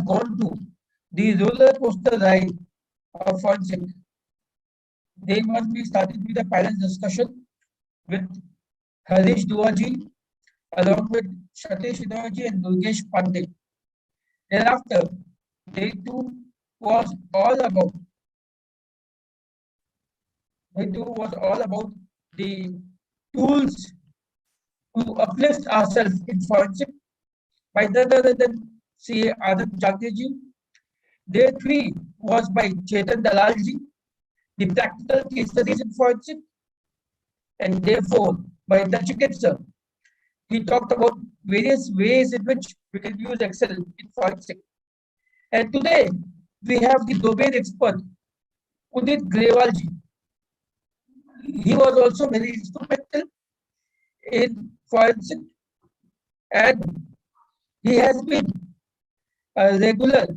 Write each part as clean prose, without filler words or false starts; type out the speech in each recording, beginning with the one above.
gone to the roller coaster ride of forensic. They must be started with a panel discussion with Harish Duaji along with Satish Idaji and Durgesh Pandey. Thereafter, day two was all about the tools to uplift ourselves in forensic by none other than C. Anand Jagdeji. Day three was by Chetan Dalalji, the practical case studies in forensic, and day four by Nachiket sir. He talked about various ways in which we can use Excel in forensic. And today we have the domain expert, Puneet Grewalji. He was also very instrumental in forensic, and he has been a regular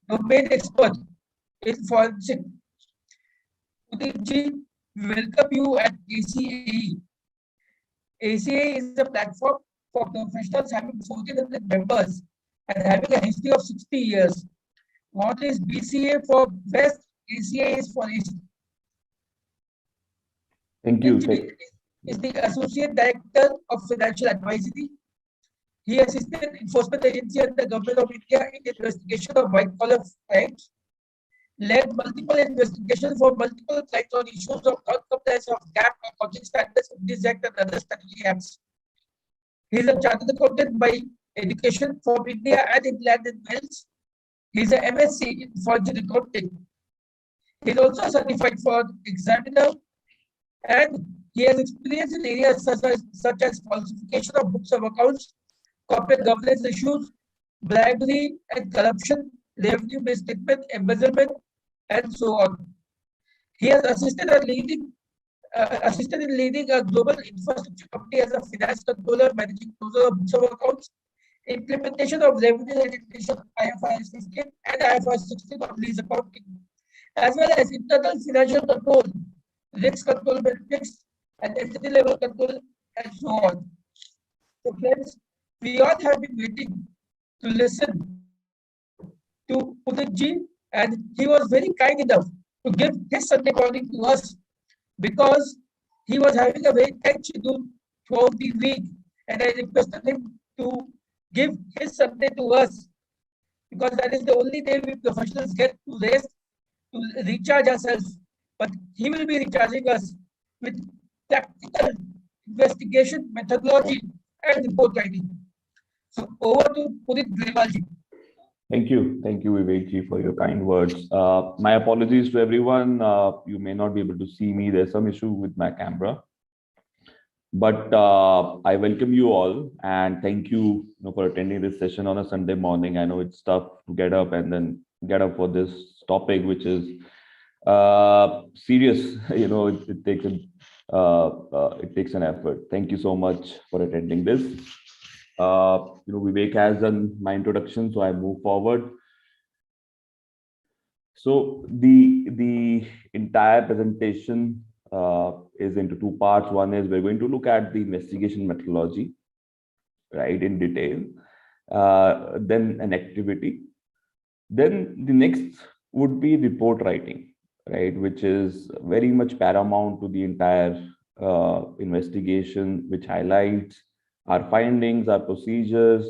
domain expert in forensic. Puneetji, we welcome you at ACAE. ACAE is a platform for professionals having 1,400 members and having a history of 60 years. What is BCA for West? ACAE is for East. Thank you. Is the Associate Director of Financial Advisory. He assisted Enforcement Agency and the Government of India in investigation of white-collar crimes, led multiple investigations for multiple clients on issues of non-compliance of GAAP accounting standards in this Act and other statutory acts. He is a chartered accountant by education from India and England and Wales. He is a MSc in forensic accounting. He is also certified for examiner, and he has experience in areas such as falsification of books of accounts, corporate governance issues, bribery and corruption, revenue misstatement, embezzlement, and so on. He has assisted in leading a global infrastructure company as a finance controller, managing closure of books of accounts, implementation of revenue recognition IFRS 15 and IFRS 16 of lease accounting, as well as internal financial control, risk control metrics, and entity level control, and so on. So friends, we all have been waiting to listen to Puneetji, and he was very kind enough to give his Sunday morning to us because he was having a very tight schedule throughout the week, and I requested him to give his Sunday to us because that is the only day we professionals get to rest, to recharge ourselves. But he will be recharging us with practical investigation methodology and report writing. So over to Puneet Grewalji. Thank you, Vivekji, for your kind words. My apologies to everyone. You may not be able to see me. There's some issue with my camera. But I welcome you all and thank you, for attending this session on a Sunday morning. I know it's tough to get up and then get up for this topic, which is serious. It takes an effort. Thank you so much for attending this. Vivek has done my introduction, so I move forward. So the entire presentation is into two parts. One is we're going to look at the investigation methodology, right, in detail, then an activity. Then the next would be report writing, right, which is very much paramount to the entire investigation, which highlights our findings, our procedures.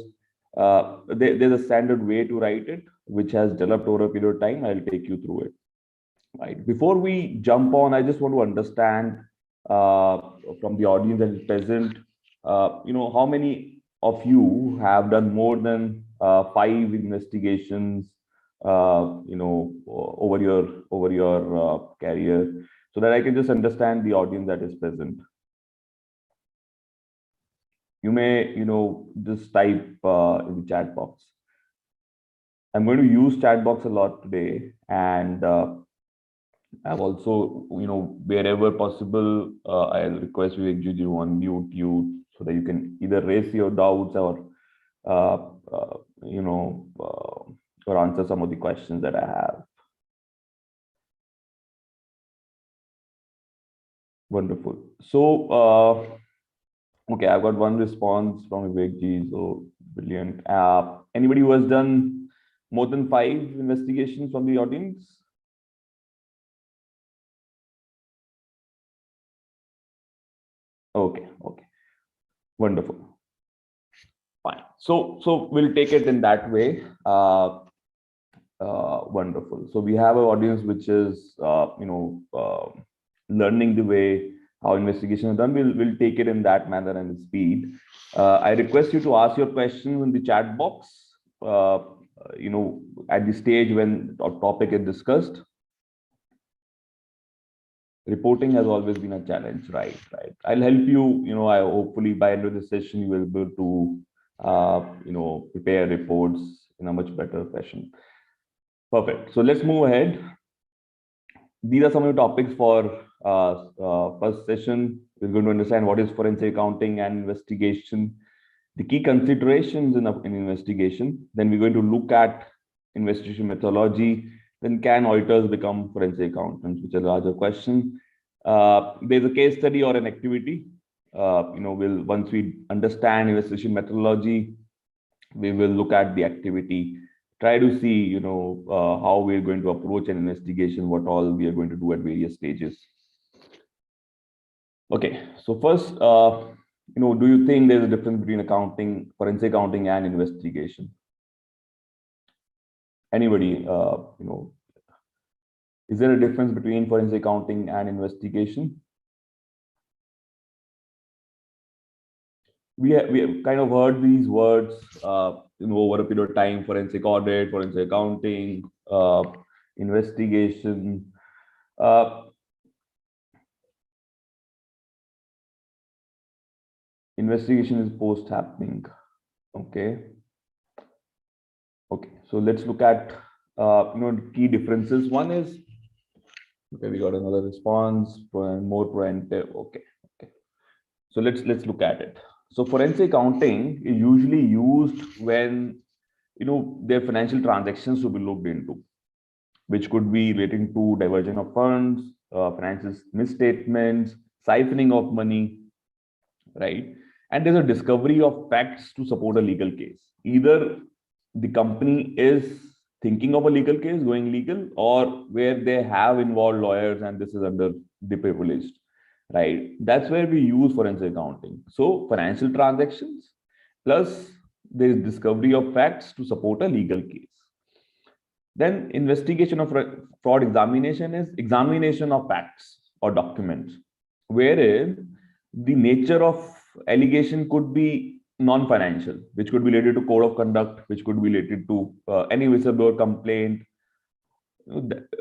There's a standard way to write it, which has developed over a period of time. I'll take you through it. Right. Before we jump on, I just want to understand from the audience that is present, how many of you have done more than 5 investigations, over your career, so that I can just understand the audience that is present. You may, just type in the chat box. I'm going to use chat box a lot today, and I've also, wherever possible, I'll request Vivekji to unmute you so that you can either raise your doubts or, or answer some of the questions that I have. Wonderful. So, okay, I've got one response from Vivekji, so Brilliant. Anybody who has done more than 5 investigations from the audience? Okay, okay, wonderful. Fine. So we'll take it in that way. Wonderful. So we have an audience which is, learning the way how investigation is done. We'll take it in that manner and speed. I request you to ask your questions in the chat box. At the stage when a topic is discussed. Reporting has always been a challenge, right? I'll help you. I hopefully by end of the session you will be able to, prepare reports in a much better fashion. Perfect. So let's move ahead. These are some of the topics for first session. We're going to understand what is forensic accounting and investigation, the key considerations in investigation. Then we're going to look at investigation methodology. Then can auditors become forensic accountants, which is a larger question. There's a case study or an activity. Once we understand investigation methodology, we will look at the activity, try to see, how we're going to approach an investigation, what all we are going to do at various stages. Okay, so first, do you think there's a difference between forensic accounting and investigation? Anybody, is there a difference between forensic accounting and investigation? We have kind of heard these words, over a period of time: forensic audit, forensic accounting, investigation. Investigation is post happening. Okay. So let's look at key differences. One is, okay, we got another response, more preemptive. Okay. So let's look at it. So forensic accounting is usually used when there are financial transactions to be looked into, which could be relating to diversion of funds, financial misstatements, siphoning of money, right? And there's a discovery of facts to support a legal case. Either the company is thinking of a legal case, going legal, or where they have involved lawyers and this is under deprivileged, right? That's where we use forensic accounting. So financial transactions plus there is discovery of facts to support a legal case. Then investigation of fraud examination is examination of facts or documents, wherein the nature of allegation could be non-financial, which could be related to code of conduct, which could be related to any whistleblower complaint,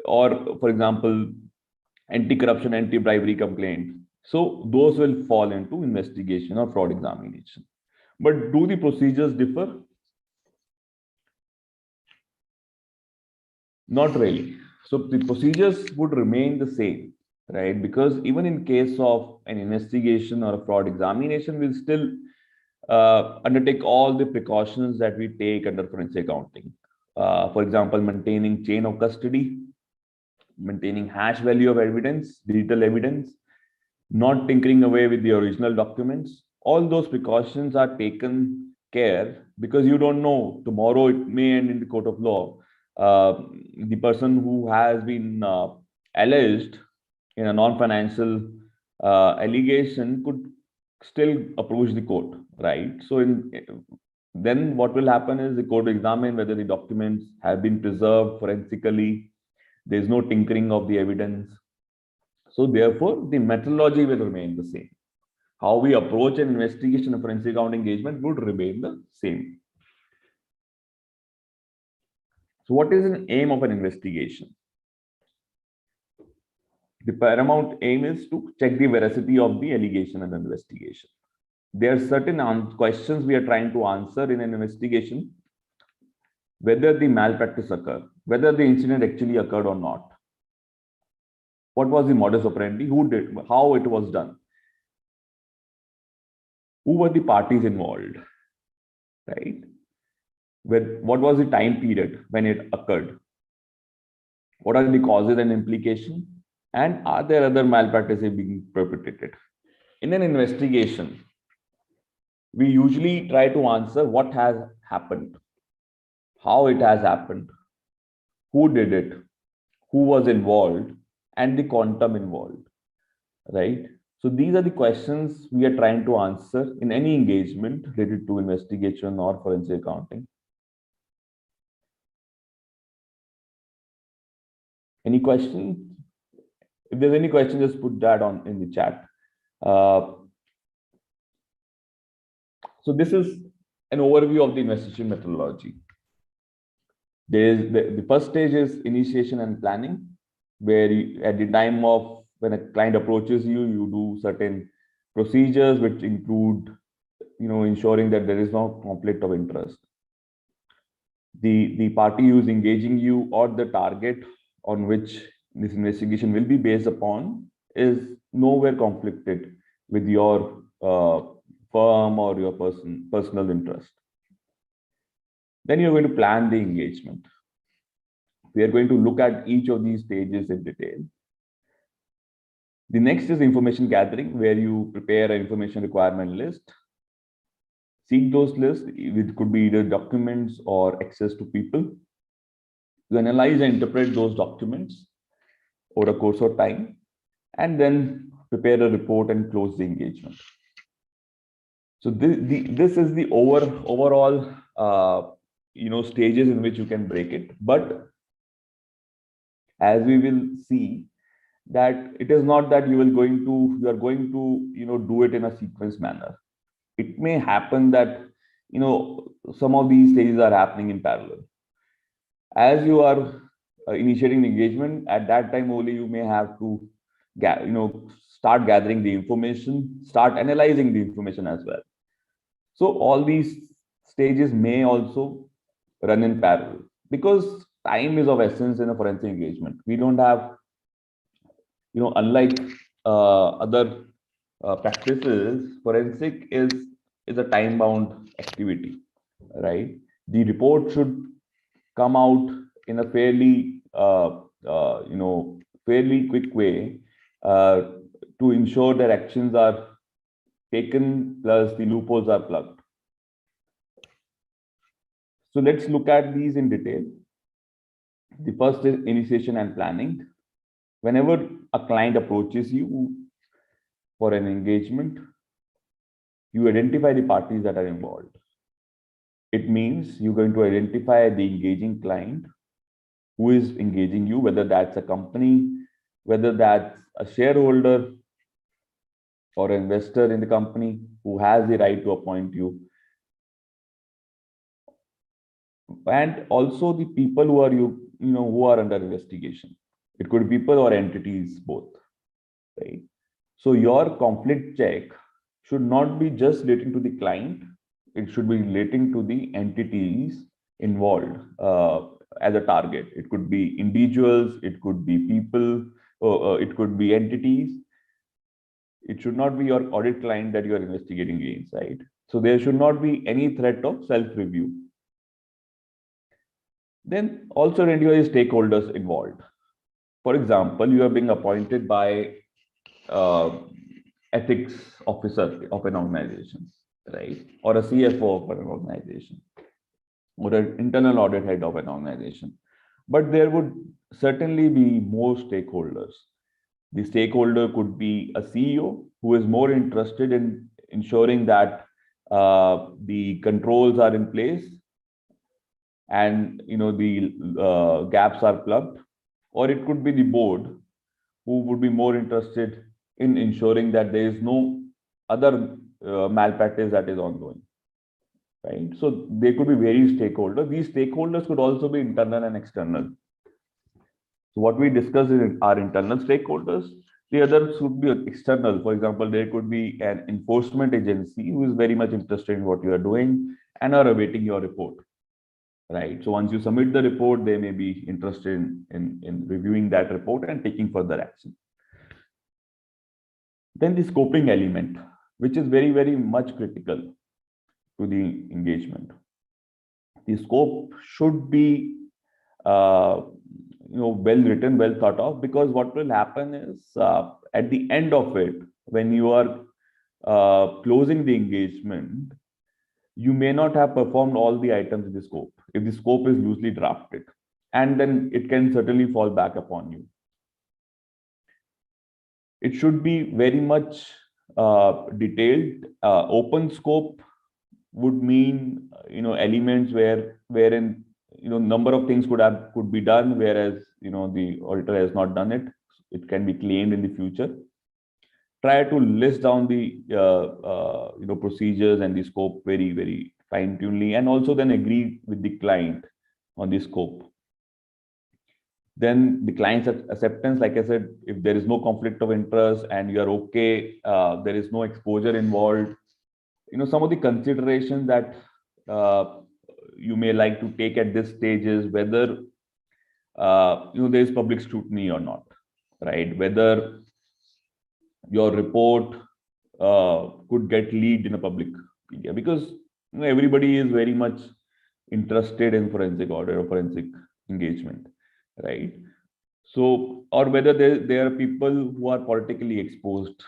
or for example, anti-corruption, anti-bribery complaint. So those will fall into investigation or fraud examination. But do the procedures differ? Not really. So the procedures would remain the same, right? Because even in case of an investigation or a fraud examination, we'll still undertake all the precautions that we take under forensic accounting. For example, maintaining chain of custody, maintaining hash value of evidence, digital evidence, not tinkering away with the original documents. All those precautions are taken care because you don't know, tomorrow it may end in the court of law. The person who has been alleged in a non-financial allegation could still approach the court, right? So then what will happen is the court will examine whether the documents have been preserved forensically. There's no tinkering of the evidence. So therefore, the methodology will remain the same. How we approach an investigation and forensic accounting engagement would remain the same. So what is an aim of an investigation? The paramount aim is to check the veracity of the allegation and investigation. There are certain questions we are trying to answer in an investigation: whether the malpractice occurred, whether the incident actually occurred or not. What was the modus operandi? Who did? How it was done? Who were the parties involved? Right? What was the time period when it occurred? What are the causes and implications? And are there other malpractices being perpetrated? In an investigation, we usually try to answer what has happened, how it has happened, who did it, who was involved, and the quantum involved, right? So these are the questions we are trying to answer in any engagement related to investigation or forensic accounting. Any questions? If there's any question, just put that on in the chat. So this is an overview of the investigation methodology. There's the first stage is initiation and planning, where you, at the time of when a client approaches you, you do certain procedures which include, ensuring that there is no conflict of interest. The party who is engaging you or the target on which this investigation will be based upon is nowhere conflicted with your firm or your personal interest. Then you're going to plan the engagement. We are going to look at each of these stages in detail. The next is information gathering, where you prepare an information requirement list. Seek those lists. It could be either documents or access to people. You analyze and interpret those documents over a course of time, and then prepare a report and close the engagement. So this is the overall stages in which you can break it. But as we will see, that it is not that you are going to do it in a sequence manner. It may happen that some of these stages are happening in parallel. As you are initiating the engagement, at that time only you may have to start gathering the information, start analyzing the information as well. So all these stages may also run in parallel, because time is of essence in a forensic engagement. We don't have, unlike other practices, forensic is a time-bound activity, right? The report should come out in a fairly fairly quick way to ensure that actions are taken plus the loopholes are plugged. So let's look at these in detail. The first is initiation and planning. Whenever a client approaches you for an engagement, you identify the parties that are involved. It means you're going to identify the engaging client, who is engaging you, whether that's a company, whether that's a shareholder or investor in the company who has the right to appoint you, and also the people who are who are under investigation. It could be people or entities, both, right? So your conflict check should not be just relating to the client, it should be relating to the entities involved as a target. It could be individuals, it could be people, it could be entities. It should not be your audit client that you are investigating against, right? So there should not be any threat of self-review. Then also identify stakeholders involved. For example, you are being appointed by ethics officer of an organization, right? Or a CFO of an organization, or an internal audit head of an organization. But there would certainly be more stakeholders. The stakeholder could be a CEO who is more interested in ensuring that the controls are in place and the gaps are plugged, or it could be the board who would be more interested in ensuring that there is no other malpractice that is ongoing, right? So there could be various stakeholders. These stakeholders could also be internal and external. So what we discussed is our internal stakeholders. The others would be external. For example, there could be an enforcement agency who is very much interested in what you are doing and are awaiting your report, right? So once you submit the report, they may be interested in reviewing that report and taking further action. Then the scoping element, which is very, very much critical to the engagement. The scope should be well written, well thought of, because what will happen is at the end of it, when you are closing the engagement, you may not have performed all the items in the scope if the scope is loosely drafted, and then it can certainly fall back upon you. It should be very much detailed. Open scope would mean elements wherein number of things could be done, whereas the auditor has not done it. It can be claimed in the future. Try to list down the procedures and the scope very, very fine-tunedly, and also then agree with the client on the scope. Then the client's acceptance, like I said, if there is no conflict of interest and you are okay, there is no exposure involved, some of the considerations that you may like to take at this stage is whether there is public scrutiny or not, right? Whether your report could get leaked in a public media, because everybody is very much interested in forensic audit or forensic engagement, right? So, or whether there are people who are politically exposed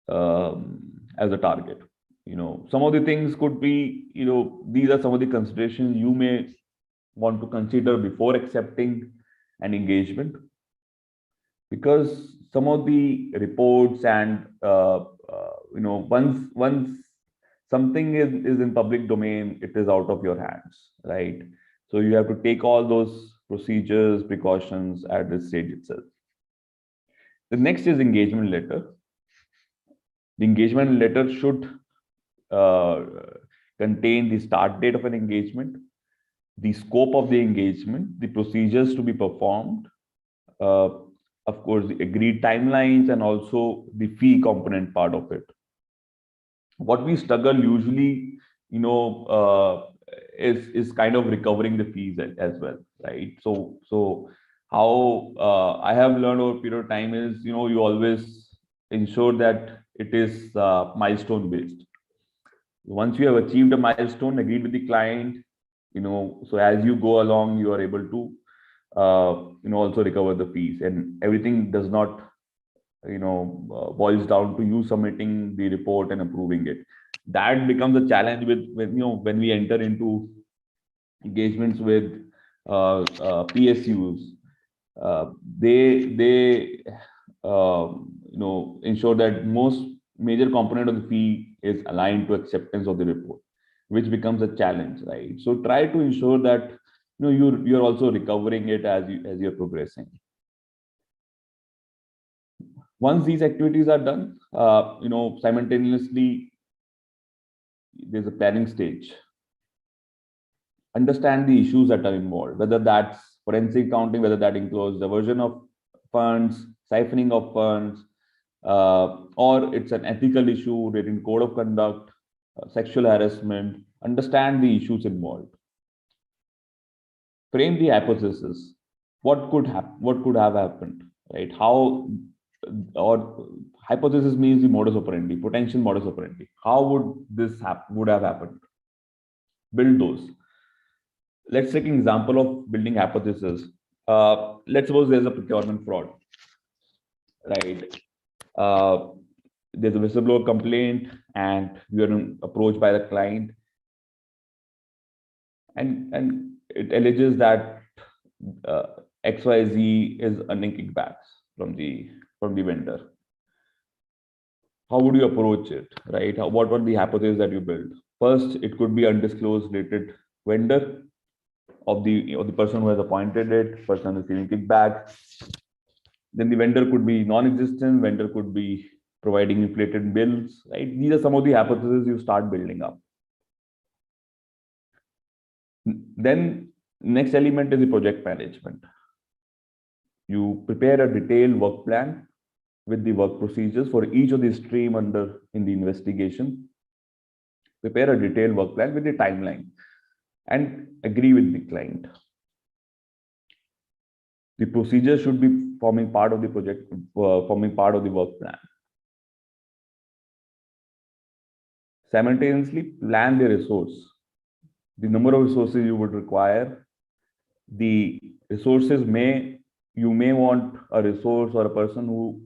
as a target. Some of the things could be, these are some of the considerations you may want to consider before accepting an engagement, because some of the reports and once something is in public domain, it is out of your hands, right? So you have to take all those procedures, precautions at this stage itself. The next is engagement letter. The engagement letter should contain the start date of an engagement, the scope of the engagement, the procedures to be performed, of course, the agreed timelines, and also the fee component part of it. What we struggle usually, is kind of recovering the fees as well, right? So how I have learned over a period of time is, you always ensure that it is milestone based. Once you have achieved a milestone, agreed with the client, so as you go along, you are able to also recover the fees, and everything does not boils down to you submitting the report and approving it. That becomes a challenge when we enter into engagements with PSUs. They ensure that most major component of the fee is aligned to acceptance of the report, which becomes a challenge, right? So try to ensure that you're also recovering it as you're progressing. Once these activities are done, simultaneously there's a planning stage. Understand the issues that are involved, whether that's forensic accounting, whether that includes diversion of funds, siphoning of funds, or it's an ethical issue relating code of conduct, sexual harassment. Understand the issues involved. Frame the hypothesis. What could have happened, right? How, or hypothesis means the modus operandi, potential modus operandi. How would this would have happened? Build those. Let's take an example of building hypothesis. Let's suppose there's a procurement fraud, right? There's a whistleblower complaint and you are approached by the client, and it alleges that XYZ is earning kickbacks from the vendor. How would you approach it, right? What were the hypotheses that you build? First, it could be undisclosed related vendor of the person who has appointed it, person receiving kickbacks. Then the vendor could be non-existent, vendor could be providing inflated bills, right? These are some of the hypotheses you start building up. Then next element is the project management. You prepare a detailed work plan with the work procedures for each of the stream in the investigation. Prepare a detailed work plan with the timeline and agree with the client. The procedure should be forming part of the project, forming part of the work plan. Simultaneously, plan the resource, the number of resources you would require. The resources you may want a resource or a person who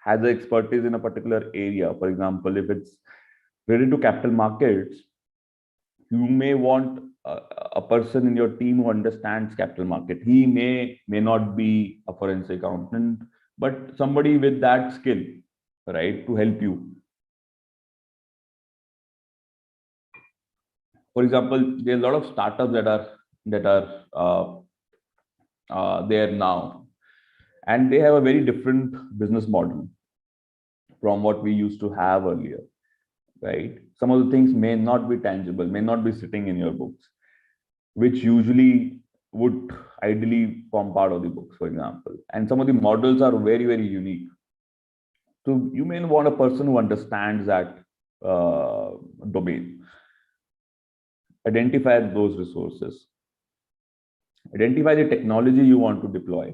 has expertise in a particular area. For example, if it's related to capital markets, You may want a person in your team who understands capital market. He may not be a forensic accountant, but somebody with that skill, right, to help you. For example, there's a lot of startups that are there now, and they have a very different business model from what we used to have earlier, right? Some of the things may not be tangible, may not be sitting in your books, which usually would ideally form part of the books, for example. And some of the models are very, very unique. So you may want a person who understands that domain. Identify those resources. Identify the technology you want to deploy.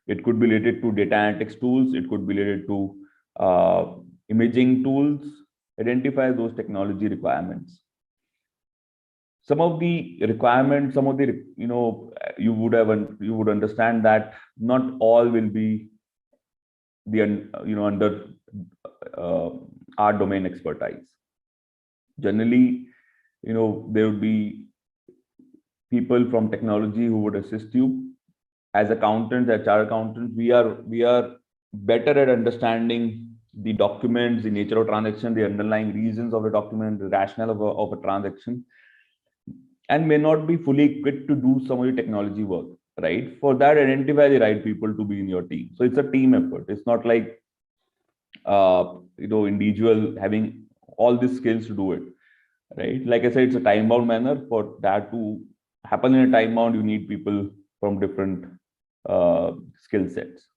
It could be related to data analytics tools. It could be related to imaging tools. Identify those technology requirements. Some of the requirements, some of the, you would understand that not all will be the, under our domain expertise. Generally, there would be people from technology who would assist you. As accountants, as chartered accountants, we are better at understanding the documents, the nature of transaction, the underlying reasons of the document, the rationale of a transaction, and may not be fully equipped to do some of the technology work, right? For that, identify the right people to be in your team. So it's a team effort. It's not like individual having all these skills to do it, right? Like I said, it's a time-bound manner. For that to happen in a time-bound, you need people from different skill sets.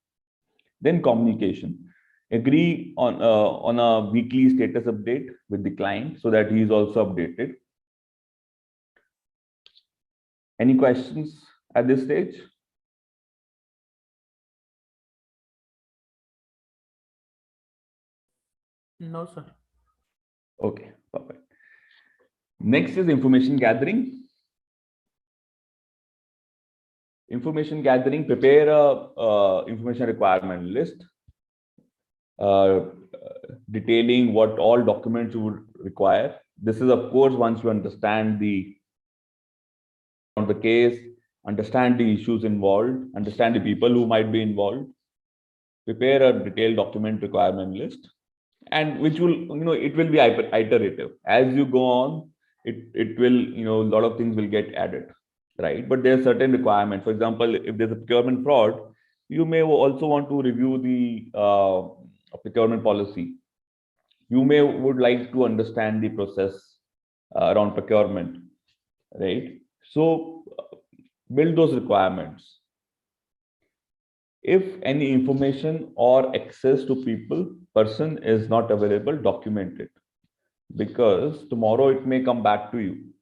Then communication. Agree on a weekly status update with the client so that he is also updated. Any questions at this stage? No, sir. Okay, perfect. Next is information gathering. Information gathering, prepare a information requirement list detailing what all documents you would require. This is, of course, once you understand the case, understand the issues involved, understand the people who might be involved, prepare a detailed document requirement list, and which will, it will be iterative. As you go on, it will, a lot of things will get added, right? But there are certain requirements. For example, if there's a procurement fraud, you may also want to review the procurement policy. You would like to understand the process around procurement, right? So build those requirements. If any information or access to person is not available, document it, because tomorrow it may come back to you.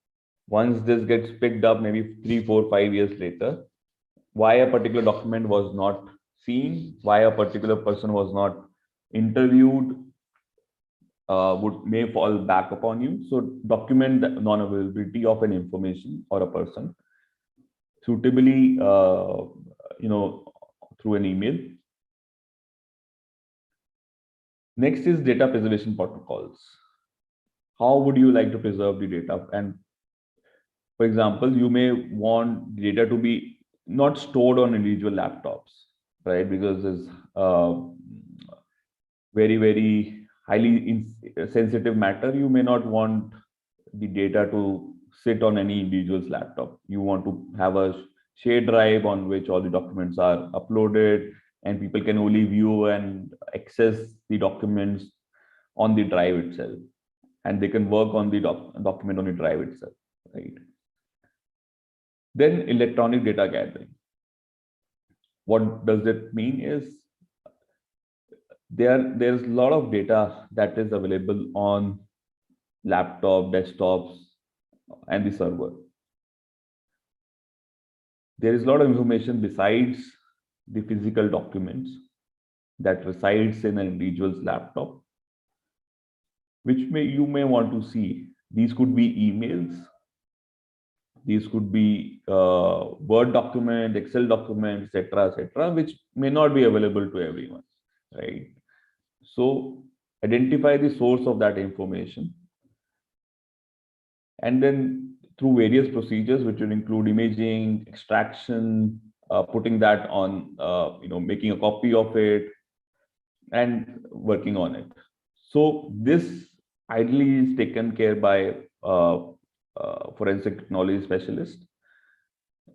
Once this gets picked up, maybe 3, 4, 5 years later, why a particular document was not seen, why a particular person was not interviewed, may fall back upon you. So document the non-availability of an information or a person suitably, through an email. Next is data preservation protocols. How would you like to preserve the data? And for example, you may want data to be not stored on individual laptops, right? Because it's very, very highly sensitive matter. You may not want the data to sit on any individual's laptop. You want to have a shared drive on which all the documents are uploaded, and people can only view and access the documents on the drive itself, and they can work on the document on the drive itself, right? Then electronic data gathering. What does it mean is there's a lot of data that is available on laptop, desktops, and the server. There is a lot of information besides the physical documents that resides in an individual's laptop, which you may want to see. These could be emails, these could be Word document, Excel document, etc., which may not be available to everyone, right? So identify the source of that information And then through various procedures, which will include imaging, extraction, putting that on, making a copy of it and working on it. So this ideally is taken care by forensic technology specialist,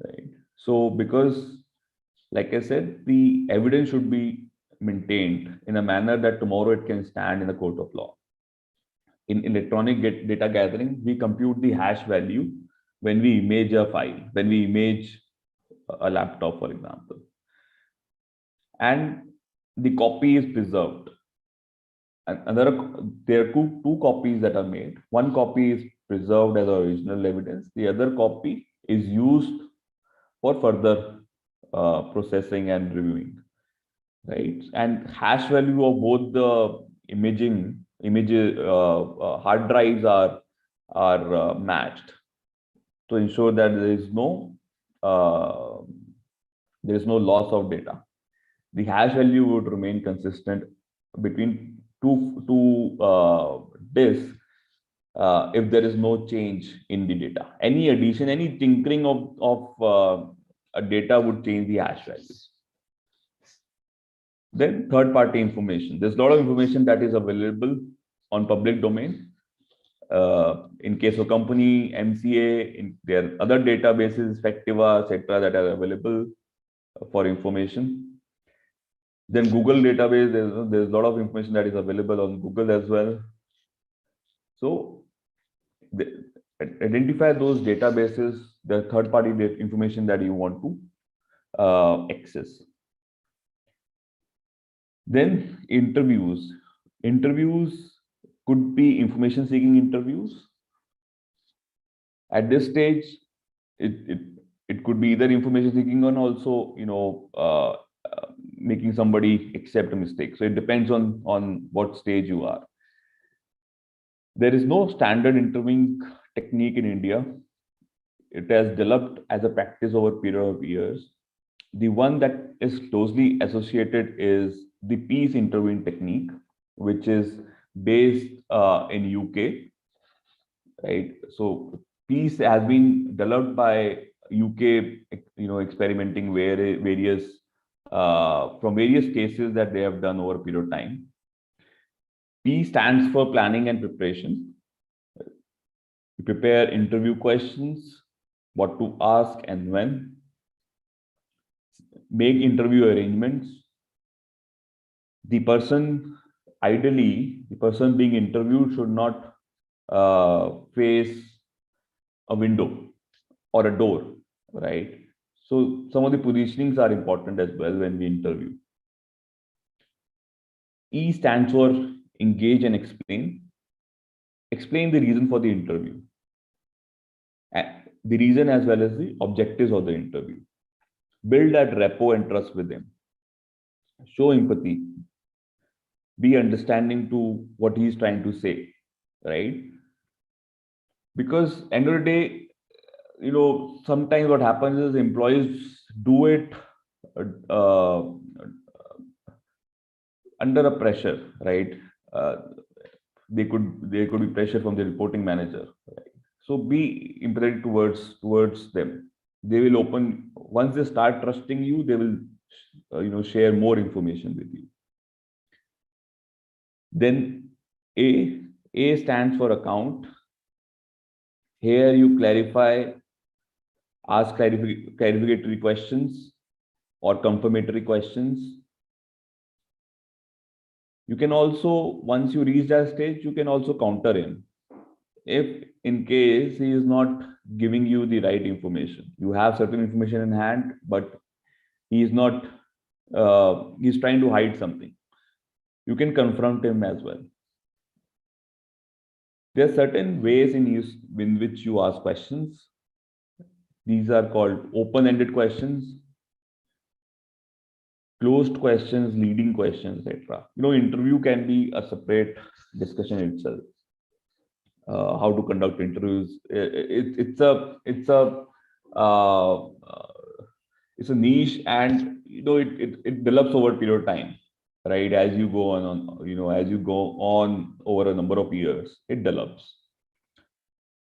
right? So because, like I said, the evidence should be maintained in a manner that tomorrow it can stand in the court of law. In electronic data gathering, we compute the hash value when we image a file, when we image a laptop, for example, and the copy is preserved. Another, there are two copies that are made. One copy is preserved as original evidence. The other copy is used for further processing and reviewing, right? And hash value of both the images hard drives are matched to ensure that uh, there is no loss of data. The hash value would remain consistent between two disks if there is no change in the data. Any addition, any tinkering of a data would change the hash values. Then third-party information. There's a lot of information that is available on public domain. In case of company, MCA, there are other databases, Factiva, etc., that are available for information. Then Google database, there's a lot of information that is available on Google as well. So identify those databases, the third-party information that you want to access. Then interviews. Interviews could be information-seeking interviews. At this stage, it could be either information-seeking and also making somebody accept a mistake. So it depends on what stage you are. There is no standard interviewing technique in India. It has developed as a practice over a period of years. The one that is closely associated is the peace interviewing technique, which is based in UK, right? So peace has been developed by UK, experimenting various from various cases that they have done over a period of time. P stands for planning and preparation. You prepare interview questions, what to ask and when. Make interview arrangements. Ideally, the person being interviewed should not face a window or a door, right? So some of the positionings are important as well when we interview. E stands for engage and explain. Explain the reason for the interview, the reason as well as the objectives of the interview. Build that rapport and trust with them. Show empathy. Be understanding to what he's trying to say, right? Because end of the day, sometimes what happens is employees do it uh, under a pressure, right? They could be pressure from the reporting manager, right? So be empathetic towards them. They will open once they start trusting you. They will share more information with you. Then A stands for account. Here you clarify, ask clarificatory questions or confirmatory questions. You can also, once you reach that stage, you can also counter him. If in case he is not giving you the right information, you have certain information in hand, but he is not, he's trying to hide something, you can confront him as well. There are certain ways in which you ask questions. These are called open-ended questions, closed questions, leading questions, etc. Interview can be a separate discussion itself. How to conduct interviews. It's a niche, and it develops over a period of time, right? As you go on over a number of years, it develops.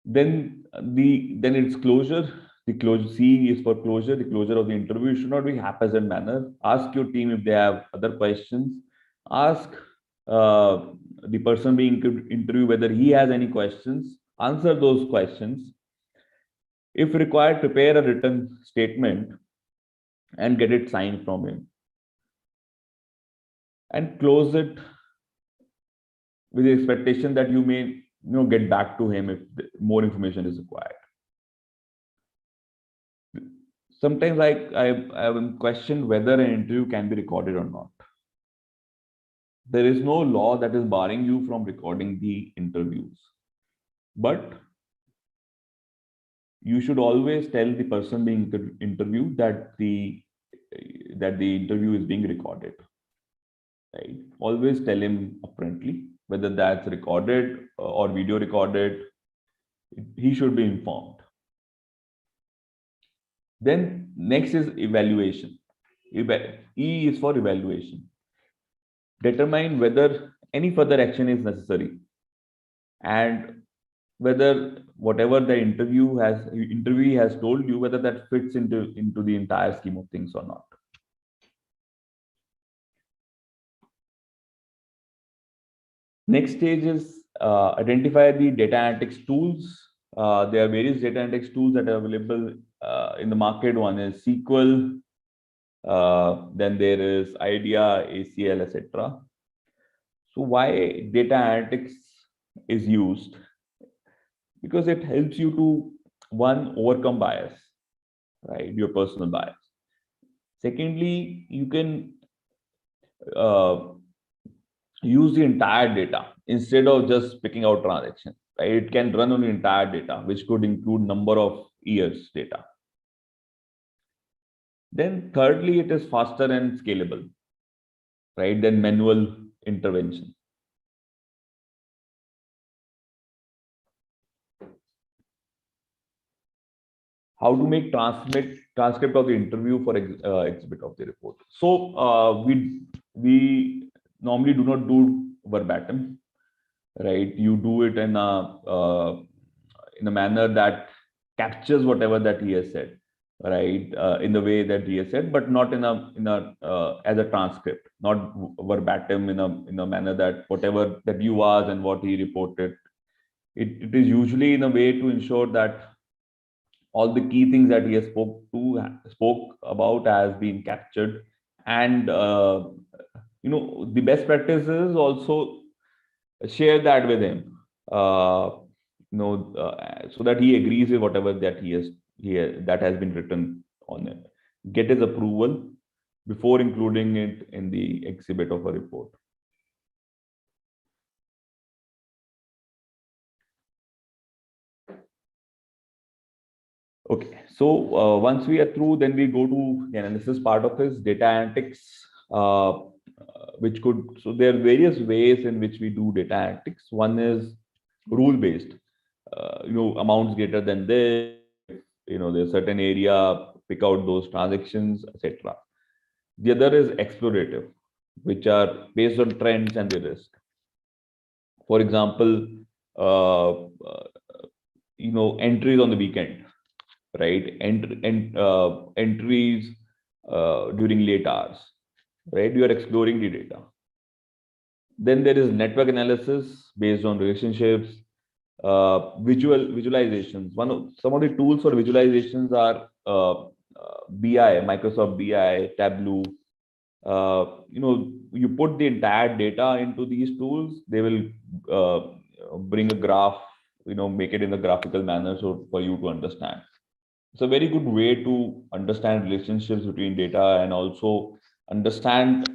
Then it's closure. The closure C is for closure. The closure of the interview should not be haphazard manner. Ask your team if they have other questions. Ask the person being interviewed whether he has any questions. Answer those questions. If required, prepare a written statement and get it signed from him. And close it with the expectation that you may get back to him if more information is required. Sometimes I have questioned whether an interview can be recorded or not. There is no law that is barring you from recording the interviews, but you should always tell the person being interviewed that the interview is being recorded. Right? Always tell him apparently whether that's recorded or video recorded. He should be informed. Then next is evaluation. E is for evaluation. Determine whether any further action is necessary and whether whatever the interviewee has told you, whether that fits into the entire scheme of things or not. Next stage is identify the data analytics tools. There are various data analytics tools that are available in the market. One is SQL, then there is IDEA, ACL, etc. So why data analytics is used? Because it helps you to, one, overcome bias, right? Your personal bias. Secondly, you can use the entire data instead of just picking out transactions, right? It can run on the entire data, which could include number of years data. Then thirdly, it is faster and scalable, right, than manual intervention. How to make transcript of the interview for exhibit of the report. So we normally do not do verbatim, right? You do it in a manner that captures whatever that he has said, right? In the way that he has said, but not in a as a transcript, not verbatim in a manner that whatever that you asked and what he reported. It is usually in a way to ensure that all the key things that he has spoke about has been captured, and the best practice is also share that with him, so that he agrees with whatever that that has been written on it. Get his approval before including it in the exhibit of a report. Okay, so once we are through, then we go to the analysis part of this data analytics, so there are various ways in which we do data analytics. One is rule based, amounts greater than this, there's certain area, pick out those transactions, etc. The other is explorative, which are based on trends and the risk. For example, entries on the weekend, right? Entries during late hours, right? You are exploring the data. Then there is network analysis based on relationships, visualizations. Some of the tools for visualizations are BI, Microsoft BI, Tableau. You put the entire data into these tools, they will bring a graph, make it in a graphical manner so for you to understand. It's a very good way to understand relationships between data and also understand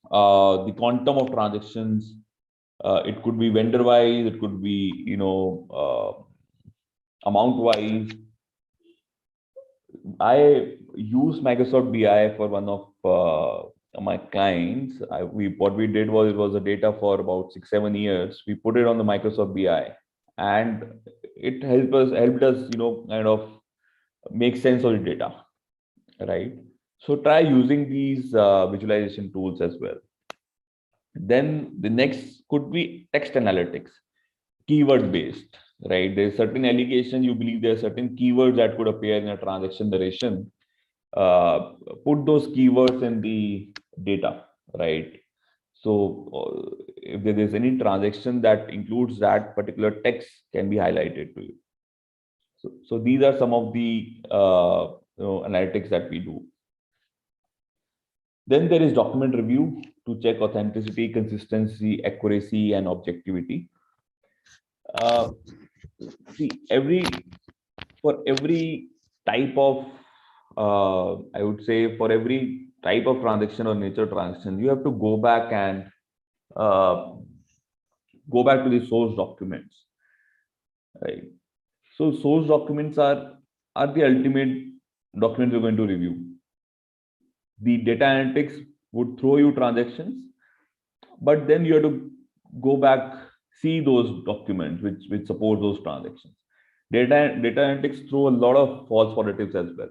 the quantum of transactions. It could be vendor wise, it could be amount wise. I use Microsoft BI for one of my clients. What we did was, it was a data for about 6-7 years. We put it on the Microsoft BI, and it helped us kind of make sense of the data, right? So try using these visualization tools as well. Then the next could be text analytics, keyword based, right? There's certain allegation, you believe there are certain keywords that could appear in a transaction narration. Put those keywords in the data, right? So if there is any transaction that includes that particular text can be highlighted to you. So these are some of the analytics that we do. Then there is document review to check authenticity, consistency, accuracy, and objectivity. See, for every type of, I would say, for every type of transaction or nature transaction, you have to go back and uh, go back to the source documents, right? So source documents are the ultimate documents you're going to review. The data analytics would throw you transactions, but then you have to go back, see those documents which support those transactions. Data analytics throw a lot of false positives as well.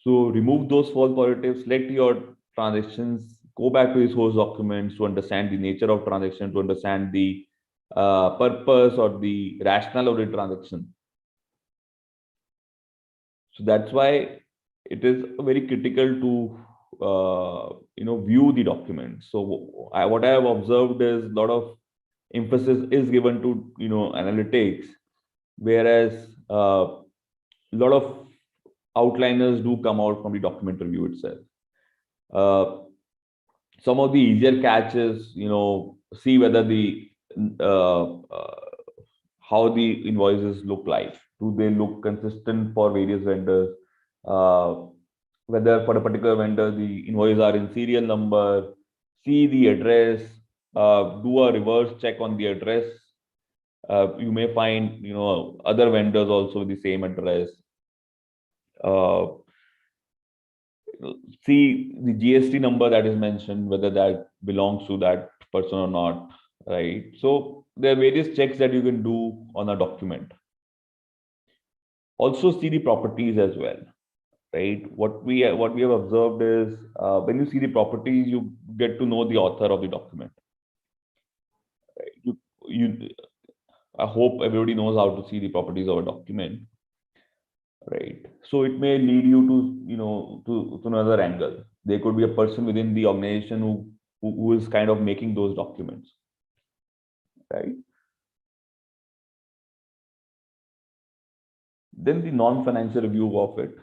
So remove those false positives, select your transactions, go back to the source documents to understand the nature of transaction, to understand the purpose or the rationale of the transaction. So that's why it is very critical to view the document. So what I have observed is a lot of emphasis is given to analytics, whereas a lot of outliners do come out from the document review itself. Some of the easier catches, see whether the uh, uh, how the invoices look like. Do they look consistent for various vendors? Whether for a particular vendor the invoices are in serial number, see the address, do a reverse check on the address. You may find other vendors also with the same address. Uh, See the GST number that is mentioned, whether that belongs to that person or not, right? So there are various checks that you can do on a document. Also see the properties as well, right? What we have observed is when you see the properties, you get to know the author of the document. Right? I hope everybody knows how to see the properties of a document, right? So it may lead you to to another angle. There could be a person within the organization who is kind of making those documents, right? Then the non-financial review of it.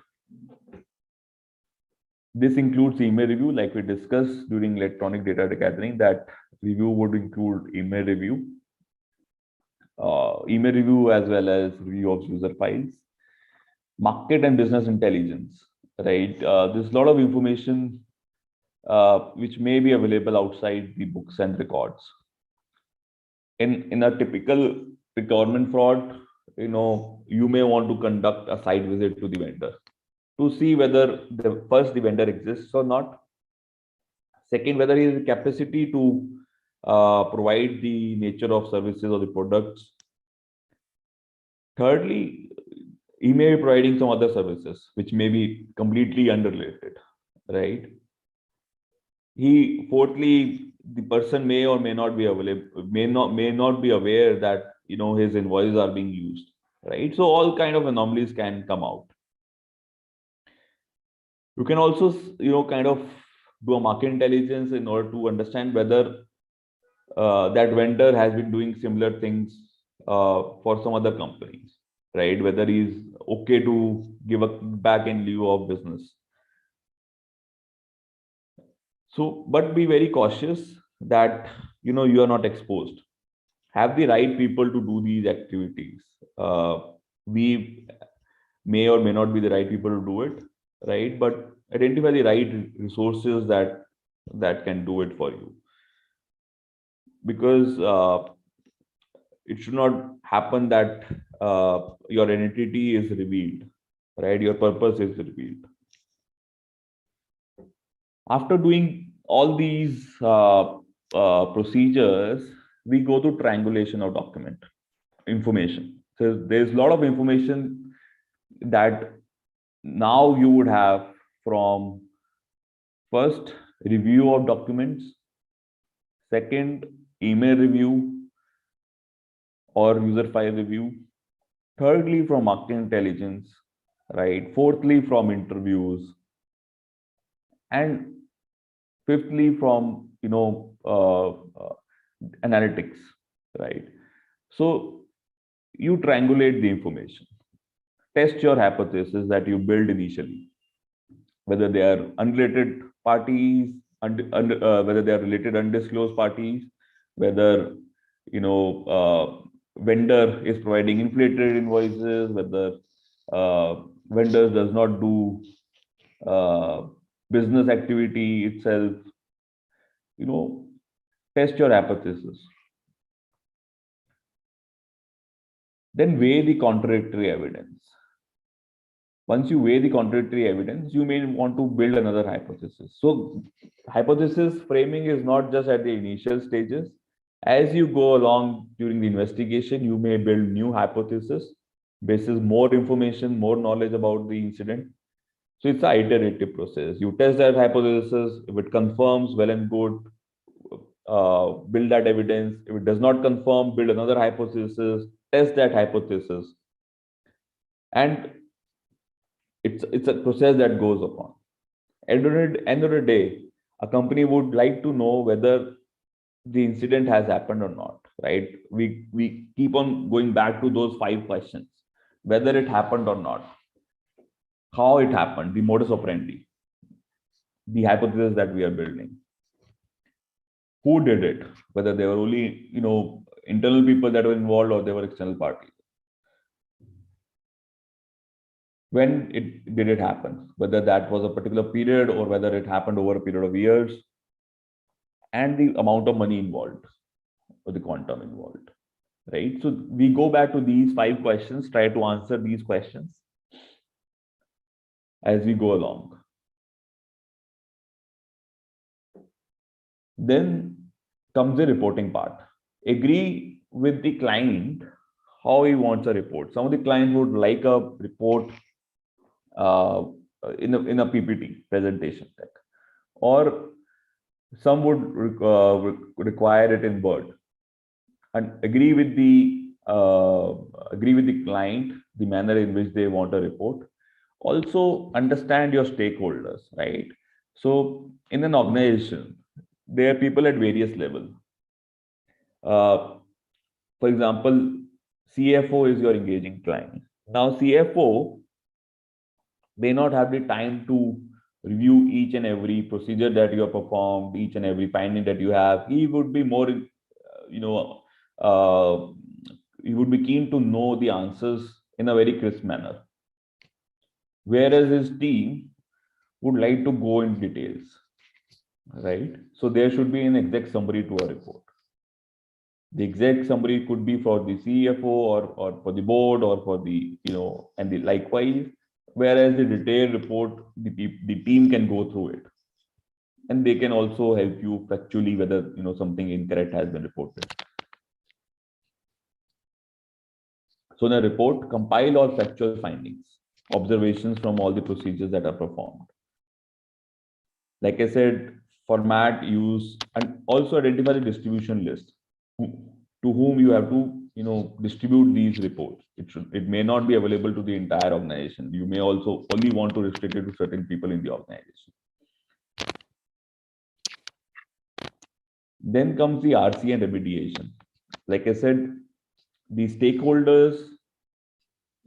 This includes email review, like we discussed during electronic data gathering, that review would include email review, as well as review of user files, market and business intelligence, right? There's a lot of information which may be available outside the books and records. In a typical procurement fraud, you may want to conduct a site visit to the vendor to see whether the vendor exists or not. Second, whether he has the capacity to provide the nature of services or the products. Thirdly, he may be providing some other services which may be completely unrelated, right? Fourthly, the person may or may not be available, may not be aware that his invoices are being used, right? So all kind of anomalies can come out. You can also kind of do a market intelligence in order to understand whether that vendor has been doing similar things for some other companies, right? Whether he's okay to give a back in lieu of business. So, but be very cautious that you are not exposed. Have the right people to do these activities. We may or may not be the right people to do it, right? But identify the right resources that can do it for you, because it should not happen that your identity is revealed, right? Your purpose is revealed. After doing all these procedures, we go to triangulation of document information. So there's a lot of information that now you would have from first review of documents, second email review, or user file review. Thirdly, from market intelligence, right? Fourthly, from interviews, and fifthly, from analytics, right? So you triangulate the information, test your hypothesis that you build initially, whether they are unrelated parties, whether they are related undisclosed parties, whether vendor is providing inflated invoices, whether vendors does not do uh, business activity itself. Test your hypothesis. Then weigh the contradictory evidence. Once you weigh the contradictory evidence, you may want to build another hypothesis. So hypothesis framing is not just at the initial stages. As you go along during the investigation, you may build new hypothesis, basis more information, more knowledge about the incident. So it's an iterative process. You test that hypothesis. If it confirms, well and good, build that evidence. If it does not confirm, build another hypothesis, test that hypothesis. And it's a process that goes upon. At the end of the day, a company would like to know whether the incident has happened or not, right? We keep on going back to those 5 questions: whether it happened or not, how it happened, the modus operandi, the hypothesis that we are building, who did it, whether they were only internal people that were involved or they were external parties. When did it happen, whether that was a particular period or whether it happened over a period of years, and the amount of money involved or the quantum involved, right? So we go back to these 5 questions, try to answer these questions as we go along. Then comes the reporting part. Agree with the client how he wants a report. Some of the clients would like a report in a PPT presentation deck, or some would require it in Word. And agree with the client the manner in which they want a report. Also understand your stakeholders, right? So in an organization, there are people at various levels. For example, CFO is your engaging client. Now CFO may not have the time to review each and every procedure that you have performed, each and every finding that you have. He would be more, he would be keen to know the answers in a very crisp manner. Whereas his team would like to go in details, right? So there should be an exec summary to a report. The exec summary could be for the CFO or for the board or for the, and the likewise. Whereas the detailed report, the team can go through it, and they can also help you factually whether something incorrect has been reported. So in a report, compile all factual findings, observations from all the procedures that are performed. Like I said, format, use, and also identify the distribution list to whom you have to distribute these reports. It may not be available to the entire organization. You may also only want to restrict it to certain people in the organization. Then comes the RC and remediation. Like I said, the stakeholders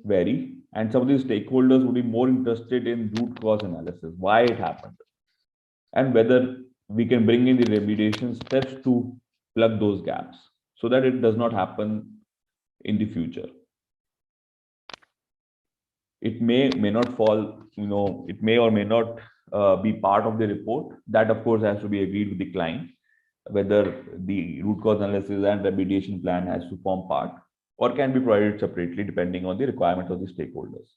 vary, and some of these stakeholders would be more interested in root cause analysis, why it happened, and whether we can bring in the remediation steps to plug those gaps so that it does not happen in the future. It may not fall, it may or may not be part of the report. That of course has to be agreed with the client, whether the root cause analysis and remediation plan has to form part or can be provided separately depending on the requirements of the stakeholders.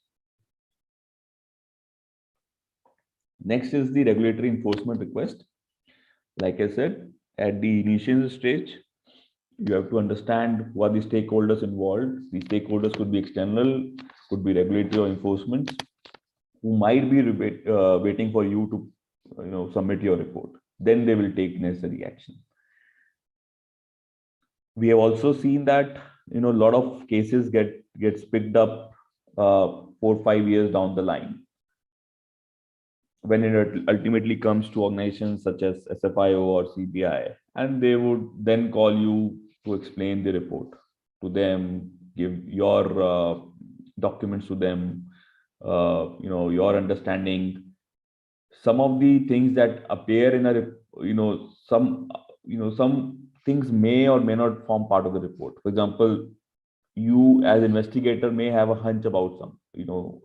Next is the regulatory enforcement request. Like I said, at the initial stage, you have to understand who are the stakeholders involved. The stakeholders could be external, could be regulatory or enforcement, who might be waiting for you to submit your report. Then they will take necessary action. We have also seen that a lot of cases gets picked up 4 or 5 years down the line when it ultimately comes to organizations such as SFIO or CBI, and they would then call you to explain the report to them, give your documents to them, your understanding. Some of the things that appear in a, some things may or may not form part of the report. For example, you as investigator may have a hunch about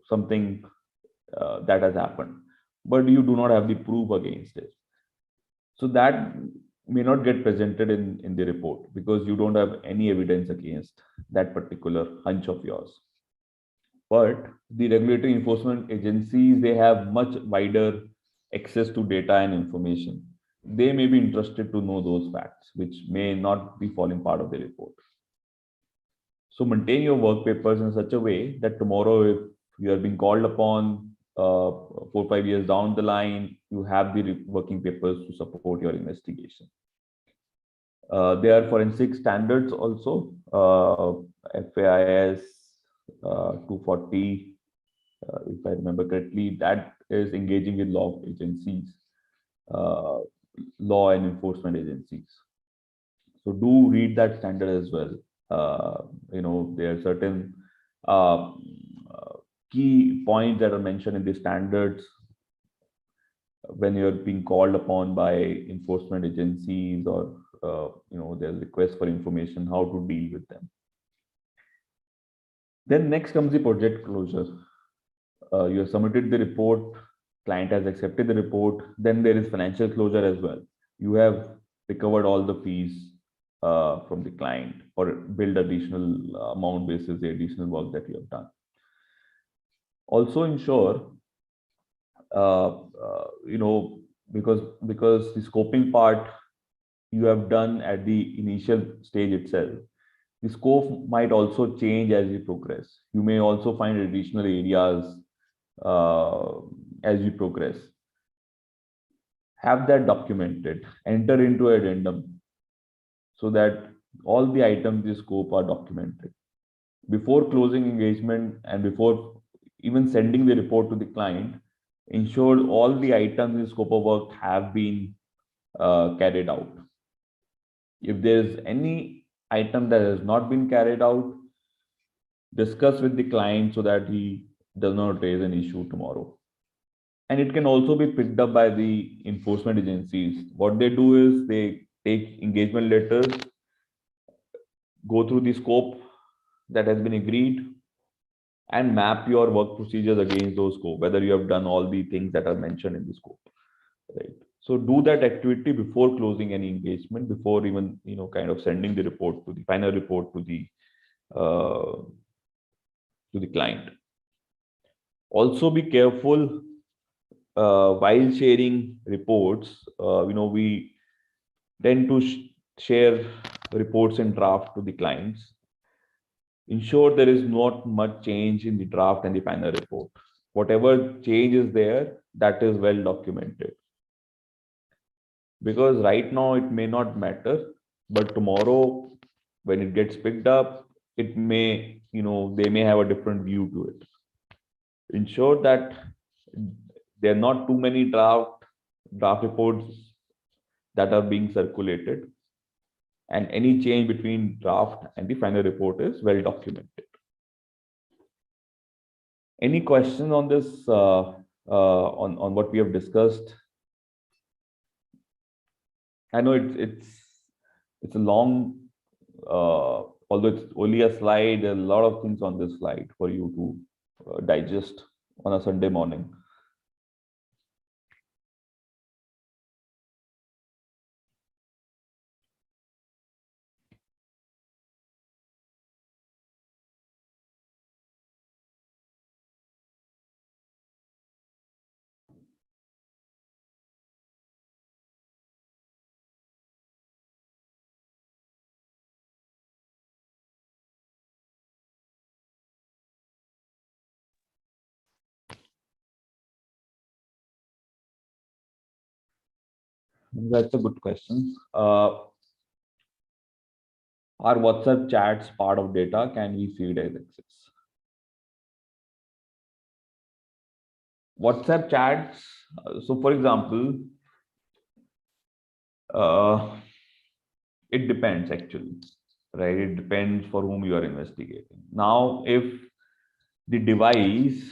something that has happened, but you do not have the proof against it. So that may not get presented in the report because you don't have any evidence against that particular hunch of yours. But the regulatory enforcement agencies, they have much wider access to data and information. They may be interested to know those facts, which may not be falling part of the report. So maintain your work papers in such a way that tomorrow, if you are being called upon 4 or 5 years down the line, you have the working papers to support your investigation. There are forensic standards also, FAIS 240, if I remember correctly, that is engaging with law agencies, law and enforcement agencies. So do read that standard as well. There are certain key points that are mentioned in the standards when you're being called upon by enforcement agencies, or there's requests for information, how to deal with them. Then next comes the project closure. You have submitted the report, client has accepted the report, then there is financial closure as well. You have recovered all the fees from the client or billed additional amount basis the additional work that you have done. Also ensure, because the scoping part you have done at the initial stage itself, the scope might also change as you progress. You may also find additional areas as you progress. Have that documented, enter into addendum so that all the items in the scope are documented. Before closing engagement and before even sending the report to the client, ensure all the items in the scope of work have been carried out. If there is any item that has not been carried out, discuss with the client so that he does not raise an issue tomorrow. And it can also be picked up by the enforcement agencies. What they do is they take engagement letters, go through the scope that has been agreed, and map your work procedures against those scope, whether you have done all the things that are mentioned in the scope, right? So do that activity before closing any engagement, before even kind of sending the report to the final report to the client. Also be careful while sharing reports. We tend to share reports in draft to the clients. Ensure there is not much change in the draft and the final report. Whatever change is there, that is well documented. Because right now it may not matter, but tomorrow when it gets picked up, it may, they may have a different view to it. Ensure that there are not too many draft reports that are being circulated, and any change between draft and the final report is well documented. Any questions on this, on what we have discussed? I know it's a long, although it's only a slide, there are a lot of things on this slide for you to digest on a Sunday morning. That's a good question. Are WhatsApp chats part of data? Can we feed as access? WhatsApp chats. So, for example, uh, it depends actually, right? It depends for whom you are investigating. Now, if the device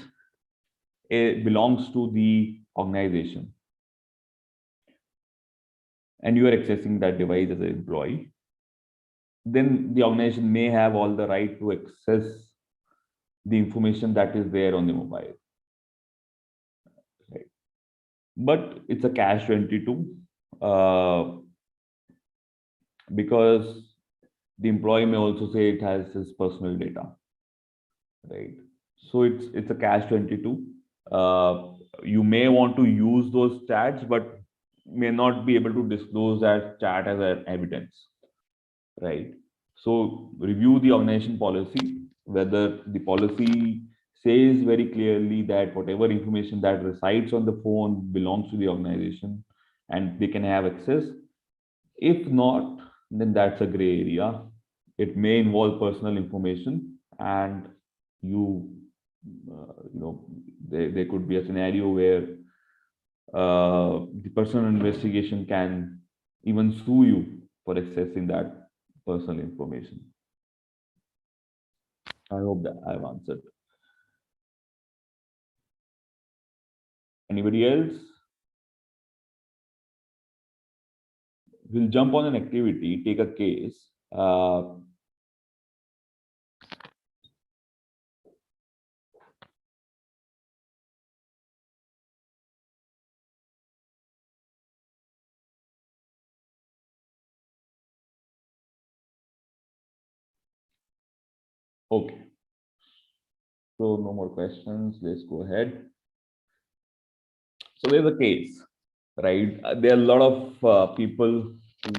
belongs to the organization and you are accessing that device as an employee, then the organization may have all the right to access the information that is there on the mobile, right? But it's a catch 22 because the employee may also say it has his personal data, right? So it's a catch 22. You may want to use those chats, but may not be able to disclose that chat as an evidence, right? So review the organization policy, whether the policy says very clearly that whatever information that resides on the phone belongs to the organization and they can have access. If not, then that's a gray area. It may involve personal information, and you, there could be a scenario where the personal investigation can even sue you for accessing that personal information. I hope that I've answered. Anybody else? We'll jump on an activity, take a case. Okay. So no more questions. Let's go ahead. So there's a case, right? There are a lot of people who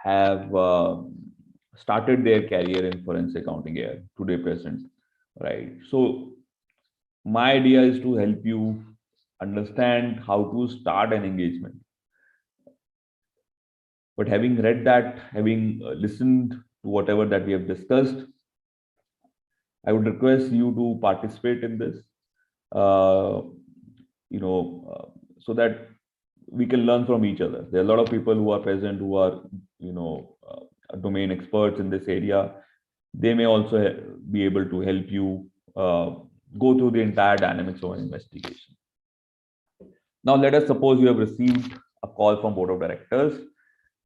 have started their career in forensic accounting here today present, right? So my idea is to help you understand how to start an engagement. But having read that, having listened to whatever that we have discussed, I would request you to participate in this, uh, so that we can learn from each other. There are a lot of people who are present who are, domain experts in this area. They may also be able to help you go through the entire dynamics of an investigation. Now, let us suppose you have received a call from board of directors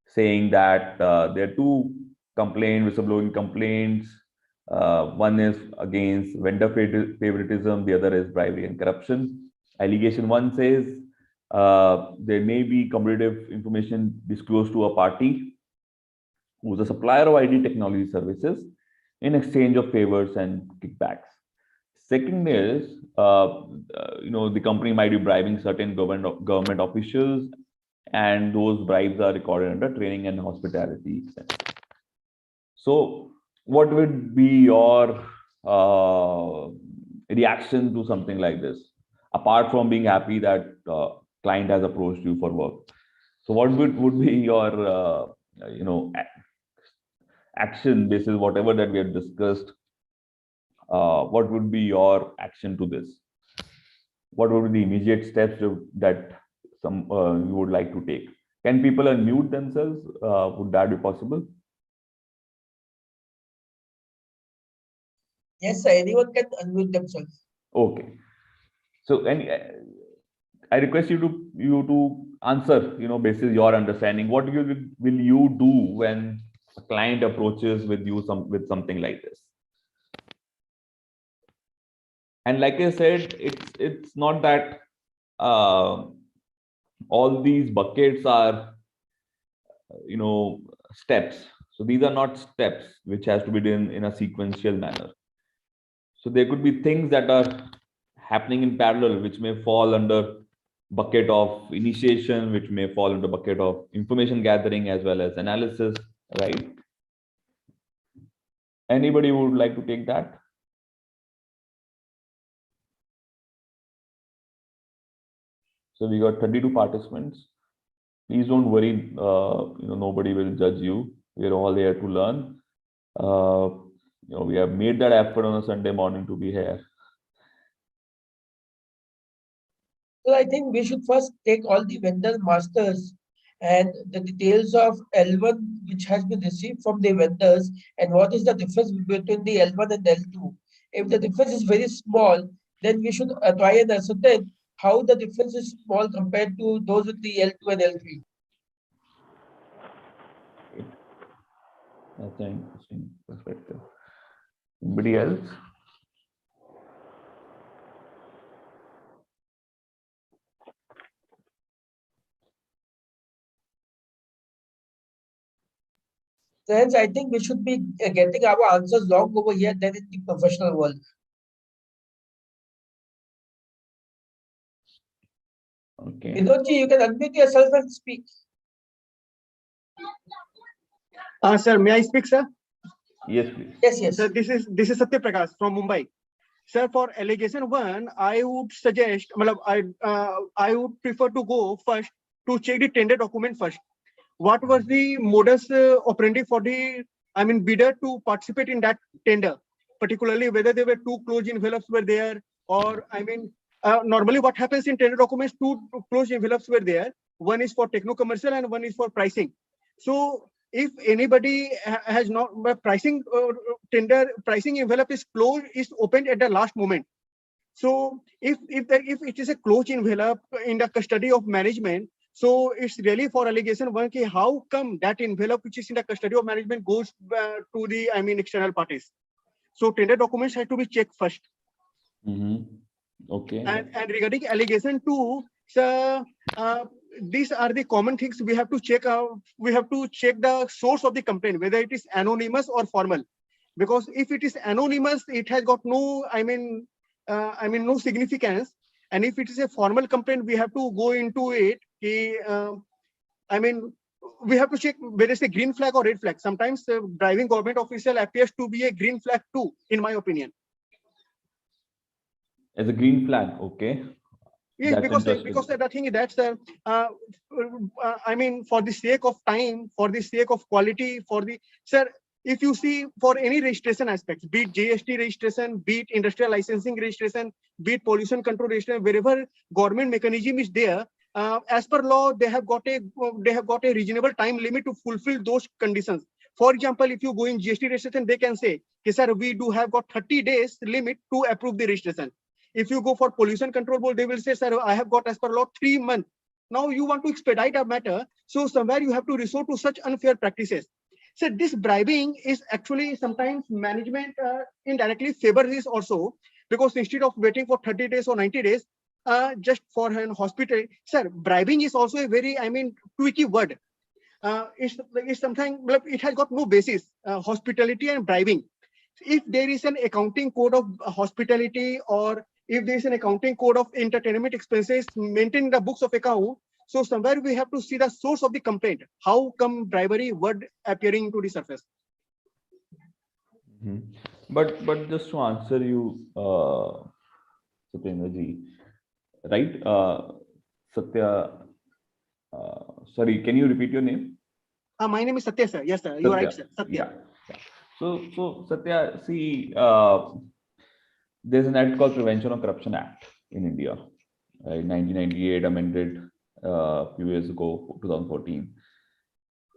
saying that there are two whistleblowing complaints. One is against vendor favoritism, the other is bribery and corruption. Allegation one says there may be competitive information disclosed to a party who is a supplier of IT technology services in exchange of favors and kickbacks. Second is, the company might be bribing certain government officials, and those bribes are recorded under training and hospitality expenses. So, what would be your reaction to something like this, apart from being happy that client has approached you for work? So, what would be your action basis whatever that we have discussed? What would be your action to this? What would be the immediate steps that you would like to take? Can people unmute themselves? Would that be possible? Yes, sir. Anyone can unmute themselves. Okay. So, I request you to answer, basis your understanding. What will you do when a client approaches with you with something like this? And like I said, it's not that all these buckets are steps. So these are not steps which has to be done in a sequential manner. So there could be things that are happening in parallel which may fall under bucket of initiation, which may fall under bucket of information gathering as well as analysis, right? Anybody would like to take that? So we got 32 participants. Please don't worry, nobody will judge you. We're all here to learn. We have made that effort on a Sunday morning to be here. So I think we should first take all the vendor masters and the details of L1 which has been received from the vendors and what is the difference between the L1 and L2. If the difference is very small, then we should try and ascertain how the difference is small compared to those with the L2 and L3. That's an interesting perspective. Anybody else? Hence, I think we should be getting our answers long over here than in the professional world. Okay. Vinodji, you can unmute yourself and speak. Sir, may I speak, sir? Yes, please. Yes. Sir, this is Satya Prakash from Mumbai. Sir, for allegation 1, I would suggest, I would prefer to go first to check the tender document first. What was the modus operandi for the, bidder to participate in that tender? Particularly whether there were two closed envelopes were there, or normally what happens in tender documents, two closed envelopes were there. One is for techno-commercial and one is for pricing. So if anybody has not pricing tender pricing envelope is closed, is opened at the last moment. So if it is a closed envelope in the custody of management, so it's really for allegation 1, how come that envelope which is in the custody of management goes to the external parties. So tender documents have to be checked first. Okay. And regarding allegation 2, sir, these are the common things we have to check out. We have to check the source of the complaint, whether it is anonymous or formal. Because if it is anonymous, it has got no, no significance. And if it is a formal complaint, we have to go into it. We have to check whether it's a green flag or red flag. Sometimes the driving government official appears to be a green flag too, in my opinion. As a green flag, okay. Yes, because the thing is that's for the sake of time, for the sake of quality, sir, if you see for any registration aspects, be it GST registration, be it industrial licensing registration, be it pollution control registration, wherever government mechanism is there, as per law, they have got a reasonable time limit to fulfill those conditions. For example, if you go in GST registration, they can say, okay, sir, we do have got 30 days limit to approve the registration. If you go for pollution control board, they will say, sir, I have got as per law 3 months. Now you want to expedite a matter. So somewhere you have to resort to such unfair practices. So this bribing is actually sometimes management indirectly favors this also, because instead of waiting for 30 days or 90 days, just for an hospital, sir, bribing is also a very, tweaky word. It's something, it has got no basis, hospitality and bribing. If there is an accounting code of hospitality, or if there is an accounting code of entertainment expenses maintained in the books of account, so somewhere we have to see the source of the complaint. How come bribery word appearing to the surface? But just to answer you, Satyendraji, right? Satya, sorry, can you repeat your name? My name is Satya, sir. Yes, sir. You're right, sir. Satya. Yeah. So Satya, see, there's an act called Prevention of Corruption Act in India, right? 1998, amended a few years ago, 2014.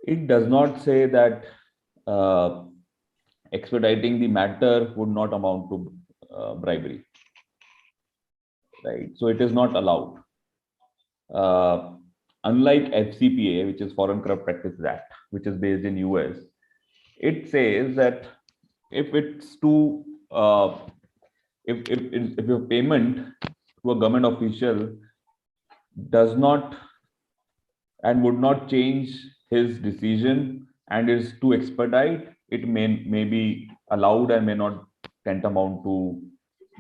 It does not say that expediting the matter would not amount to bribery, right? So it is not allowed. Unlike FCPA, which is Foreign Corrupt Practices Act, which is based in US, it says that if it's to if your payment to a government official does not and would not change his decision and is to expedite, it may be allowed and may not tantamount to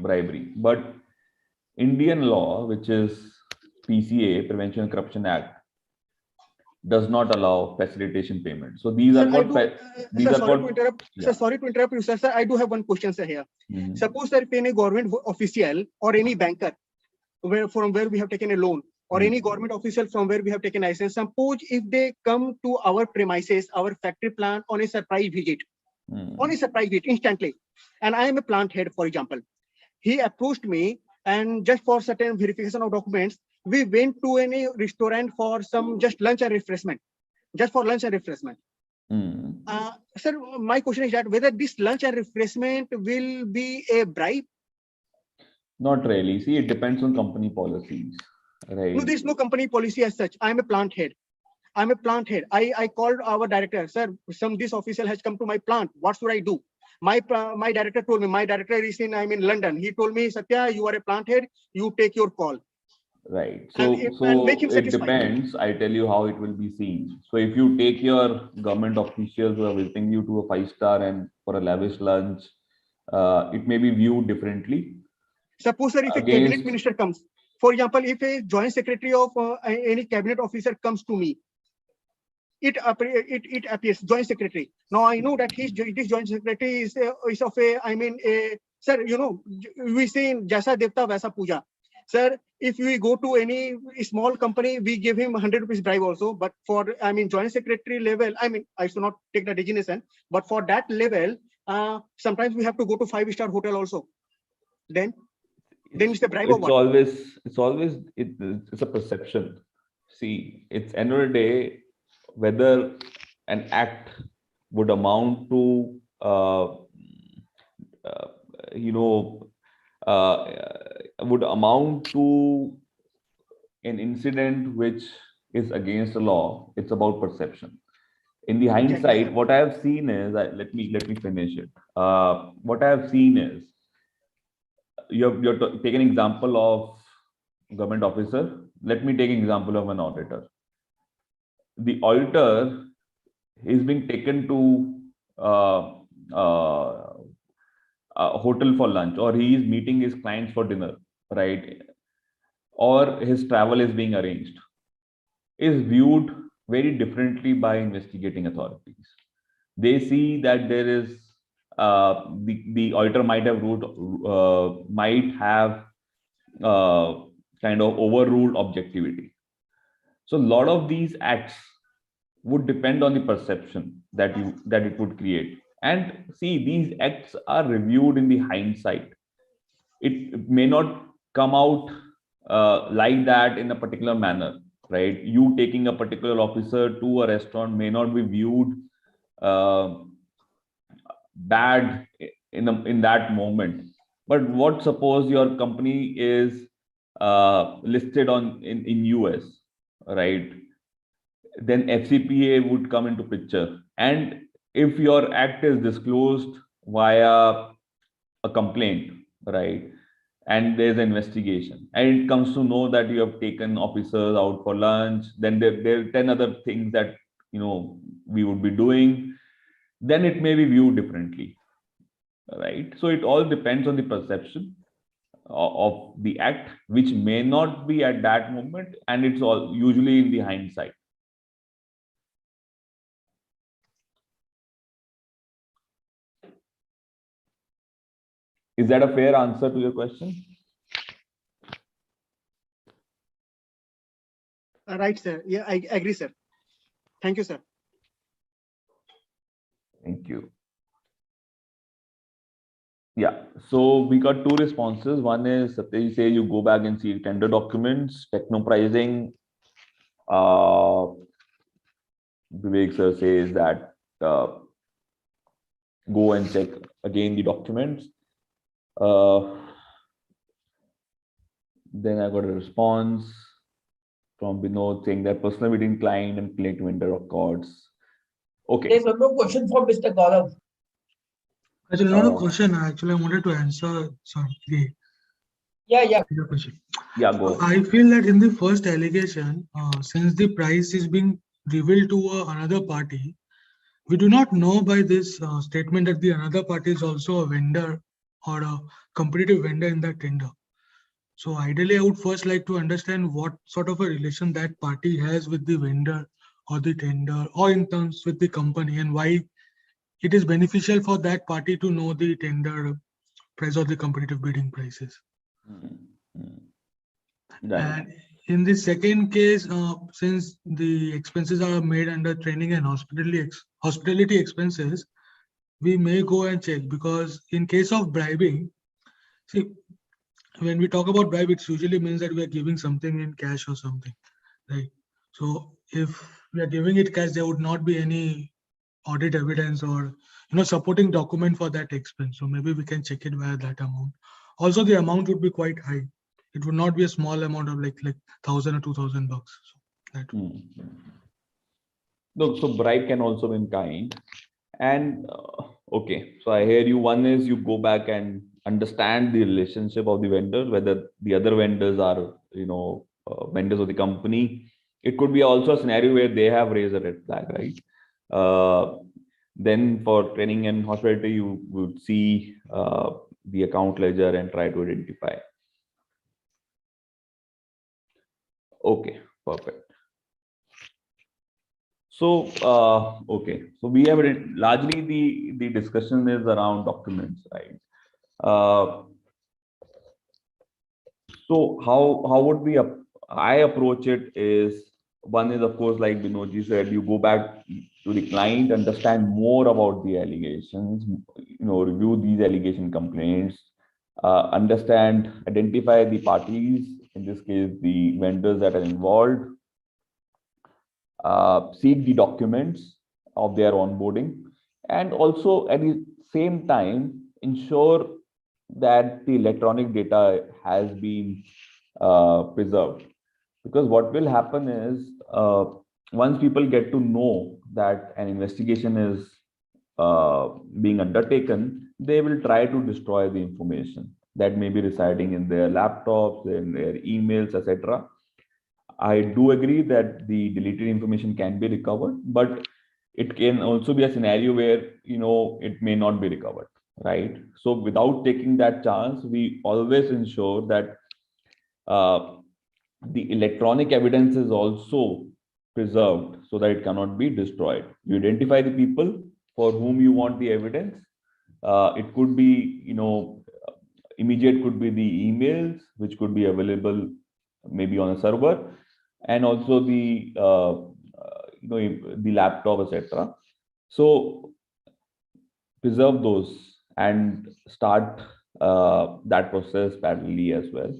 bribery. But Indian law, which is PCA, Prevention and Corruption Act, does not allow facilitation payment. So these are called. Sorry to interrupt you, sir. Sir, I do have one question, sir, here. Suppose that any government official or any banker from where we have taken a loan, or any government official from where we have taken license, suppose if they come to our premises, our factory plant on a surprise visit, on a surprise date instantly. And I am a plant head, for example. He approached me, and just for certain verification of documents, we went to any restaurant for some just lunch and refreshment, just for lunch and refreshment. Sir, my question is that whether this lunch and refreshment will be a bribe? Not really. See, it depends on company policies, right? No, there is no company policy as such. I am a plant head. I'm a plant head. I called our director, sir, this official has come to my plant. What should I do? My director told me, my director is in London. He told me, Satya, you are a plant head. You take your call. Right. And make him it satisfied. Depends. I tell you how it will be seen. So if you take your government officials who are visiting you to a 5-star and for a lavish lunch, it may be viewed differently. Suppose, sir, if a cabinet minister comes, for example, if a joint secretary of any cabinet officer comes to me, it appears joint secretary. Now I know that this joint secretary is of a, sir, you know, we say in Jaisa Devta Vaisa Puja. Sir, if we go to any small company, we give him 100 rupees bribe also. But for, joint secretary level, I should not take the designation, but for that level, sometimes we have to go to 5-star hotel also. Then it's the bribe. It's a perception. See, it's end of the day, whether an act would amount to, would amount to an incident which is against the law. It's about perception. In the hindsight, what I have seen is, let me finish it. What I have seen is, you're taking an example of government officer. Let me take an example of an auditor. The auditor is being taken to a hotel for lunch, or he is meeting his clients for dinner, right? Or his travel is being arranged, is viewed very differently by investigating authorities. They see that there is the auditor might have kind of overruled objectivity. So a lot of these acts would depend on the perception that it would create. And see, these acts are reviewed in the hindsight. It may not come out like that in a particular manner, right? You taking a particular officer to a restaurant may not be viewed bad in that moment. But what suppose your company is listed in US, right? Then FCPA would come into picture. And if your act is disclosed via a complaint, right, and there's an investigation, and it comes to know that you have taken officers out for lunch, then there are 10 other things that we would be doing, then it may be viewed differently, right? So it all depends on the perception of the act, which may not be at that moment, and it's all usually in the hindsight. Is that a fair answer to your question? Right, sir. Yeah, I agree, sir. Thank you, sir. Thank you. Yeah, so we got 2 responses. One is, Satya say you go back and see tender documents, techno pricing. Vivek sir says that go and check again the documents. Then I got a response from Vinod saying that personal meeting client and collect vendor records. Okay. There's one more question from Mr. Gaurav. Actually, not a question. Actually, I wanted to answer something. Yeah. Question. Yeah, go. I feel that in the first allegation, since the price is being revealed to another party, we do not know by this statement that the another party is also a vendor or a competitive vendor in that tender. So ideally, I would first like to understand what sort of a relation that party has with the vendor or the tender, or in terms with the company, and why it is beneficial for that party to know the tender price or the competitive bidding prices. And in the second case, since the expenses are made under training and hospitality expenses, we may go and check, because in case of bribing, see, when we talk about bribe, it usually means that we are giving something in cash or something, right? So if we are giving it cash, there would not be any audit evidence or supporting document for that expense. So maybe we can check it via that amount. Also, the amount would be quite high. It would not be a small amount of like 1,000 or 2,000 bucks. So that. No, so bribe can also be in kind. And okay, so I hear you. One is you go back and understand the relationship of the vendor, whether the other vendors are, vendors of the company. It could be also a scenario where they have raised a red flag, right? Then for training and hospitality, you would see the account ledger and try to identify. Okay, perfect. So, okay, so we have largely the discussion is around documents, right? So how would we I approach it is, one is of course, like Binodji said, you go back to the client, understand more about the allegations, review these allegation complaints, understand, identify the parties, in this case the vendors that are involved, seek the documents of their onboarding, and also at the same time ensure that the electronic data has been preserved. Because what will happen is, once people get to know that an investigation is being undertaken, they will try to destroy the information that may be residing in their laptops, in their emails, etc. I do agree that the deleted information can be recovered, but it can also be a scenario where it may not be recovered, right? So without taking that chance, we always ensure that the electronic evidence is also preserved so that it cannot be destroyed. You identify the people for whom you want the evidence. It could be, immediate could be the emails, which could be available maybe on a server, and also the the laptop, etc. So preserve those and start that process parallelly as well.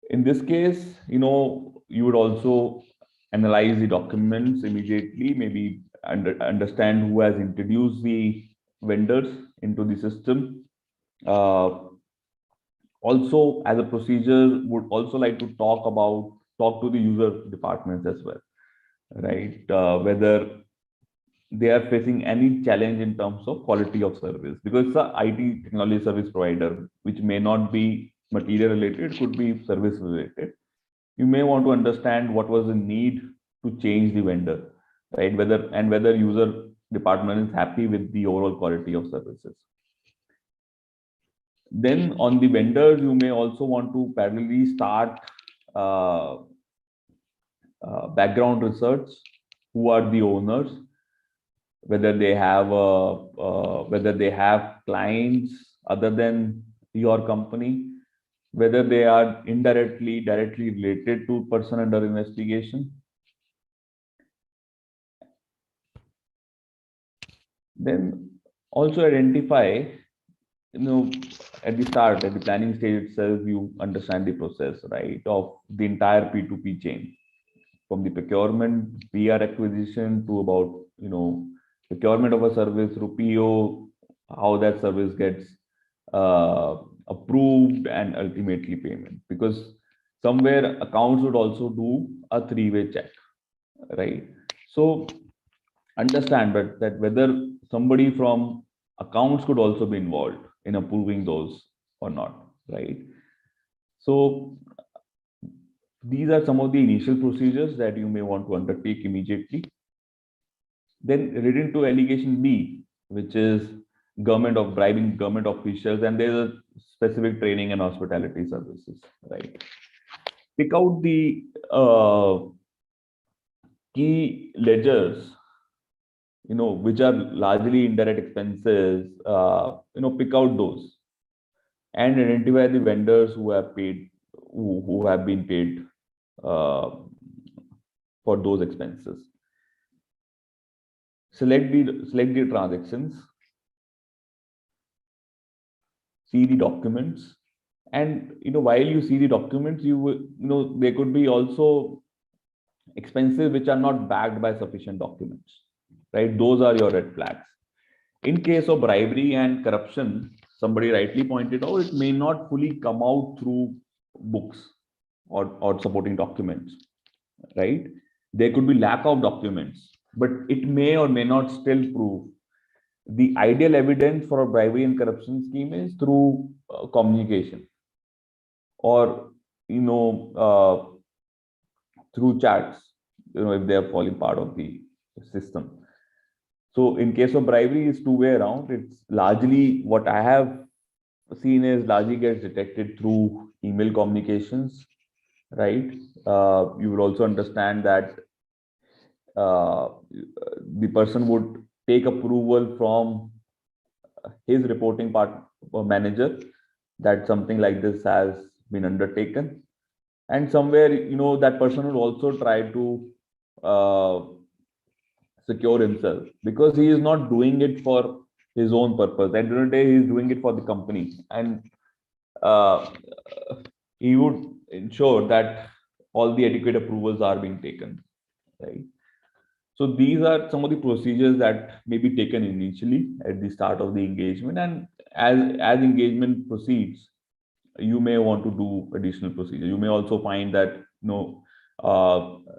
In this case, you would also analyze the documents immediately, maybe understand who has introduced the vendors into the system. Also, as a procedure, would also like to talk to the user departments as well, right? Whether they are facing any challenge in terms of quality of service, because it's a IT technology service provider, which may not be material related, could be service related. You may want to understand what was the need to change the vendor, right? Whether user department is happy with the overall quality of services. Then on the vendors, you may also want to parallelly start background research. Who are the owners? Whether they have clients other than your company, whether they are directly related to person under investigation. Then also identify, at the start, at the planning stage itself, you understand the process, right, of the entire P2P chain, from the procurement, PR acquisition, to about, procurement of a service through PO, how that service gets approved, and ultimately payment. Because somewhere accounts would also do a three-way check, right? So understand that whether somebody from accounts could also be involved in approving those or not, right? So these are some of the initial procedures that you may want to undertake immediately. Then read into allegation B, which is bribing government officials, and there's a specific training and hospitality services, right? Pick out the key ledgers, which are largely indirect expenses, pick out those and identify the vendors who have paid, who have been paid for those expenses. select the transactions, see the documents, and while you see the documents, there could be also expenses which are not backed by sufficient documents, right? Those are your red flags. In case of bribery and corruption, somebody rightly pointed out, it may not fully come out through books or supporting documents, right? There could be lack of documents, but it may or may not still prove. The ideal evidence for a bribery and corruption scheme is through communication, or through chats, if they are falling part of the system. So in case of bribery, it's two-way around. It's largely, what I have seen is, largely gets detected through email communications, right? You will also understand that the person would take approval from his reporting part or manager that something like this has been undertaken, and somewhere that person will also try to secure himself, because he is not doing it for his own purpose. At the end of the day, he is doing it for the company, and he would ensure that all the adequate approvals are being taken, right? So these are some of the procedures that may be taken initially at the start of the engagement, and as engagement proceeds, you may want to do additional procedures. You may also find that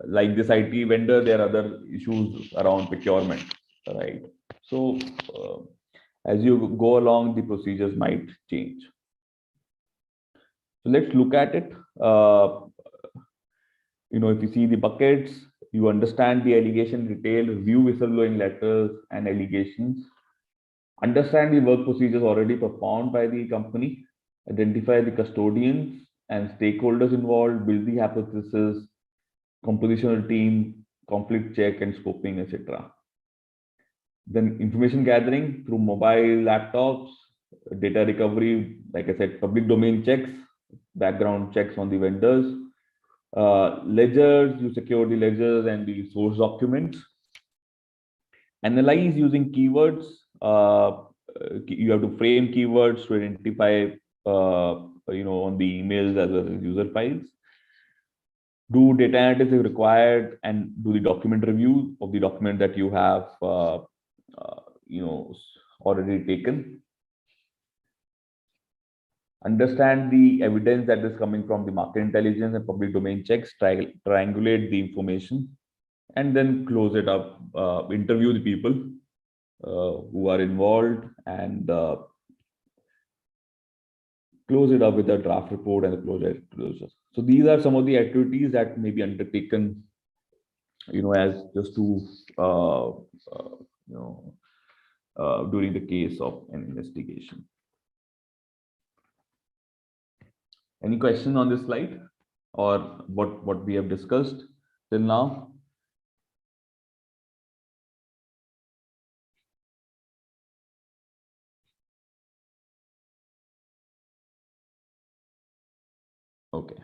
like this IT vendor, there are other issues around procurement, right? So as you go along, the procedures might change. So let's look at it. If you see the buckets, you understand the allegation detail, review whistleblowing letters and allegations, understand the work procedures already performed by the company, identify the custodians and stakeholders involved, build the hypothesis, composition of team, conflict check and scoping, etc. Then information gathering through mobile laptops, data recovery, like I said, public domain checks, background checks on the vendors, ledgers, you secure the ledgers and the source documents. Analyze using keywords. You have to frame keywords to identify, on the emails as well as user files. Do data analysis if required, and do the document review of the document that you have, already taken. Understand the evidence that is coming from the market intelligence and public domain checks, triangulate the information, and then close it up. Interview the people who are involved, and close it up with a draft report and a closure. So these are some of the activities that may be undertaken, as just to during the case of an investigation. Any question on this slide, or what we have discussed till now? Okay.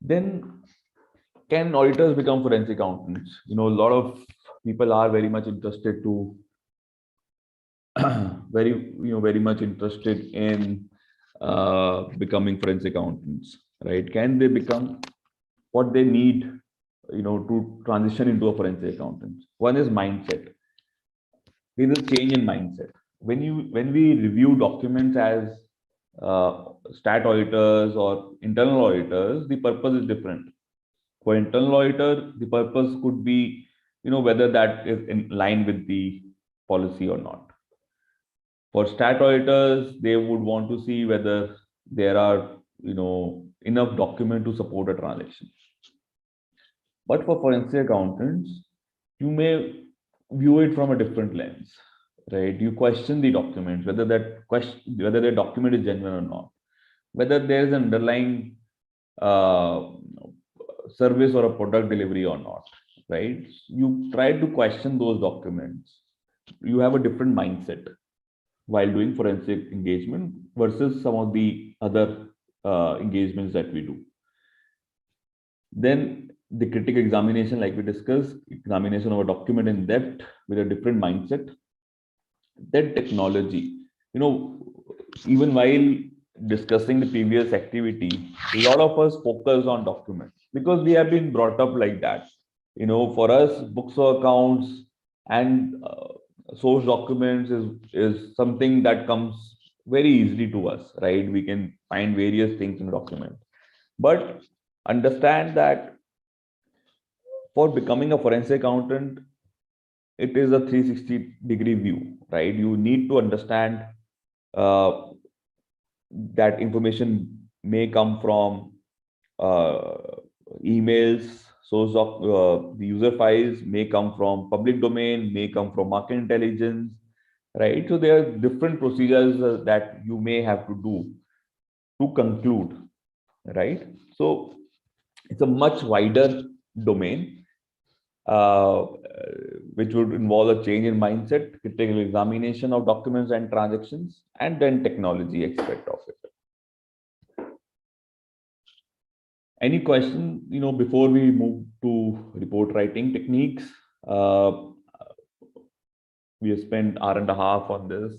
Then, can auditors become forensic accountants? A lot of people are very much interested to very much interested in becoming forensic accountants, right? Can they become? What they need, to transition into a forensic accountant? One is mindset. There is a change in mindset. When we review documents as stat auditors or internal auditors, the purpose is different. For internal auditor, the purpose could be, whether that is in line with the policy or not. For stat auditors, they would want to see whether there are, enough document to support a transaction. But for forensic accountants, you may view it from a different lens, right? You question the documents, whether the document is genuine or not, whether there is an underlying service or a product delivery or not, right? You try to question those documents. You have a different mindset while doing forensic engagement versus some of the other engagements that we do. Then the critical examination, like we discussed, examination of a document in depth with a different mindset. Then technology. Even while discussing the previous activity, a lot of us focus on documents because we have been brought up like that. For us, books or accounts and source documents is something that comes very easily to us, right? We can find various things in a document. But understand that for becoming a forensic accountant, it is a 360-degree view, right? You need to understand uh, that information may come from uh, emails, source of the user files, may come from public domain, may come from market intelligence, right? So there are different procedures that you may have to do to conclude, right? So it's a much wider domain, which would involve a change in mindset, critical examination of documents and transactions, and then technology aspect of it. Any question, before we move to report writing techniques? We have spent hour and a half on this.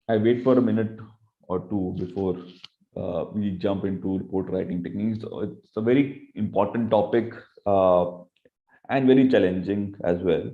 I wait for a minute or two before we jump into report writing techniques. It's a very important topic and very challenging as well.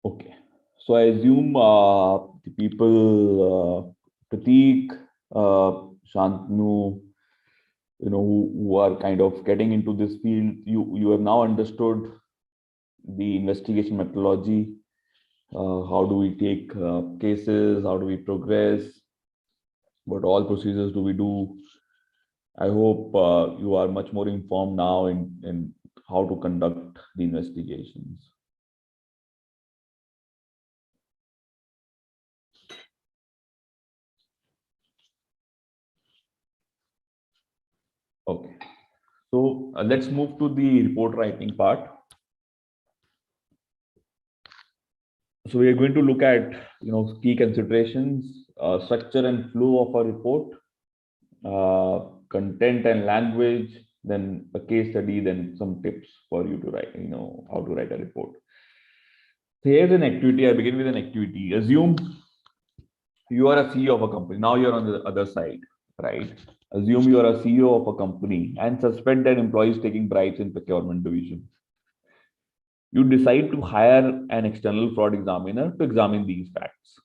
Okay, so I assume the people, Prateek, Shantanu, who are kind of getting into this field, you have now understood the investigation methodology. How do we take cases? How do we progress? What all procedures do we do? I hope you are much more informed now in how to conduct the investigations. Okay, so let's move to the report writing part. So we are going to look at key considerations, structure and flow of a report, content and language, then a case study, then some tips for you to write, how to write a report. So here's an activity. I begin with an activity. Assume you are a CEO of a company. Now you're on the other side, right? Assume you are a CEO of a company and suspended employees taking bribes in procurement division. You decide to hire an external fraud examiner to examine these facts.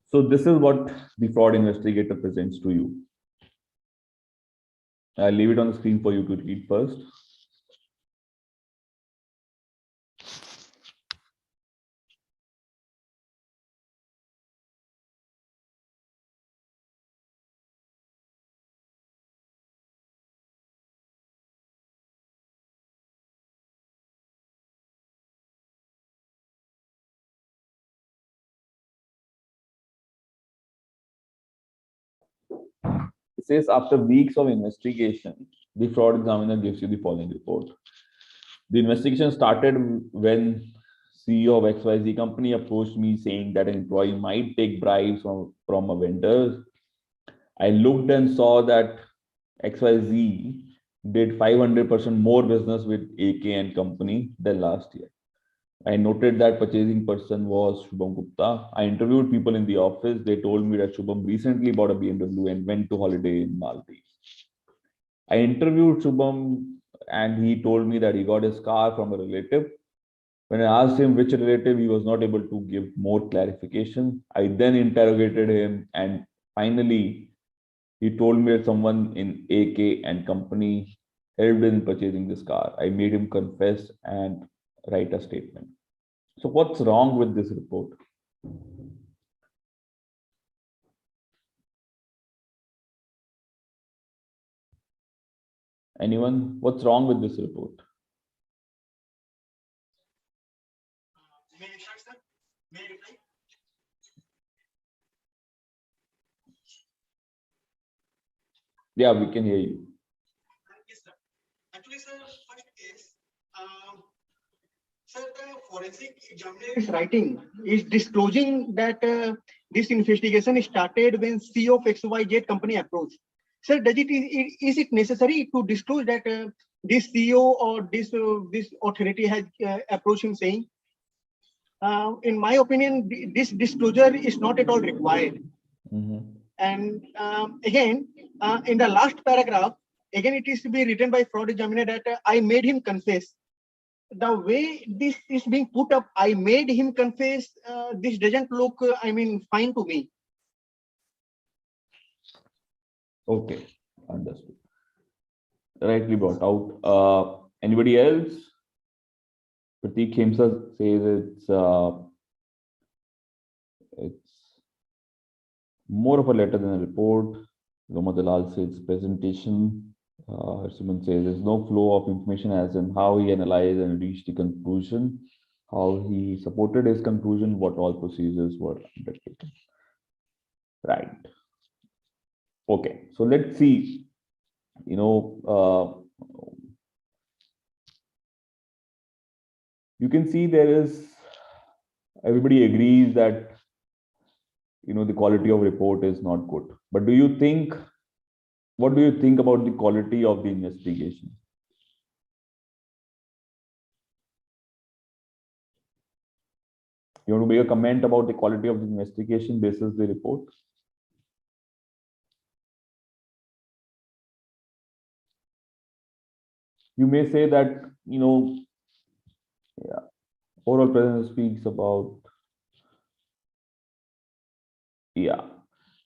So this is what the fraud investigator presents to you. I'll leave it on the screen for you to read first. It says, after weeks of investigation, the fraud examiner gives you the following report. The investigation started when CEO of XYZ company approached me saying that an employee might take bribes from a vendor. I looked and saw that XYZ did 500% more business with AK and company than last year. I noted that purchasing person was Shubham Gupta. I interviewed people in the office. They told me that Shubham recently bought a BMW and went to holiday in Maldives. I interviewed Shubham and he told me that he got his car from a relative. When I asked him which relative, he was not able to give more clarification. I then interrogated him and finally he told me that someone in AK and company helped in purchasing this car. I made him confess and write a statement. So what's wrong with this report? Anyone? What's wrong with this report? Yeah, we can hear you. Yes, sir. Actually, sir, first is, sir, the forensic examiner's writing is disclosing that this investigation started when CEO of XYZ company approached. Sir, is it necessary to disclose that this CEO or this authority has approached him saying? In my opinion, this disclosure is not at all required. And again, in the last paragraph, again, it is to be written by fraud examiner that I made him confess. The way this is being put up, I made him confess, this doesn't look, fine to me. Okay, understood. Rightly brought out. Anybody else? Pratik Khemsa says it's more of a letter than a report. Loma Dalal says presentation. Harsiman says there's no flow of information as in how he analyzed and reached the conclusion, how he supported his conclusion, what all procedures were undertaken. Right. Okay, so let's see. You can see there is, everybody agrees that the quality of report is not good. But what do you think about the quality of the investigation? You want to make a comment about the quality of the investigation basis the report? You may say that, overall presence speaks about,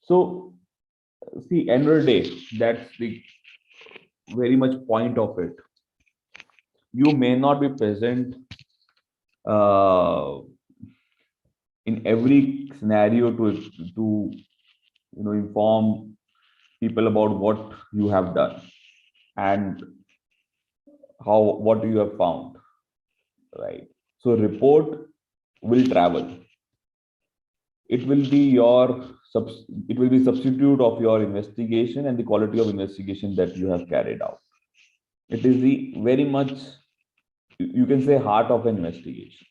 So, see, end of the day, that's the very much point of it. You may not be present in every scenario to inform people about what you have done and what you have found, right? So report will travel. It will be substitute of your investigation and the quality of investigation that you have carried out. It is the very much, you can say, heart of an investigation,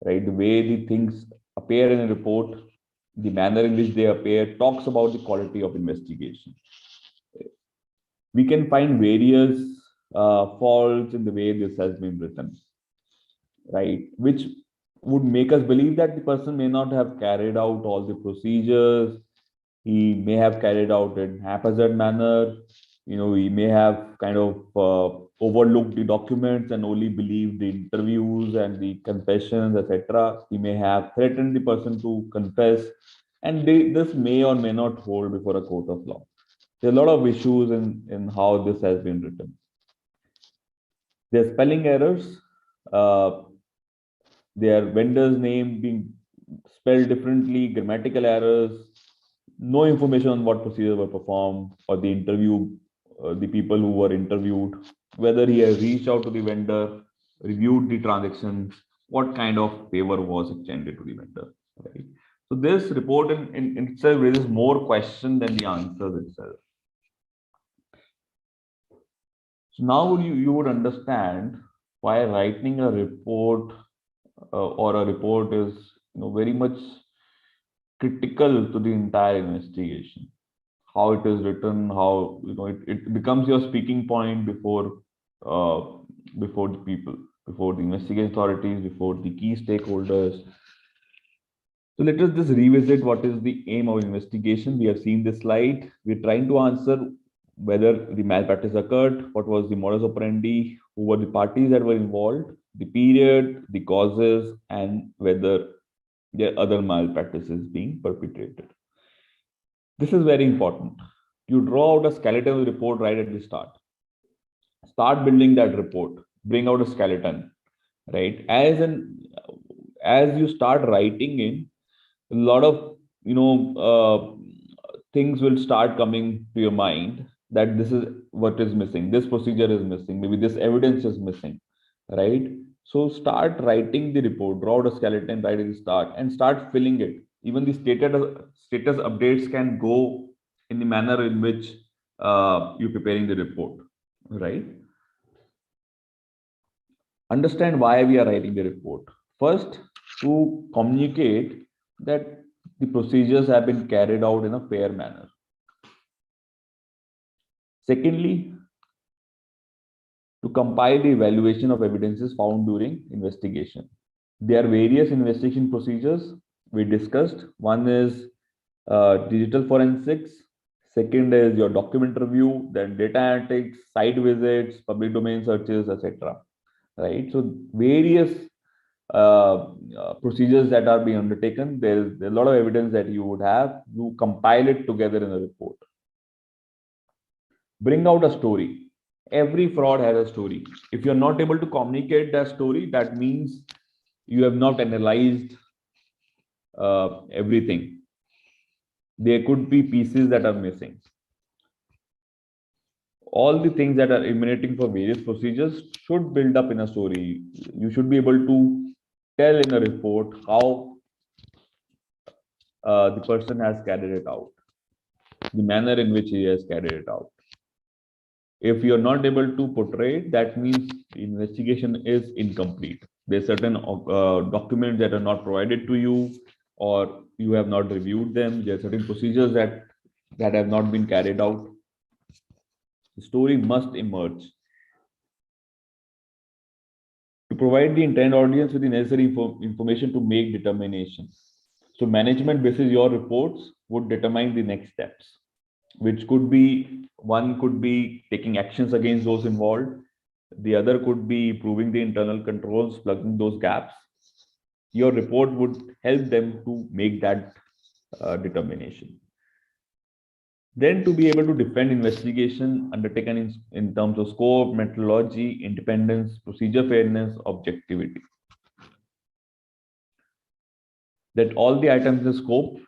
right? The way the things appear in a report, the manner in which they appear talks about the quality of investigation. We can find various faults in the way this has been written, right? Which would make us believe that the person may not have carried out all the procedures. He may have carried out in haphazard manner. He may have kind of overlooked the documents and only believed the interviews and the confessions, etc. He may have threatened the person to confess, and this may or may not hold before a court of law. There are a lot of issues in how this has been written. There are spelling errors. Their vendor's name being spelled differently, grammatical errors, no information on what procedures were performed or the interview, the people who were interviewed, whether he has reached out to the vendor, reviewed the transactions, what kind of favor was extended to the vendor, right? So this report in itself raises more questions than the answers itself. So now you would understand why writing a report or a report is very much critical to the entire investigation. How it is written, how it becomes your speaking point before the people, before the investigation authorities, before the key stakeholders. So let us just revisit what is the aim of investigation. We have seen this slide. We're trying to answer whether the malpractice occurred, what was the modus operandi, who were the parties that were involved, the period, the causes, and whether there are other malpractices being perpetrated. This is very important. You draw out a skeletal report right at the start. start building that report, bring out a skeleton, right? As you start writing in, a lot of things will start coming to your mind, that this is what is missing, this procedure is missing, maybe this evidence is missing, right? So start writing the report, draw out a skeleton right at the start, and start filling it. Even the status updates can go in the manner in which you're preparing the report, right? Understand why we are writing the report. First, to communicate that the procedures have been carried out in a fair manner. Secondly, to compile the evaluation of evidences found during investigation. There are various investigation procedures we discussed. One is digital forensics. Second is your document review, then data analytics, site visits, public domain searches, etc. Right? So various procedures that are being undertaken. There's a lot of evidence that you would have. You compile it together in a report. Bring out a story. Every fraud has a story. If you're not able to communicate that story, that means you have not analyzed everything. There could be pieces that are missing. All the things that are emanating from various procedures should build up in a story. You should be able to tell in a report how the person has carried it out, the manner in which he has carried it out. If you're not able to portray it, that means the investigation is incomplete. There's certain documents that are not provided to you, or you have not reviewed them. There are certain procedures that have not been carried out. The story must emerge. To provide the intended audience with the necessary information to make determinations. So management basis your reports would determine the next steps, which could be, one could be taking actions against those involved. The other could be improving the internal controls, plugging those gaps. Your report would help them to make that determination. Then to be able to defend investigation undertaken in terms of scope, methodology, independence, procedure fairness, objectivity. That all the items in the scope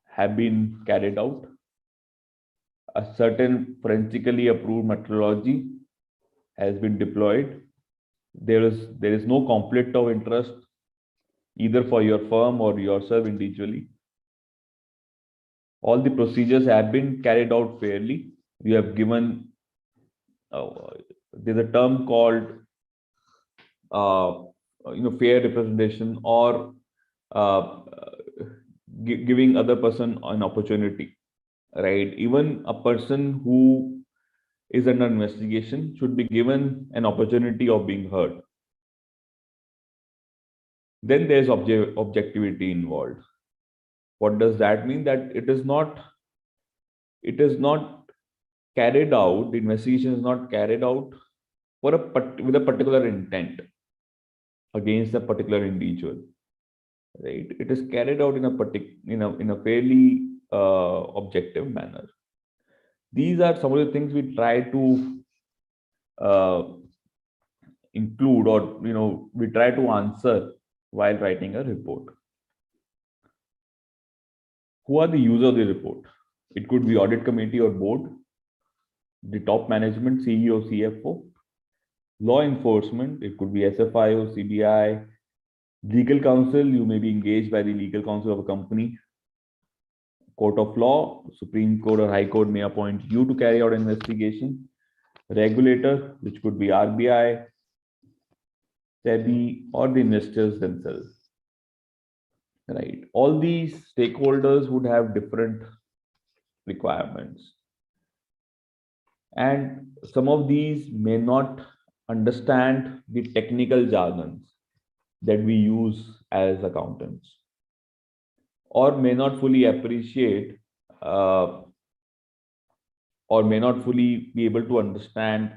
have been carried out. A certain forensically approved methodology has been deployed. There is no conflict of interest either for your firm or yourself individually. All the procedures have been carried out fairly. We have given, there's a term called fair representation, or giving other person an opportunity, right? Even a person who is under investigation should be given an opportunity of being heard. Then there's objectivity involved. What does that mean? That it is not carried out, the investigation is not carried out with a particular intent against a particular individual, right? It is carried out in a fairly objective manner. These are some of the things we try to include, or we try to answer while writing a report. Who are the users of the report? It could be audit committee or board, the top management, CEO, CFO, law enforcement, it could be SFIO, CBI, legal counsel, you may be engaged by the legal counsel of a company, court of law, Supreme Court or High Court may appoint you to carry out investigation, regulator, which could be RBI, SEBI, or the investors themselves. Right. All these stakeholders would have different requirements. And some of these may not understand the technical jargons that we use as accountants, or may not fully appreciate or may not fully be able to understand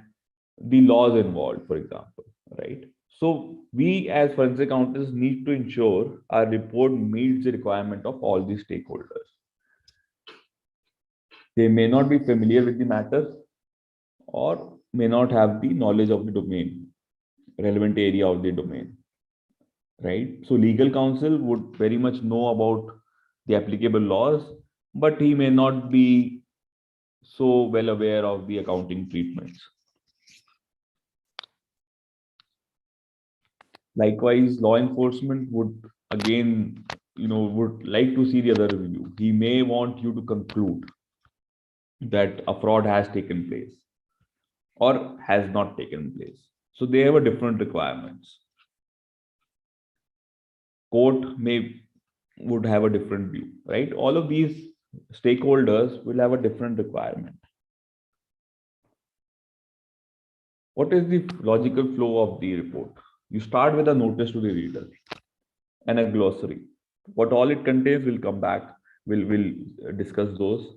the laws involved, for example, right? So we as forensic accountants need to ensure our report meets the requirement of all the stakeholders. They may not be familiar with the matter, or may not have the knowledge of the domain, relevant area of the domain, right? So legal counsel would very much know about the applicable laws, but he may not be so well aware of the accounting treatments. Likewise, law enforcement would again, would like to see the other review. He may want you to conclude that a fraud has taken place or has not taken place. So they have a different requirements. Court would have a different view, right? All of these stakeholders will have a different requirement. What is the logical flow of the report? You start with a notice to the reader and a glossary. What all it contains, will come back. We'll discuss those.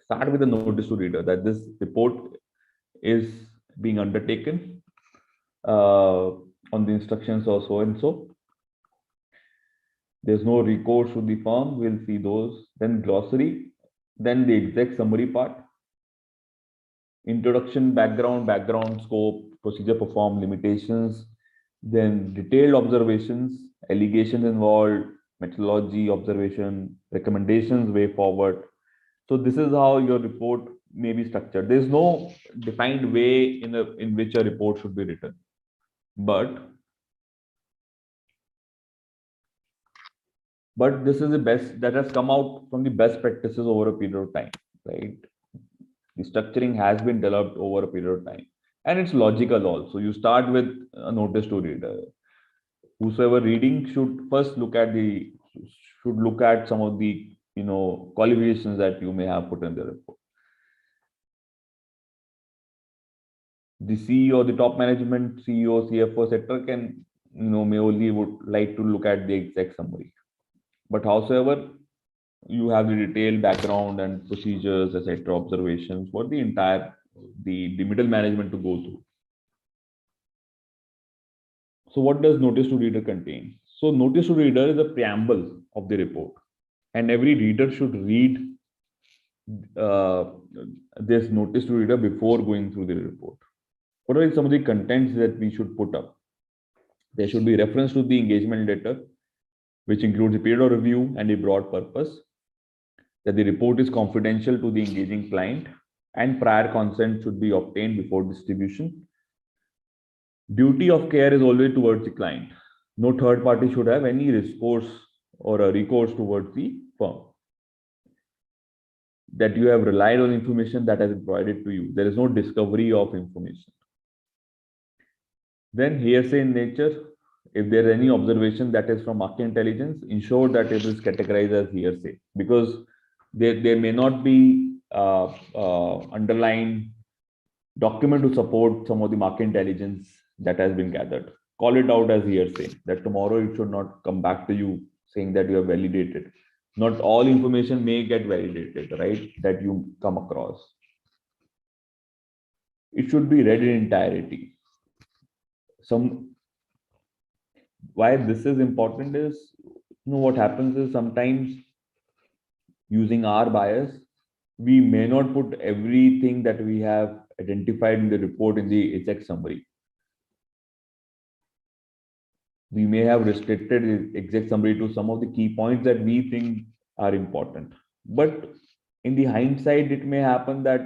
Start with a notice to reader that this report is being undertaken on the instructions of so and so. There's no recourse to the firm. We'll see those. Then glossary. Then the exec summary part. Introduction, background, scope, procedure performed, limitations. Then detailed observations, allegations involved, methodology, observation, recommendations, way forward. So this is how your report may be structured. There's no defined way in which a report should be written, but this is the best that has come out from the best practices over a period of time, right? The structuring has been developed over a period of time, and it's logical also. You start with a notice to reader. Whosoever reading should first look at some of the qualifications that you may have put in the report. The CEO, the top management, CEO, CFO, etc., can may only would like to look at the exact summary. But howsoever, you have the detailed background and procedures, etc., observations for the entire the middle management to go through. So what does notice to reader contain? So notice to reader is a preamble of the report, and every reader should read this notice to reader before going through the report. What are some of the contents that we should put up? There should be reference to the engagement letter, which includes a period of review and a broad purpose, that the report is confidential to the engaging client, and prior consent should be obtained before distribution. Duty of care is always towards the client. No third party should have any recourse towards the firm. That you have relied on information that has been provided to you. There is no discovery of information. Then hearsay in nature. If there is any observation that is from market intelligence, ensure that it is categorized as hearsay, because there may not be underlying document to support some of the market intelligence that has been gathered. Call it out as hearsay, that tomorrow it should not come back to you saying that you have validated. Not all information may get validated, right, that you come across. It should be read in entirety. Why this is important is, what happens is sometimes using our bias, we may not put everything that we have identified in the report in the exact summary. We may have restricted the exact summary to some of the key points that we think are important. But in the hindsight, it may happen that,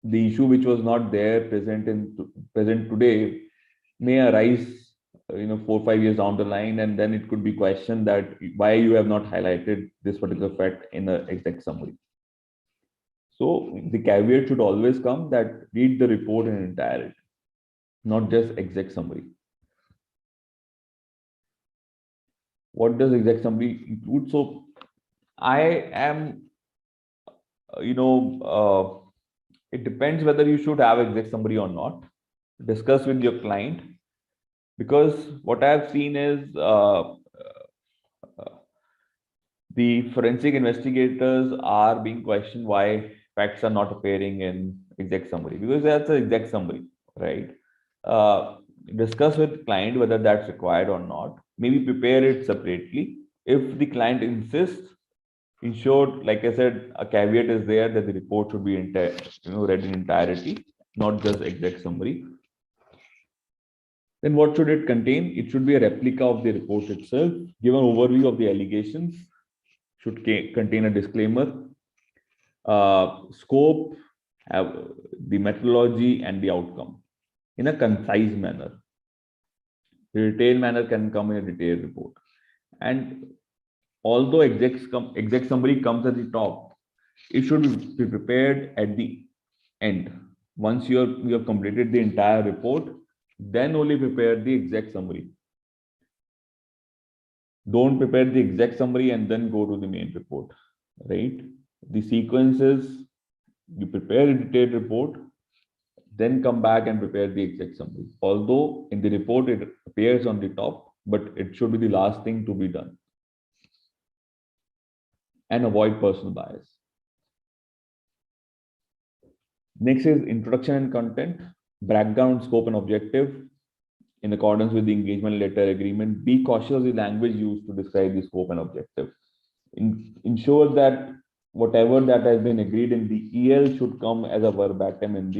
the issue which was not there present today may arise 4 or 5 years down the line, and then it could be questioned that why you have not highlighted this particular fact in the exact summary. So the caveat should always come that read the report in entirety, not just exact summary. What does exact summary include? So I am it depends whether you should have exact summary or not. Discuss with your client, because what I have seen is the forensic investigators are being questioned why facts are not appearing in exact summary, because that's an exact summary, right? Discuss with client whether that's required or not. Maybe prepare it separately. If the client insists, In short, like I said, a caveat is there that the report should be read in entirety, not just exec summary. Then what should it contain? It should be a replica of the report itself, give an overview of the allegations, should contain a disclaimer, scope, have the methodology and the outcome in a concise manner. The detailed manner can come in a detailed report. And although exec summary comes at the top, it should be prepared at the end. Once you have completed the entire report, then only prepare the exec summary. Don't prepare the exec summary and then go to the main report, right? The sequence is you prepare a detailed report, then come back and prepare the exec summary. Although in the report it appears on the top, but it should be the last thing to be done. And avoid personal bias. Next is introduction and content, background, scope, and objective. In accordance with the engagement letter agreement, be cautious of the language used to describe the scope and objective. Ensure that whatever that has been agreed in the EL should come as a verbatim in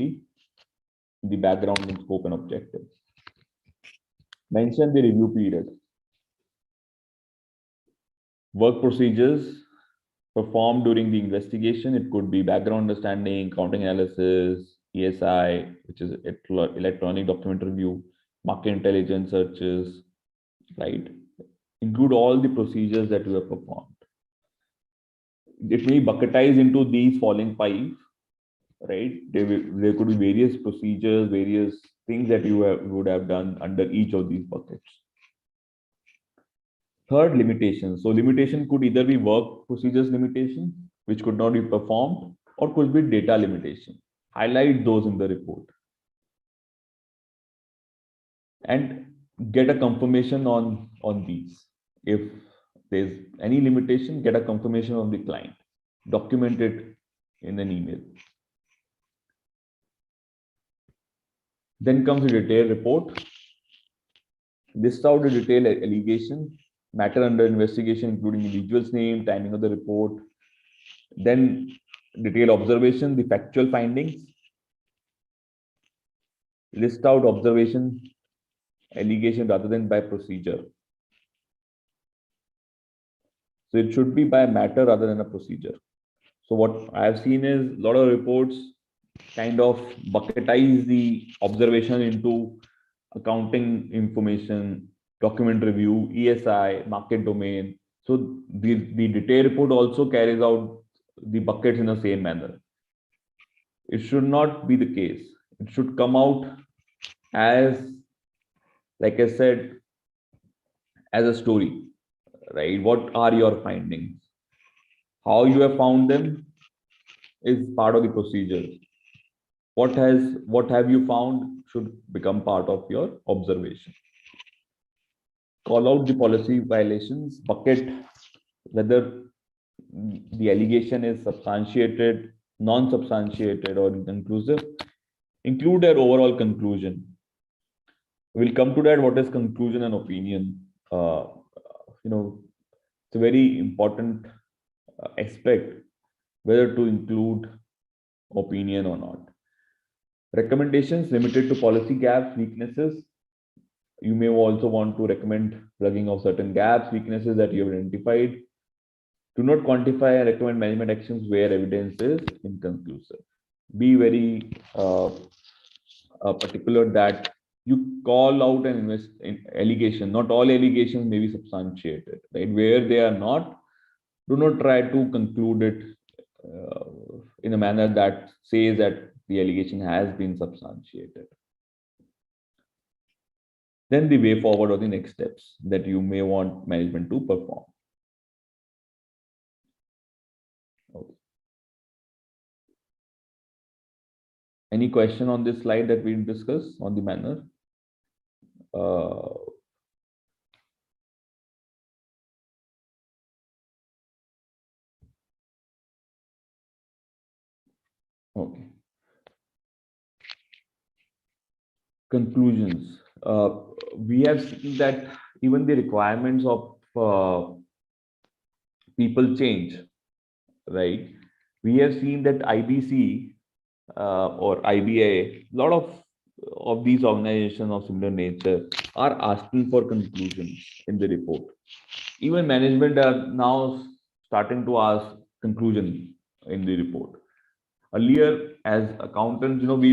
the background and scope and objective. Mention the review period. Work procedures performed during the investigation. It could be background understanding, counting analysis, ESI, which is electronic document review, market intelligence searches, right? Include all the procedures that you have performed. It may bucketize into these following 5, right? There could be various procedures, various things that you would have done under each of these buckets. Third, limitation. So limitation could either be work procedures limitation, which could not be performed, or could be data limitation. Highlight those in the report. And get a confirmation on these. If there's any limitation, get a confirmation of the client. Document it in an email. Then comes the detailed report. List out the detailed allegation, matter under investigation, including individual's name, timing of the report. Then detailed observation, the factual findings. List out observation, allegation rather than by procedure. So it should be by matter rather than a procedure. So what I have seen is a lot of reports kind of bucketize the observation into accounting information, document review, ESI, market domain. So the detailed report also carries out the buckets in the same manner. It should not be the case. It should come out as, like I said, as a story, right? What are your findings? How you have found them is part of the procedure. What have you found should become part of your observation. Call out the policy violations, bucket whether the allegation is substantiated, non-substantiated, or inconclusive. Include their overall conclusion. We'll come to that. What is conclusion and opinion? It's a very important aspect whether to include opinion or not. Recommendations limited to policy gaps, weaknesses. You may also want to recommend plugging of certain gaps, weaknesses that you have identified. Do not quantify and recommend management actions where evidence is inconclusive. Be very particular that you call out an allegation. Not all allegations may be substantiated, right? Where they are not, do not try to conclude it in a manner that says that the allegation has been substantiated. Then the way forward or the next steps that you may want management to perform. Okay. Any question on this slide that we discussed on the manner? Okay. Conclusions. We have seen that even the requirements of people change, right? We have seen that IBC or IBA, a lot of these organizations of similar nature are asking for conclusions in the report. Even management are now starting to ask conclusion in the report. Earlier, as accountants, we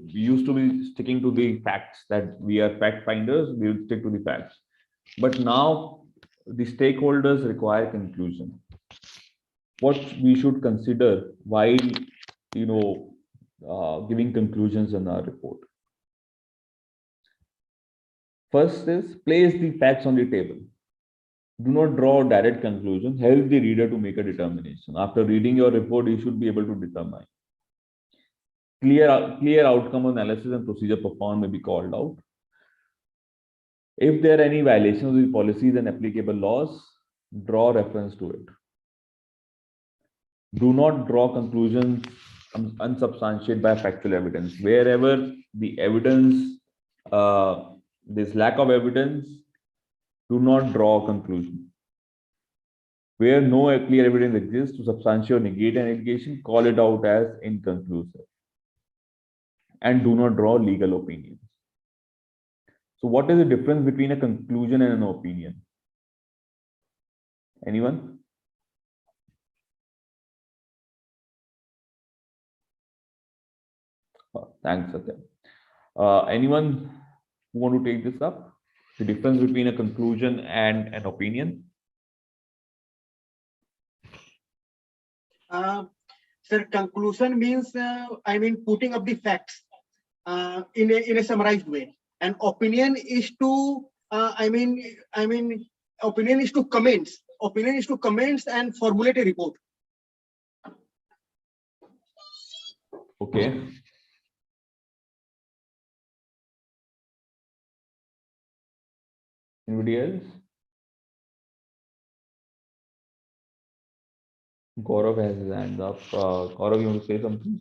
used to be sticking to the facts, that we are fact finders, we will stick to the facts. But now the stakeholders require conclusion. What we should consider while giving conclusions in our report. First is place the facts on the table. Do not draw direct conclusions. Help the reader to make a determination. After reading your report, you should be able to determine. Clear outcome analysis and procedure performed may be called out. If there are any violations of the policies and applicable laws, draw reference to it. Do not draw conclusions unsubstantiated by factual evidence. Wherever the evidence, this lack of evidence, do not draw a conclusion. Where no clear evidence exists to substantiate or negate an allegation, call it out as inconclusive. And do not draw legal opinions. So what is the difference between a conclusion and an opinion? Anyone? Thanks, Satya. Anyone who want to take this up? The difference between a conclusion and an opinion? Sir, conclusion means, putting up the facts in a summarized way. And opinion is to, opinion is to comments. Opinion is to comments and formulate a report. Okay. Anybody else? Gaurav has his hand up. Gaurav, you want to say something?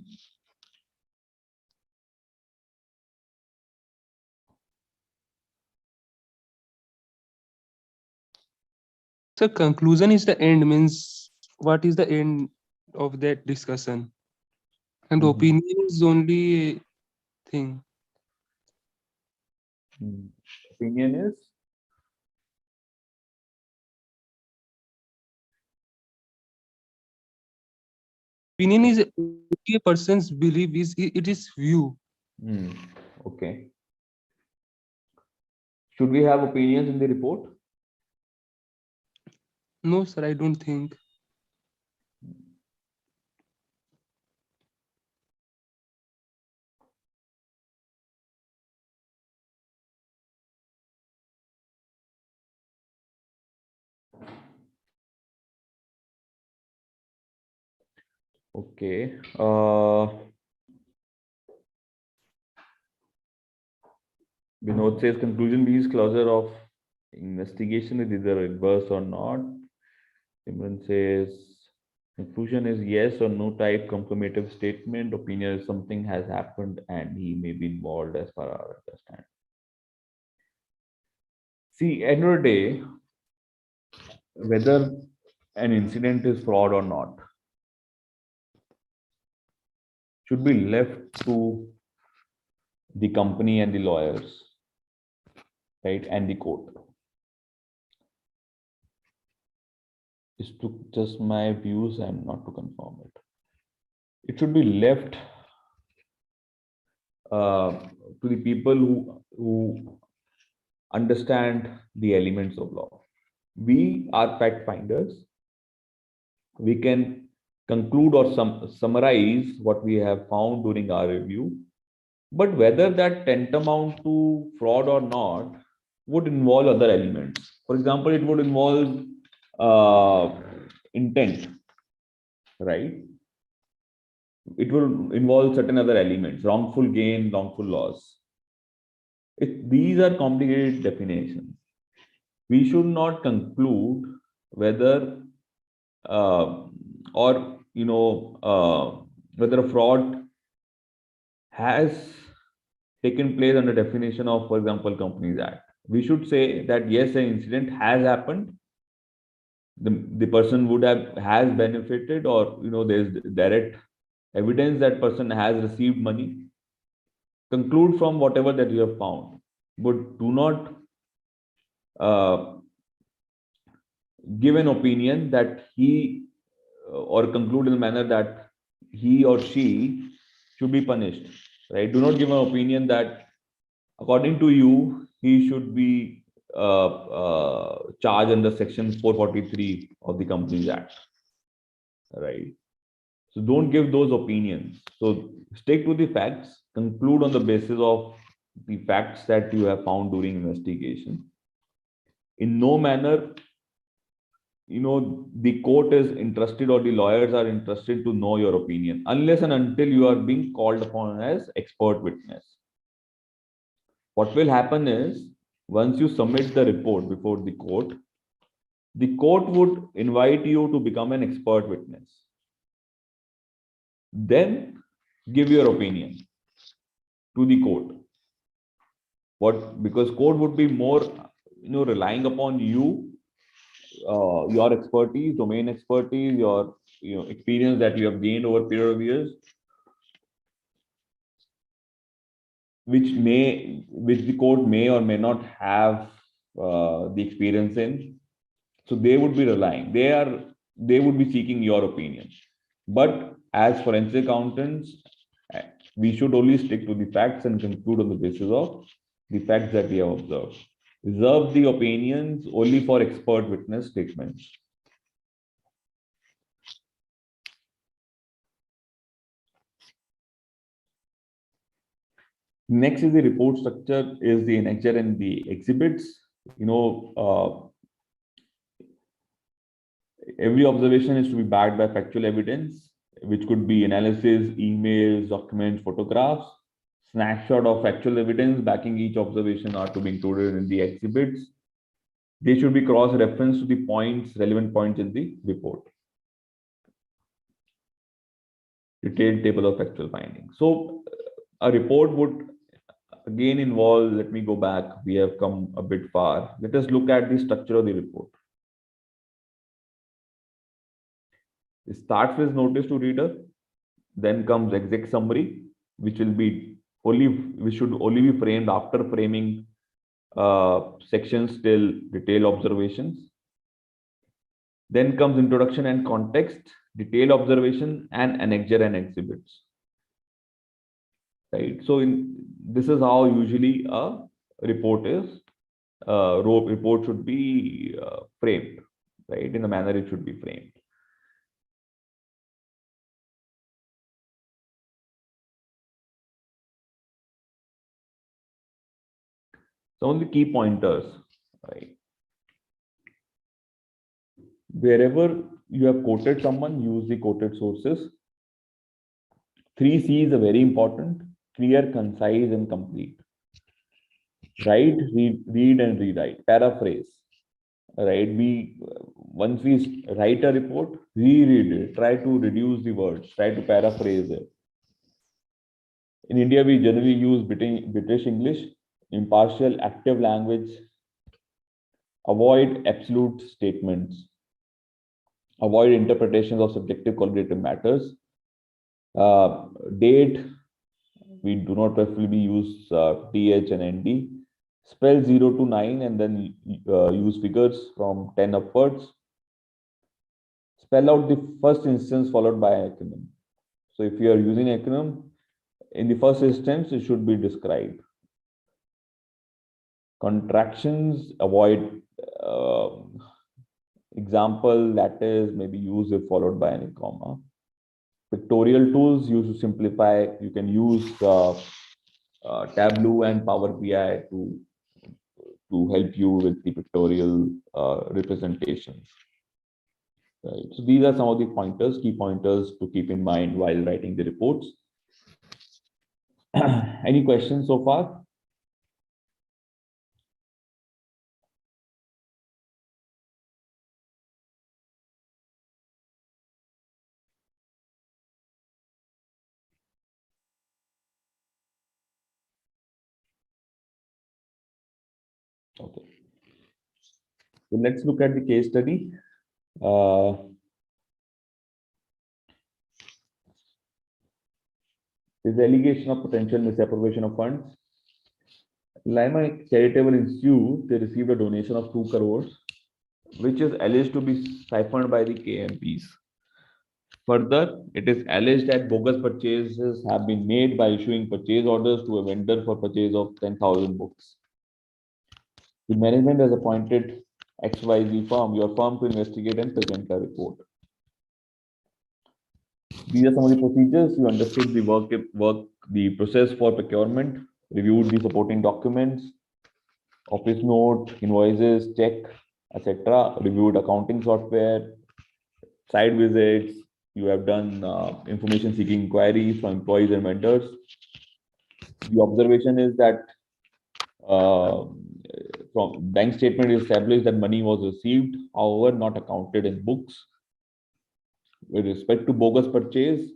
So conclusion is the end, means what is the end of that discussion? And opinion is only thing. Opinion is? Opinion is a person's belief, it is view. Okay. Should we have opinions in the report? No, sir, I don't think. Okay. Vinod says conclusion means closure of investigation is either adverse or not. Simran says conclusion is yes or no type confirmative statement. Opinion is something has happened and he may be involved as far as I understand. See, end of the day, whether an incident is fraud or not should be left to the company and the lawyers, right, and the court. Is to just my views and not to confirm it. It should be left to the people who understand the elements of law. We are fact finders. We can conclude or summarize what we have found during our review. But whether that tantamount to fraud or not would involve other elements. For example, it would involve intent, right? It will involve certain other elements, wrongful gain, wrongful loss. These are complicated definitions. We should not conclude whether whether a fraud has taken place under definition of, for example, Companies Act. We should say that yes, an incident has happened the person would has benefited, or there's direct evidence that person has received money, conclude from whatever that you have found, but do not give an opinion that he or conclude in a manner that he or she should be punished, right? Do not give an opinion that according to you he should be charged under section 443 of the Companies Act, right? So don't give those opinions. So stick to the facts, conclude on the basis of the facts that you have found during investigation. In no manner, the court is interested or the lawyers are interested to know your opinion unless and until you are being called upon as expert witness. What will happen is, once you submit the report before the court would invite you to become an expert witness. Then give your opinion to the court. Because court would be more, relying upon you, your expertise, domain expertise, your experience that you have gained over a period of years, which the court may or may not have the experience in. So they would be relying. They would be seeking your opinion. But as forensic accountants, we should only stick to the facts and conclude on the basis of the facts that we have observed. Reserve the opinions only for expert witness statements. Next is the report structure, is the annexure and the exhibits. Every observation is to be backed by factual evidence, which could be analysis, emails, documents, photographs. Snapshot of factual evidence backing each observation are to be included in the exhibits. They should be cross-referenced to the relevant points in the report. Detailed table of factual findings. So a report would again involve, let me go back, we have come a bit far. Let us look at the structure of the report. It starts with notice to reader, then comes exec summary, which should only be framed after framing sections till detailed observations. Then comes introduction and context, detailed observation, and annexure and exhibits. Right. So this is how usually a report is. Report should be framed, right? In the manner it should be framed. Some of the key pointers, right? Wherever you have quoted someone, use the quoted sources. 3 C's are very important: clear, concise, and complete. Write, read, and rewrite. Paraphrase. Right? Once we write a report, reread it. Try to reduce the words. Try to paraphrase it. In India, we generally use British English, impartial, active language. Avoid absolute statements. Avoid interpretations of subjective qualitative matters. Date, we do not preferably use TH and ND. Spell 0 to 9 and then use figures from 10 upwards. Spell out the first instance followed by an acronym. So if you are using an acronym, in the first instance, it should be described. Contractions, avoid example, that is, maybe use it followed by any comma. Pictorial tools used to simplify. You can use Tableau and Power BI to help you with the pictorial representations. Right. So these are some of the pointers, key pointers to keep in mind while writing the reports. Any questions so far? Okay. So let's look at the case study. Is allegation of potential misappropriation of funds. Lima Charitable Institute, they received a donation of 2 crores, which is alleged to be siphoned by the KMPs. Further, it is alleged that bogus purchases have been made by issuing purchase orders to a vendor for purchase of 10,000 books. The management has appointed XYZ firm, your firm, to investigate and present a report. These are some of the procedures. You understood the process for procurement, reviewed the supporting documents, office note, invoices, check, etc. Reviewed accounting software, site visits. You have done information seeking inquiries from employees and vendors. The observation is that from bank statement is established that money was received, however, not accounted in books. With respect to bogus purchase,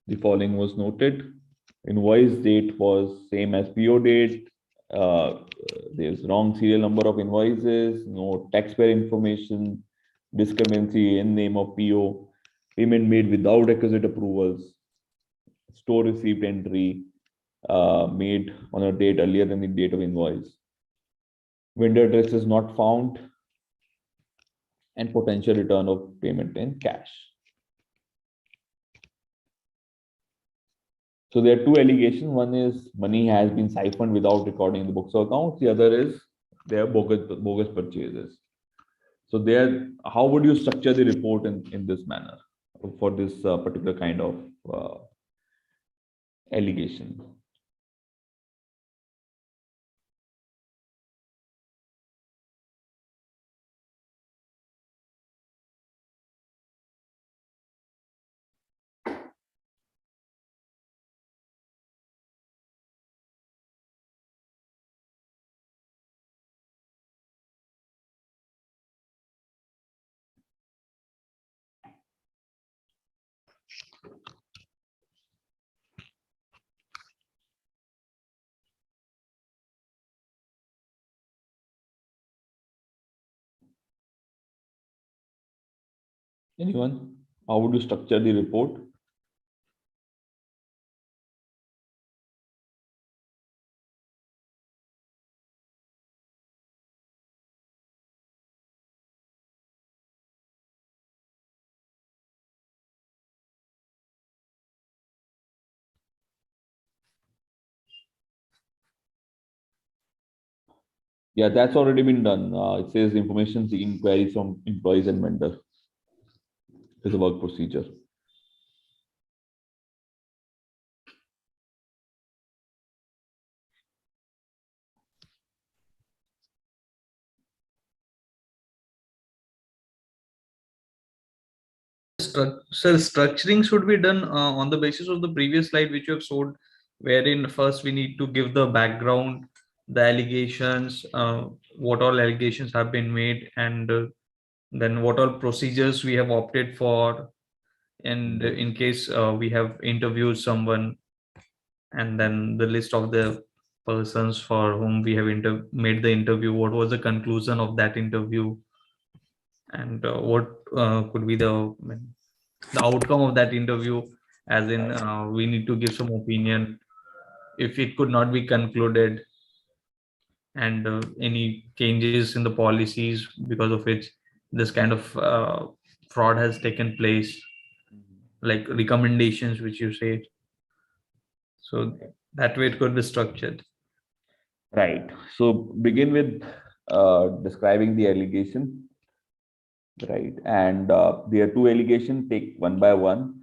the following was noted. Invoice date was same as PO date. There's wrong serial number of invoices, no taxpayer information, discrepancy in name of PO, payment made without requisite approvals, store receipt entry made on a date earlier than the date of invoice. Vendor address is not found, and potential return of payment in cash. So there are two allegations. One is money has been siphoned without recording in the books of accounts. The other is there are bogus purchases. So there, how would you structure the report in this manner for this particular kind of allegation? Anyone? How would you structure the report? Yeah, that's already been done. It says information seeking queries from employees and vendor is a work procedure. So structuring should be done on the basis of the previous slide which you have showed, wherein first we need to give the background, the allegations, what all allegations have been made, and then what all procedures we have opted for, and in case we have interviewed someone, and then the list of the persons for whom we have made the interview, what was the conclusion of that interview, and what could be the outcome of that interview, as in we need to give some opinion if it could not be concluded, and any changes in the policies because of which this kind of fraud has taken place, like recommendations which you said. So that way it could be structured. Right. So begin with describing the allegation. Right. And there are two allegations. Take one by one.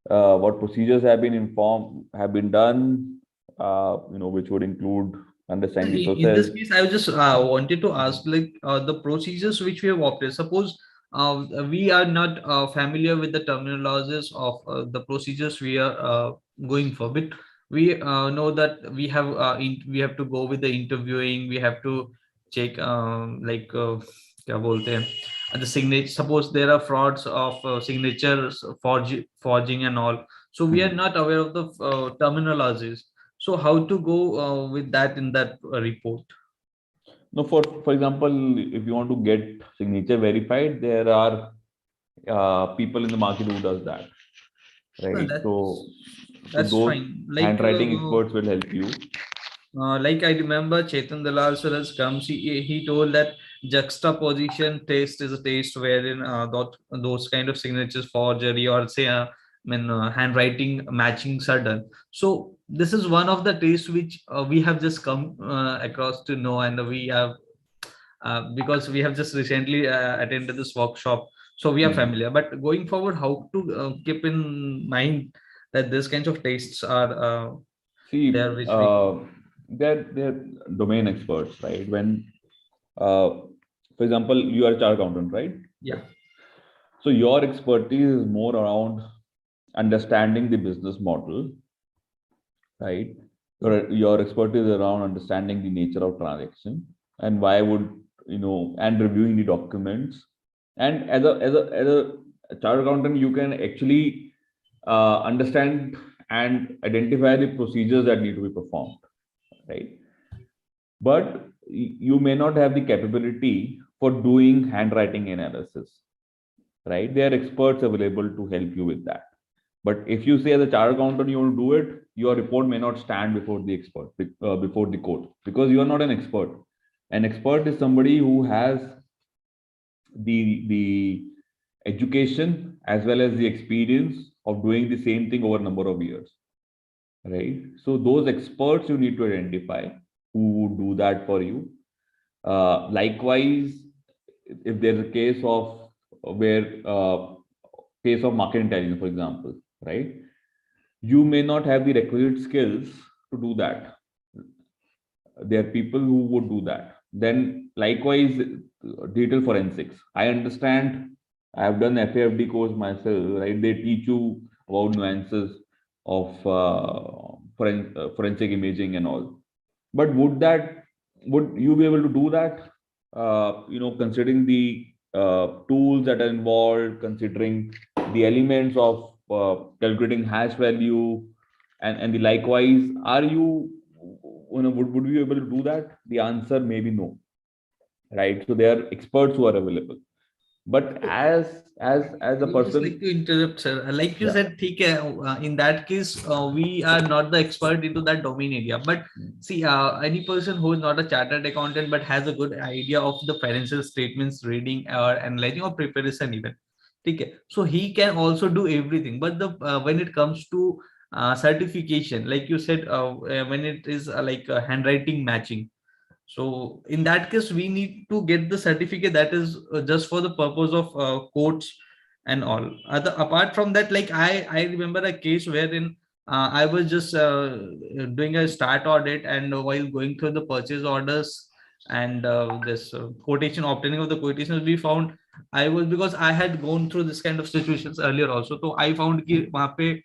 What procedures have been done, which would include understanding the In this process. case, I just wanted to ask, like the procedures which we have opted. Suppose we are not familiar with the terminologies of the procedures we are going for, but we know that we have to go with the interviewing. We have to check like क्या बोलते हैं, the signature. Suppose there are frauds of signatures, forging and all. So we are not aware of the terminologies. So how to go with that in that report? No, for example, if you want to get signature verified, there are people in the market who does that, right? That's, So that's those fine. handwriting experts will help you. Like I remember Chetan Dalal sir has come. He told that juxtaposition test is a test wherein those kind of signatures, forgery or say handwriting matchings are done. So this is one of the tests which we have just come across to know, and we have because we have just recently attended this workshop, so we are Mhm. familiar. But going forward, how to keep in mind that these kinds of tests are there, See, which we. they're domain experts, right? When, for example, you are a chartered accountant, right? Yeah. So your expertise is more around understanding the business model, right? Your expertise is around understanding the nature of transaction and why would and reviewing the documents. And as a chartered accountant, you can actually understand and identify the procedures that need to be performed, right? But you may not have the capability for doing handwriting analysis, right? There are experts available to help you with that. But if you say as a chartered accountant you want to do it, your report may not stand before the expert, before the court, because you are not an expert. An expert is somebody who has the education as well as the experience of doing the same thing over a number of years, right? So those experts you need to identify who would do that for you. Likewise, if there's a case of where case of market intelligence, for example, right? You may not have the requisite skills to do that. There are people who would do that. Then likewise, digital forensics. I understand. I have done FAFD course myself, right? They teach you about nuances of forensic imaging and all. But would you be able to do that? Considering the tools that are involved, considering the elements of calculating hash value, and the likewise, are you, would you be able to do that? The answer may be no, right? So there are experts who are available. But as a I would just like person, to interrupt, sir. Like you yeah. said, ठीक है, in that case, we are not the expert into that domain area. But see, any person who is not a chartered accountant but has a good idea of the financial statements, reading or analyzing or preparation even, ठीक है. So he can also do everything. But when it comes to certification, like you said, when it is like handwriting matching. So in that case, we need to get the certificate that is just for the purpose of courts and all. Apart from that, like I remember a case wherein I was just doing a start audit, and while going through the purchase orders and this quotation, obtaining of the quotations, we found I was, because I had gone through this kind of situations earlier also. So I found कि वहाँ पे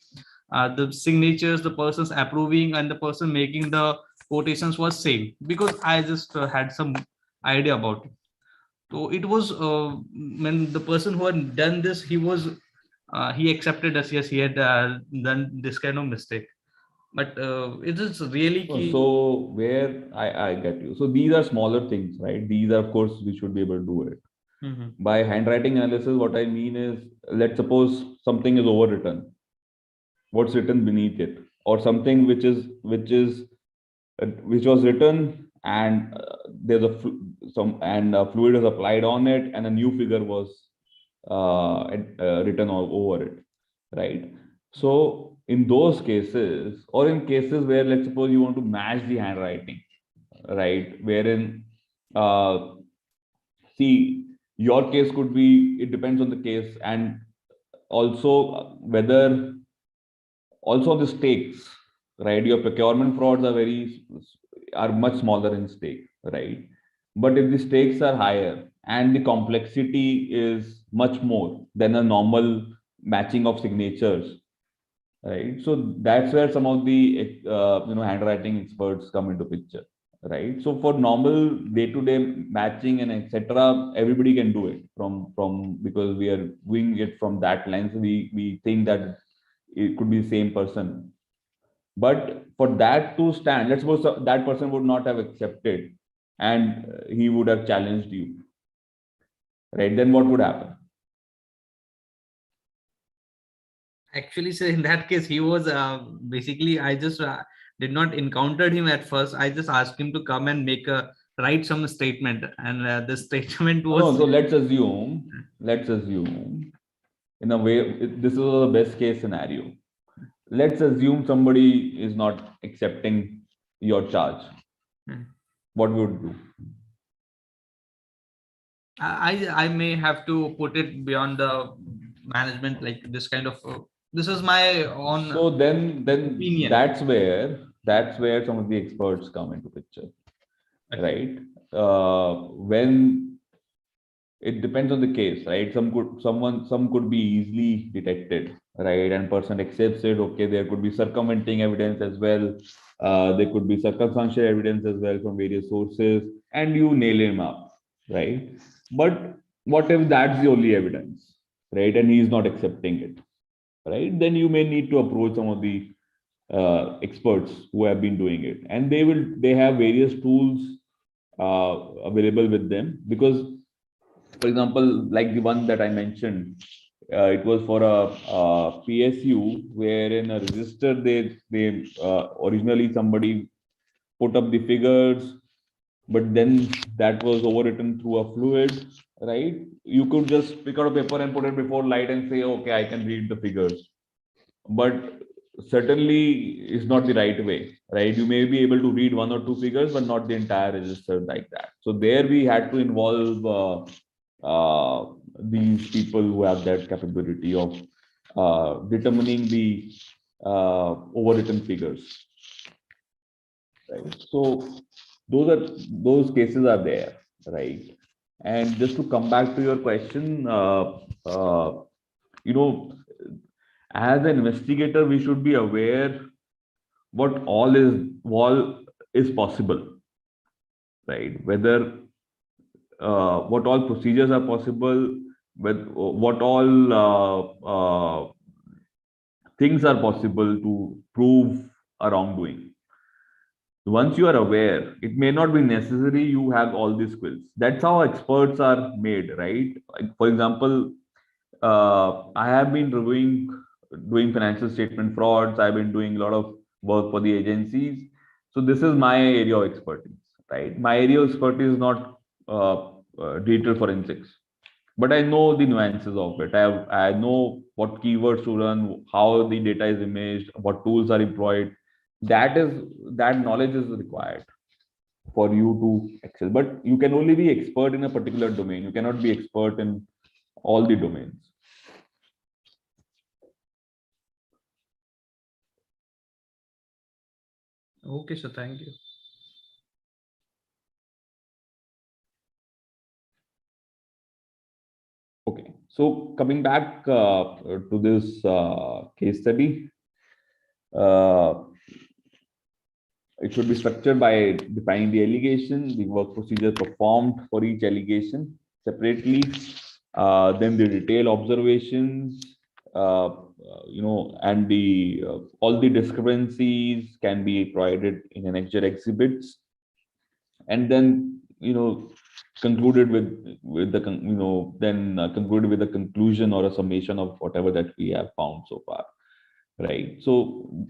the signatures, the person's approving and the person making the quotations was same, because I just had some idea about it. So it was when the person who had done this, he accepted us, yes, he had done this kind of mistake. But it is really key. So where I get you. So these are smaller things, right? These are, of course, we should be able to do it. By handwriting analysis, what I mean is, let's suppose something is overwritten. What's written beneath it, or something which was written and there's fluid is applied on it and a new figure was written all over it, right? So in those cases, or in cases where, let's suppose you want to match the handwriting, right, wherein see, your case could be, it depends on the case, and also whether, also the stakes, right? Your procurement frauds are much smaller in stake, right? But if the stakes are higher and the complexity is much more than a normal matching of signatures, right? So that's where some of the handwriting experts come into picture, right? So for normal day-to-day matching and etc., everybody can do it from because we are doing it from that lens. We think that it could be the same person, but for that to stand, let's suppose that person would not have accepted and he would have challenged you, right? Then what would happen? Actually, sir, in that case, he was basically, I just did not encounter him at first. I just asked him to come and write some statement, and the statement was. No, so let's assume, in a way, this is the best case scenario. Let's assume somebody is not accepting your charge. What would you do? I may have to put it beyond the management, like this kind of. This is my own. So then opinion. that's where some of the experts come into picture, Okay. right? When it depends on the case, right? Some could be easily detected, right? And person accepts it. Okay, there could be circumventing evidence as well. There could be circumstantial evidence as well from various sources, and you nail him up, right? But what if that's the only evidence, right? And he's not accepting it, right? Then you may need to approach some of the experts who have been doing it, and they have various tools available with them. Because, for example, like the one that I mentioned, it was for a PSU, where in a register they originally somebody put up the figures, but then that was overwritten through a fluid, right? You could just pick out a paper and put it before light and say, okay, I can read the figures. But certainly is not the right way, right? You may be able to read one or two figures, but not the entire register like that. So there we had to involve these people who have that capability of determining the overwritten figures, right? So those cases are there, right? And just to come back to your question, you know, as an investigator, we should be aware what all is possible, right? Whether what all procedures are possible, what all things are possible to prove a wrongdoing. Once you are aware, it may not be necessary you have all these skills. That's how experts are made, right? Like, for example, I have been doing financial statement frauds. I've been doing a lot of work for the agencies. So this is my area of expertise, right? My area of expertise is not digital forensics, but I know the nuances of it. I know what keywords to run, how the data is imaged, what tools are employed. That knowledge is required for you to excel. But you can only be expert in a particular domain. You cannot be expert in all the domains. Okay, sir. Thank you. Okay, so coming back to this case study, it should be structured by defining the allegation, the work procedure performed for each allegation separately, then the detailed observations, and the all the discrepancies can be provided in annexure exhibits, and then concluded with the concluded with a conclusion or a summation of whatever that we have found so far, right? So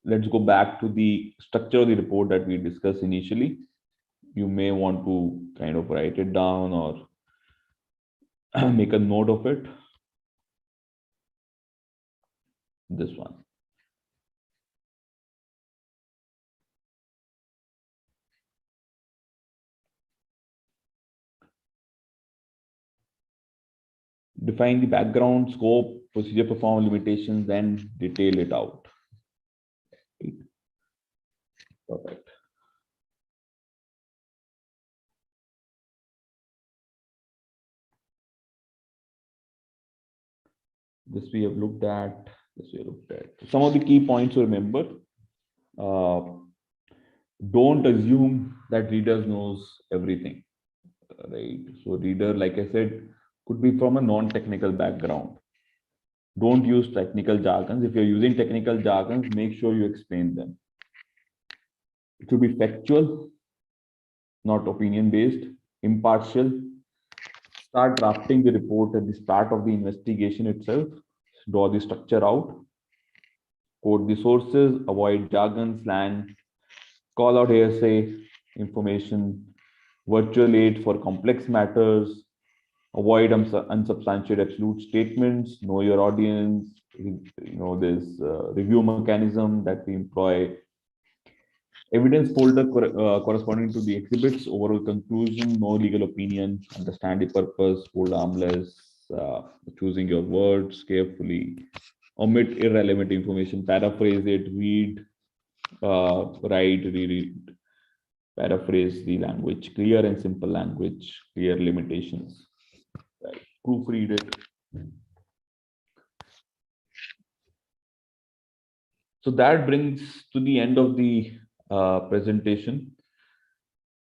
let's go back to the structure of the report that we discussed initially. You may want to kind of write it down or make a note of it. This one. Define the background, scope, procedure, perform limitations, and detail it out. Perfect. This we have looked at. Some of the key points to remember. Don't assume that readers knows everything, right? So reader, like I said, could be from a non-technical background. Don't use technical jargons. If you're using technical jargons, make sure you explain them. It should be factual, not opinion based, impartial. Start drafting the report at the start of the investigation itself. Draw the structure out. Quote the sources. Avoid jargon, slang. Call out hearsay information. Virtual aid for complex matters. Avoid unsubstantiated absolute statements. Know your audience. This review mechanism that we employ. Evidence folder corresponding to the exhibits. Overall conclusion. No legal opinion. Understand the purpose. Hold harmless. Choosing your words carefully. Omit irrelevant information. Paraphrase it. Read. Write. Reread. Paraphrase the language. Clear and simple language. Clear limitations. Right. Proofread it. So that brings to the end of the presentation.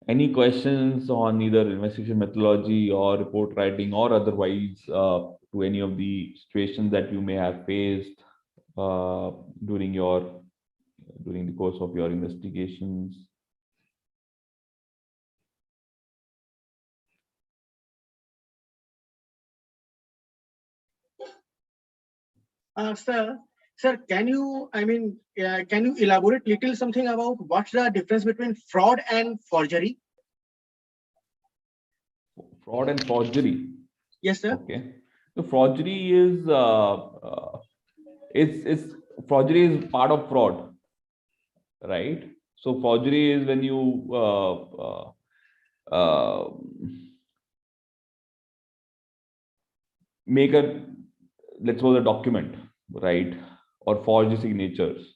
Any questions on either investigation methodology or report writing or otherwise to any of the situations that you may have faced during the course of your investigations? Sir, can you, can you elaborate little something about what's the difference between fraud and forgery? Fraud and forgery. Yes, sir. Okay. So forgery is forgery is part of fraud, right? So forgery is when you make let's suppose a document, right, or forge the signatures.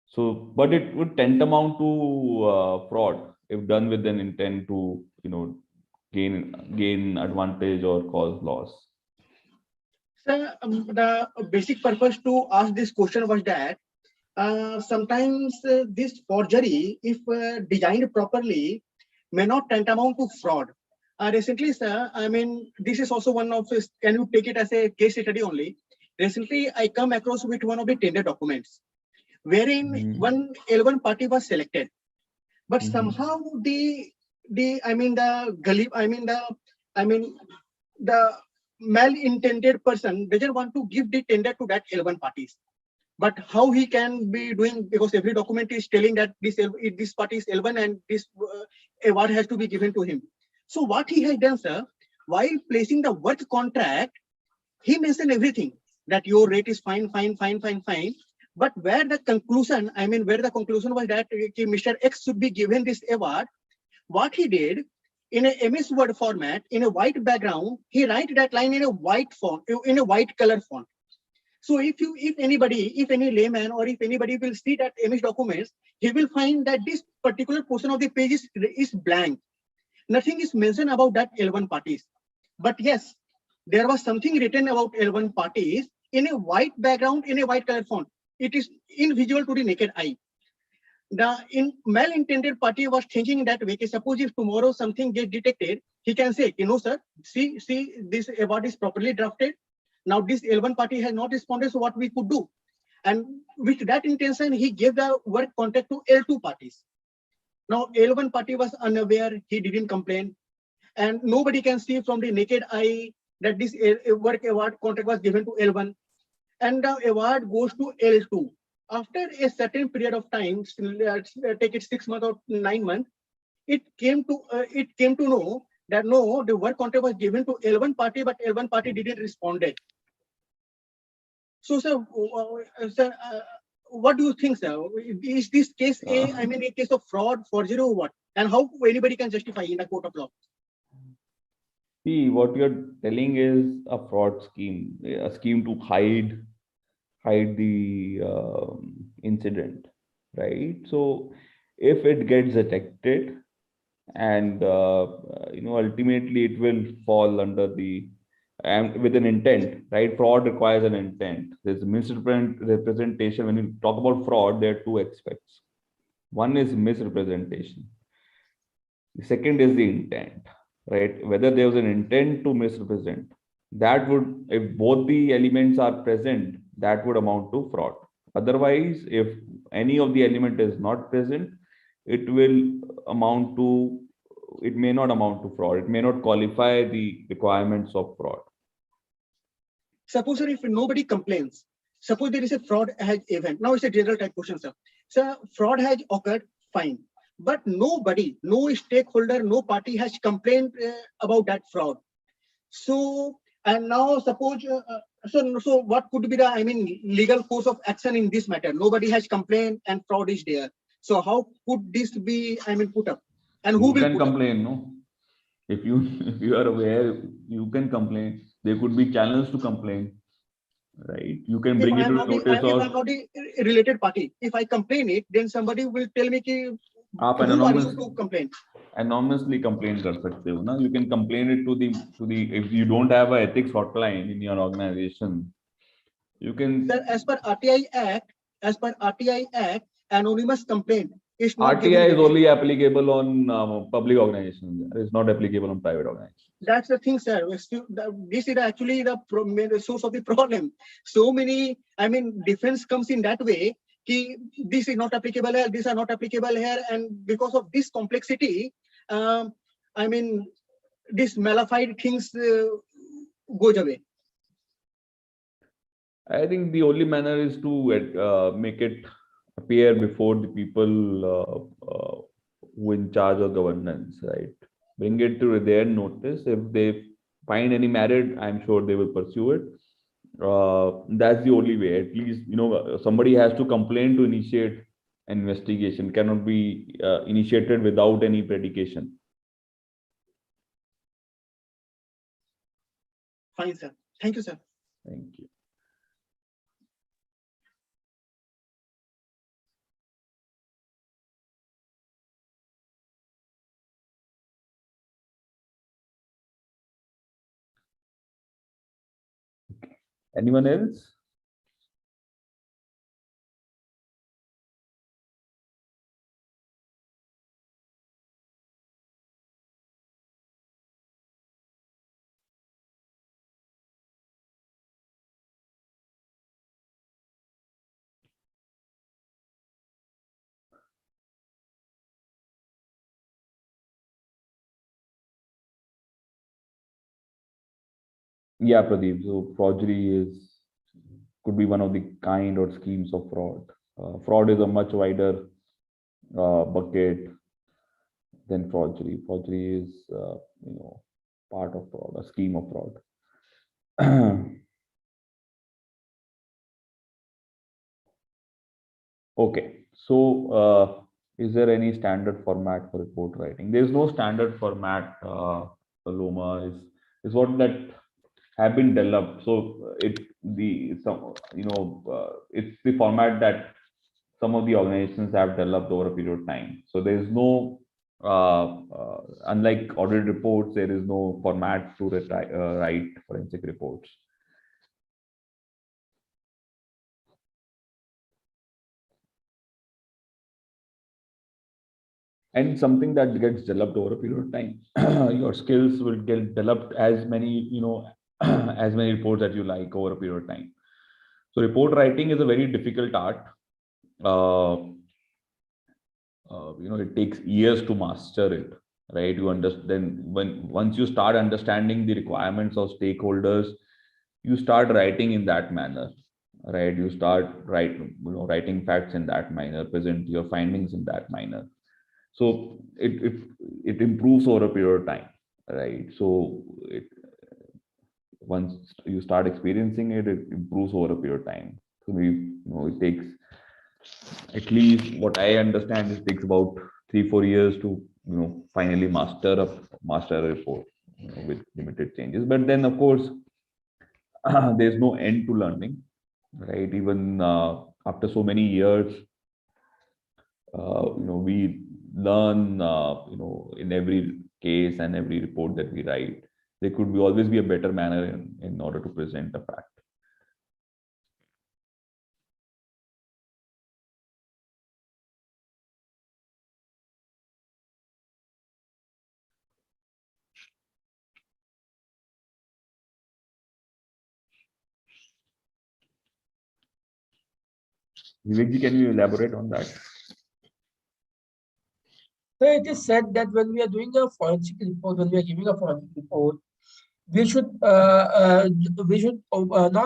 So, but it would tantamount to fraud if done with an intent to gain advantage or cause loss. Sir, the basic purpose to ask this question was that sometimes this forgery, if designed properly, may not tantamount to fraud. Recently, sir, this is also one of this. Can you take it as a case study only? Recently, I come across with one of the tender documents, wherein one L1 party was selected, but somehow the malintended person doesn't want to give the tender to that L1 parties. But how he can be doing, because every document is telling that this party is L1 and this award has to be given to him. So what he has done, sir, while placing the work contract, he mentioned everything that your rate is fine. But where the conclusion was that Mr. X should be given this award, what he did in a MS Word format, in a white background, he write that line in a white font, in a white color font. So if any layman or if anybody will see that MS documents, he will find that this particular portion of the page is blank. Nothing is mentioned about that L1 parties. But yes, there was something written about L1 parties in a white background, in a white color font. It is invisible to the naked eye. The malintended party was thinking that way, suppose if tomorrow something gets detected, he can say, sir, see, this award is properly drafted. Now this L1 party has not responded, so what we could do? And with that intention, he gave the work contract to L2 parties. Now L1 party was unaware, he didn't complain. And nobody can see from the naked eye that this work award contract was given to L1. And the award goes to L2. After a certain period of time, take it 6 months or 9 months, it came to know that no, the work contract was given to L1 party, but L1 party didn't respond. So, sir, what do you think, sir? Is this case a case of fraud, forgery, or what? And how anybody can justify in a court of law? See, what you're telling is a fraud scheme, a scheme to hide the incident, right? So if it gets detected and ultimately it will fall under the with an intent, right? Fraud requires an intent. There's misrepresentation. When you talk about fraud, there are two aspects. One is misrepresentation. The second is the intent, right? Whether there was an intent to misrepresent, that would, if both the elements are present, that would amount to fraud. Otherwise, if any of the element is not present, it will amount to it may not amount to fraud. It may not qualify the requirements of fraud. Suppose, sir, if nobody complains, suppose there is a fraud has event. Now it's a general type question, sir. Sir, fraud has occurred, fine. But nobody, no stakeholder, no party has complained about that fraud. So, and now suppose, so what could be the, I mean, legal course of action in this matter? Nobody has complained and fraud is there. So how could this be, I mean, put up? And who You will can put up? complain, no? If you are aware, you can complain. There could be channels to complain, right? You can bring it to the notice If I'm of not a related party, if I complain it, then somebody will tell me ki, आप who are you to complain? anonymously complain कर सकते हो ना. You can complain it to the if you don't have a ethics hotline in your organization, you can. Sir, as per RTI Act, anonymous complaint is not RTI given is there. only applicable on public organizations. It's not applicable on private organizations. That's the thing, sir. This is actually the source of the problem. So many, I mean, defense comes in that way. Ki, this is not applicable here, these are not applicable here, and because of this complexity, I mean, this malified things goes away. I think the only manner is to make it appear before the people who in charge of governance, right? Bring it to their notice. If they find any merit, I'm sure they will pursue it. That's the only way. At least, somebody has to complain to initiate an investigation. Cannot be initiated without any predication. Fine, sir. Thank you, sir. Thank you. Anyone else? Yeah, Pradeep. So forgery could be one of the kind or schemes of fraud. Fraud is a much wider bucket than forgery. Forgery is, part of fraud, a scheme of fraud. Okay, so is there any standard format for report writing? There is no standard format. Loma is what that have been developed. So it's the format that some of the organizations have developed over a period of time. So there is no unlike audit reports, there is no format to write forensic reports. And something that gets developed over a period of time. Your skills will get developed as many, as many reports that you like over a period of time. So report writing is a very difficult art. It takes years to master it, right? You understand once you start understanding the requirements of stakeholders, you start writing in that manner, right? You start writing facts in that manner, present your findings in that manner. So it improves over a period of time, right? So once you start experiencing it, it improves over a period of time. So it takes, at least what I understand, it takes about 3-4 years to finally master a report with limited changes. But then of course there's no end to learning, right? Even after so many years, we learn, in every case and every report that we write, there could always be a better manner in order to present a fact. Vivekji, can you elaborate on that? So it is said that when we are doing a forensic report, when we are giving a forensic report, we should not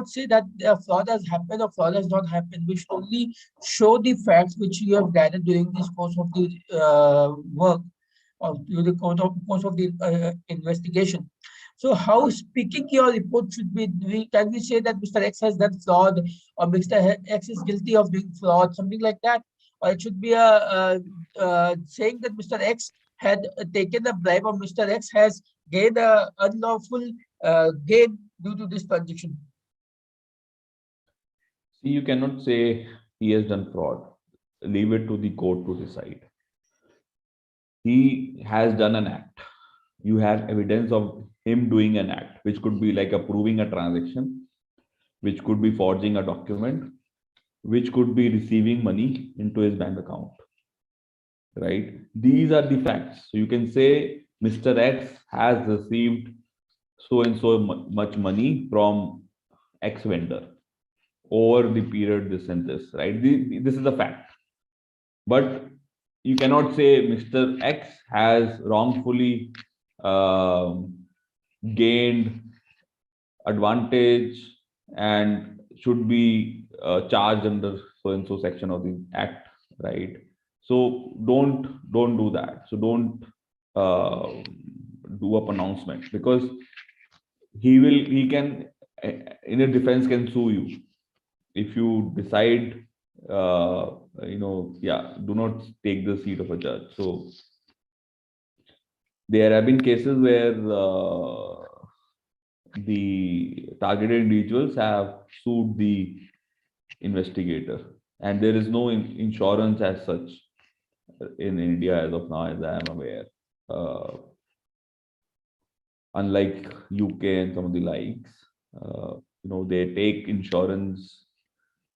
say that a fraud has happened or fraud has not happened. We should only show the facts which you have gathered during this course of the work or during the course of the investigation. So how speaking your report should be, can we say that Mr. X has done fraud or Mr. X is guilty of doing fraud, something like that? Or it should be saying that Mr. X had taken a bribe or Mr. X has gained a unlawful gain due to this transaction. See, you cannot say he has done fraud. Leave it to the court to decide. He has done an act. You have evidence of him doing an act, which could be like approving a transaction, which could be forging a document, which could be receiving money into his bank account. Right? These are the facts. So you can say Mr. X has received so and so much money from X vendor over the period this and this, right? This is a fact. But you cannot say Mr. X has wrongfully gained advantage and should be charged under so and so section of the act, right? So don't do that. So don't do a pronouncement, because he can in a defense can sue you if you decide do not take the seat of a judge. So there have been cases where the targeted individuals have sued the investigator, and there is no insurance as such in India as of now, as I am aware. Unlike UK and some of the likes, they take insurance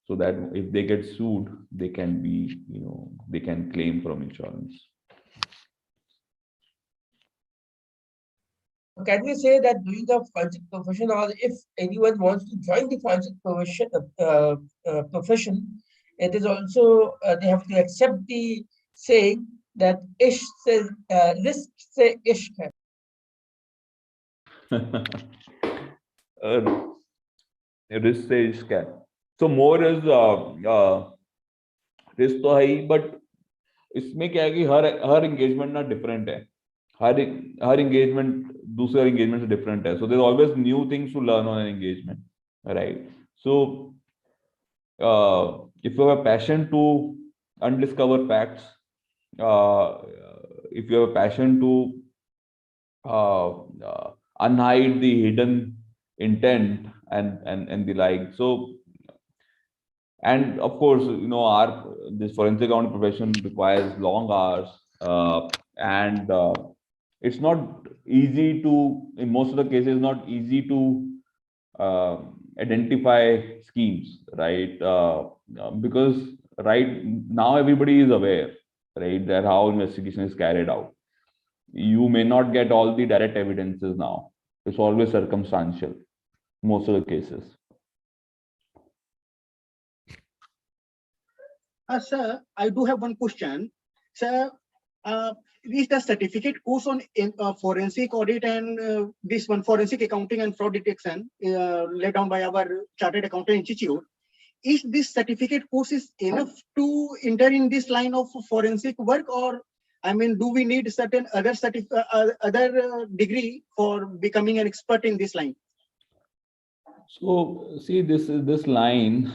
so that if they get sued, they can be, they can claim from insurance. Can we say that doing a forensic profession, or if anyone wants to join the forensic profession, it is also they have to accept the saying that ish se risk se ishq hai. Risk से इश्क है. So more is risk तो है ही, but इसमें क्या है कि हर engagement ना different है. हर engagement दूसरे engagement से different है. So there's always new things to learn on an engagement, right? So if you have a passion to undiscover facts, if you have a passion to unhide the hidden intent and the like. So, and of course, this forensic accounting profession requires long hours, and it's not easy to, in most of the cases, not easy to identify schemes, right? Because right now everybody is aware, right, that how investigation is carried out. You may not get all the direct evidences now. It's always circumstantial, most of the cases. Sir, I do have one question. Sir, is the certificate course on forensic audit and this one forensic accounting and fraud detection laid down by our Chartered Accountant Institute? Is this certificate course is enough to enter in this line of forensic work, or I mean, do we need certain other degree for becoming an expert in this line? So see, this line,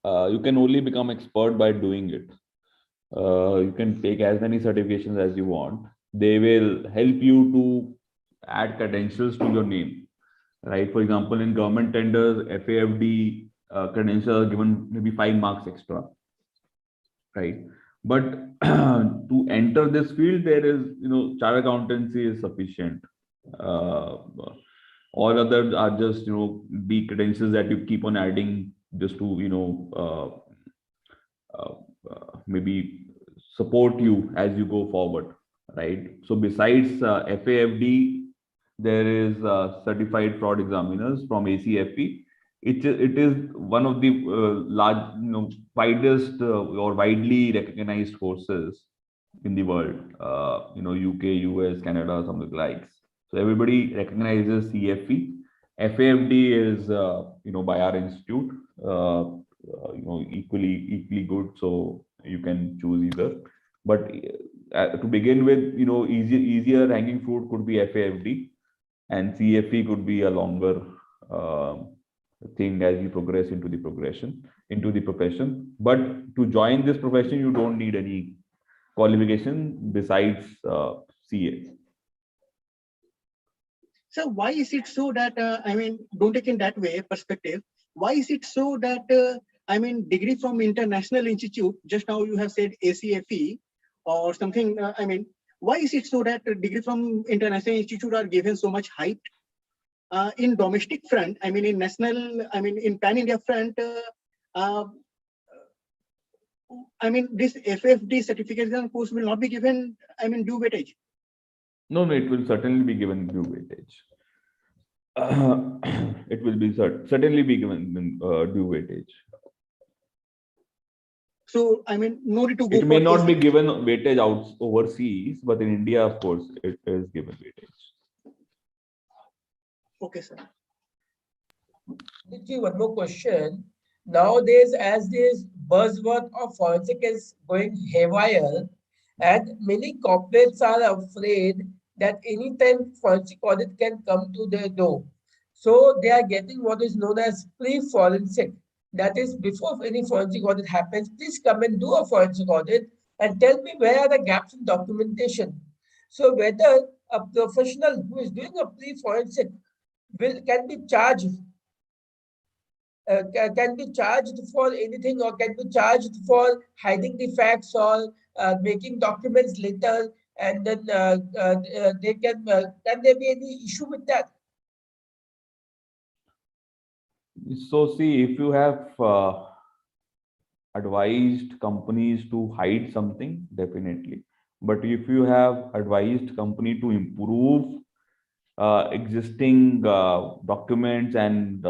you can only become expert by doing it. You can take as many certifications as you want. They will help you to add credentials to your name, right? For example, in government tenders, FAFD credentials are given maybe 5 marks extra, right? But to enter this field, there is, chartered accountancy is sufficient. All others are just, the credentials that you keep on adding just to, maybe support you as you go forward, right? So besides FAFD, there is certified fraud examiners from ACFE. It is one of the large, widest or widely recognized courses in the world, UK, US, Canada, something like. So everybody recognizes CFE. FAFD is, by our institute, equally good. So you can choose either. But to begin with, easier hanging fruit could be FAFD, and CFE could be a longer thing as you progress into the profession. But to join this profession, you don't need any qualification besides CA. So why is it so that, don't take in that way perspective, why is it so that, degree from international institute, just now you have said ACFE or something, why is it so that degree from international institute are given so much height? In domestic front, in national, in pan-India front, this FFD certification course will not be given, due weightage. No, it will certainly be given due weightage. It will be certainly be given due weightage. So, no need to go. It may not be given weightage out overseas, but in India, of course, it is given weightage. Okay, sir. One more question. Nowadays, as this buzzword of forensic is going haywire, and many corporates are afraid that anytime forensic audit can come to their door. So they are getting what is known as pre-forensic. That is, before any forensic audit happens, please come and do a forensic audit and tell me where are the gaps in documentation. So whether a professional who is doing a pre-forensic can be charged can be charged for anything, or can be charged for hiding the facts, or making documents later, and then they can there be any issue with that? So see, if you have advised companies to hide something, definitely. But if you have advised company to improve existing documents and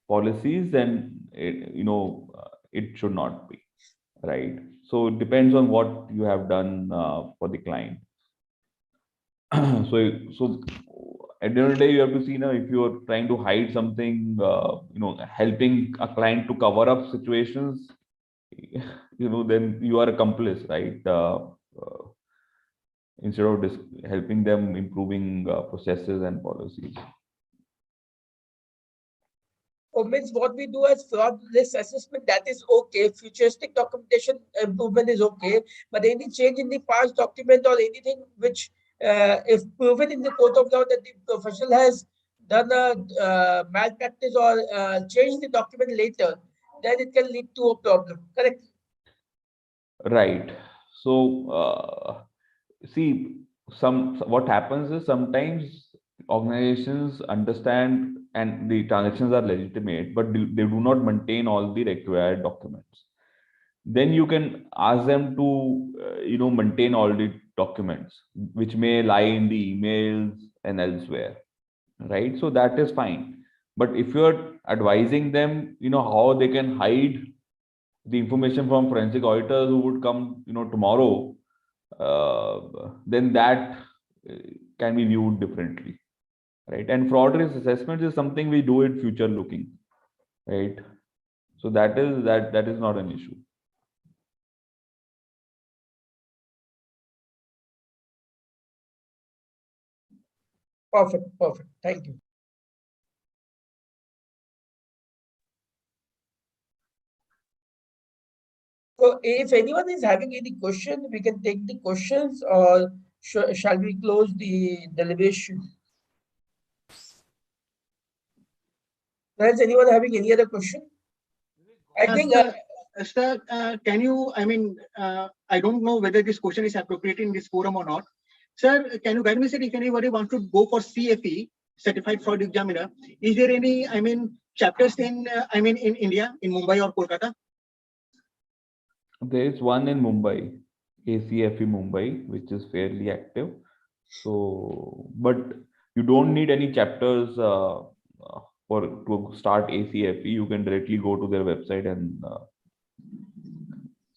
policies, then it should not be, right? So it depends on what you have done for the client. so at the end of the day, you have to see now, if you are trying to hide something, helping a client to cover up situations, then you are accomplice, right? Instead of helping them improving processes and policies. Means what we do as fraud risk assessment, that is okay. Futuristic documentation improvement is okay, but any change in the past document or anything which, if proven in the court of law that the professional has done a malpractice or changed the document later, then it can lead to a problem. Correct? Right. So see, what happens is sometimes organizations understand and the transactions are legitimate, but they do not maintain all the required documents. Then you can ask them to maintain all the documents which may lie in the emails and elsewhere, right? So that is fine. But if you're advising them, how they can hide the information from forensic auditors who would come tomorrow, then that can be viewed differently, right? And fraud risk assessment is something we do it future looking, right? So that is not an issue. Perfect. Thank you. So if anyone is having any question, we can take the questions, or shall we close the deliberation? Is anyone having any other question? I think. Sir, can you, I don't know whether this question is appropriate in this forum or not. Sir, can you guide me, sir, if anybody wants to go for CFE, Certified Fraud Examiner, is there any, chapters in, in India, in Mumbai or Kolkata? There is one in Mumbai, ACFE Mumbai, which is fairly active. So, but you don't need any chapters to start ACFE. You can directly go to their website and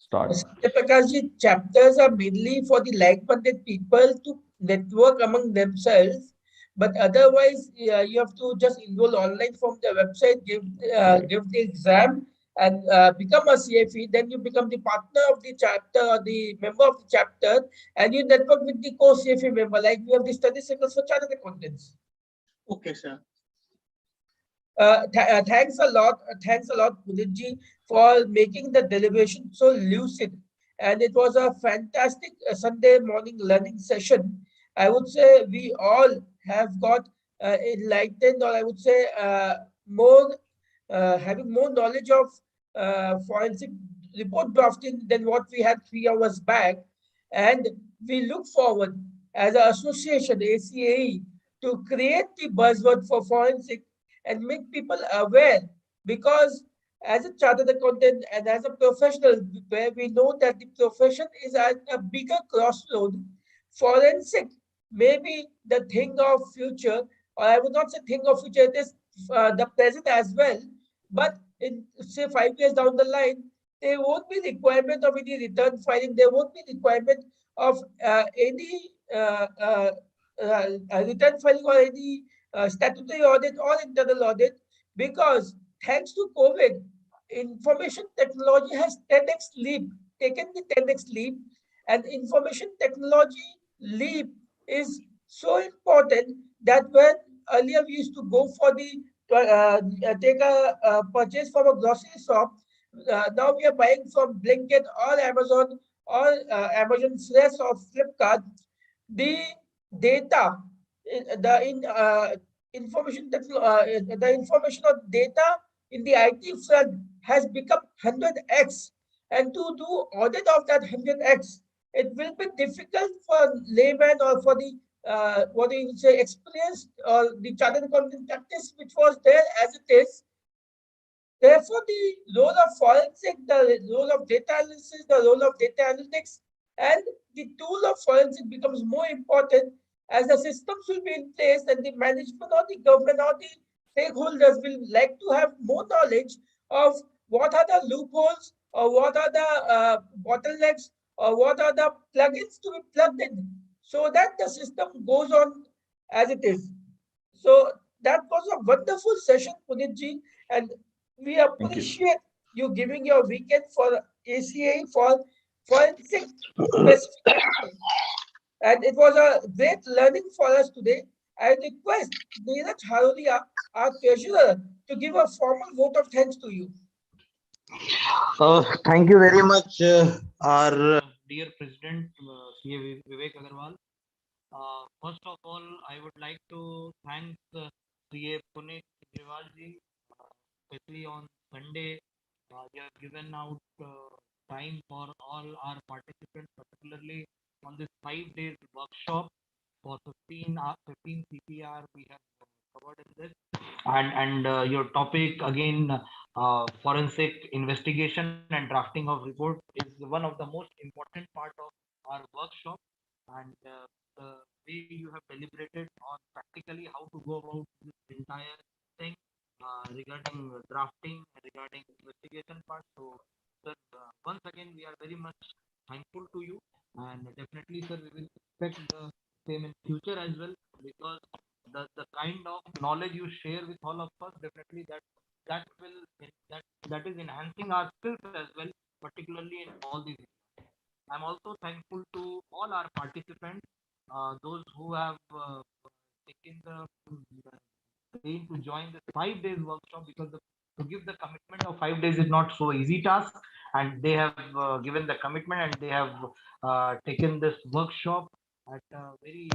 start. Prakashji, chapters are mainly for the like-minded people to network among themselves, but otherwise, you have to just enroll online from the website, Right. give the exam, and become a CFE. Then you become the partner of the chapter or the member of the chapter, and you network with the co-CFE member. Like we have the study circles for chartered accountants. Okay, sir. Thanks a lot, Puneet, for making the deliberation so lucid. And it was a fantastic Sunday morning learning session. I would say we all have got enlightened, or I would say more having more knowledge of forensic report drafting than what we had 3 hours back. And we look forward as an association, ACAE, to create the buzzword for forensic and make people aware, because as a chartered accountant and as a professional where we know that the profession is at a bigger crossroad, forensic may be the thing of future, or I would not say thing of future, it is the present as well. But in say 5 years down the line, there won't be requirement of any return filing, there won't be requirement of any return filing or any statutory audit or internal audit, because thanks to COVID, information technology has 10x leap, taken the 10x leap, and information technology leap is so important that when earlier we used to go for the take a purchase from a grocery shop, now we are buying from Blinkit or Amazon or Amazon Fresh or Flipkart. The data, the information that the information of data in the IT front has become 100x, and to do audit of that 100x, it will be difficult for layman or for the what do you say experienced or the chartered accountant practice which was there as it is. Therefore, the role of forensic, the role of data analysis, the role of data analytics, and the tool of forensic becomes more important as the systems will be in place and the management or the government or the stakeholders will like to have more knowledge of what are the loopholes or what are the bottlenecks or what are the plugins to be plugged in so that the system goes on as it is. So that was a wonderful session, Puneetji, and we Thank you. appreciate you giving your weekend for ACA for forensic specifically. And it was a great learning for us today. I request Neeraj Harodia, our treasurer, to give a formal vote of thanks to you. Thank you very much, our dear President, CA Vivek Agarwal. First of all, I would like to thank CA Puneet Grewal ji, especially on Sunday. You have given out time for all our participants, particularly on this 5 days workshop for 15 CPR we have covered in this. And your topic again, forensic investigation and drafting of report is one of the most important part of our workshop. And the way you have deliberated on practically how to go about this entire thing regarding drafting, regarding investigation part. So, sir, once again, we are very much thankful to you, and definitely, sir, we will expect the same in future as well, because the kind of knowledge you share with all of us, definitely that will that is enhancing our skills as well, particularly in all these areas. I'm also thankful to all our participants, those who have taken the pain to join this 5 days workshop, because to give the commitment of 5 days is not so easy task, and they have given the commitment, and they have taken this workshop at a very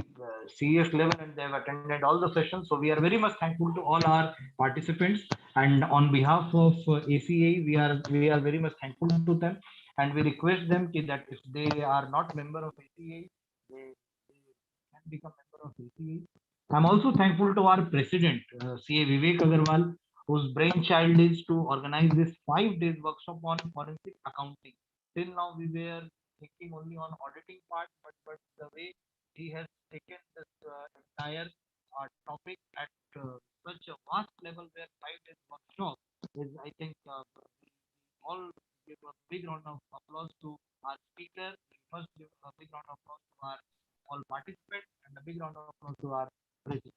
serious level, and they have attended all the sessions. So we are very much thankful to all our participants, and on behalf of ACA, we are very much thankful to them, and we request them that if they are not member of ACA, they can become member of ACA. I'm also thankful to our president, CA Vivek Agarwal, whose brainchild is to organize this 5 days workshop on forensic accounting. Till now, we were thinking only on auditing part, but the way he has taken this entire topic at such a vast level, where 5 days workshop is, I think, all give a big round of applause to our speaker. We must give a big round of applause to our all participants and a big round of applause to our president.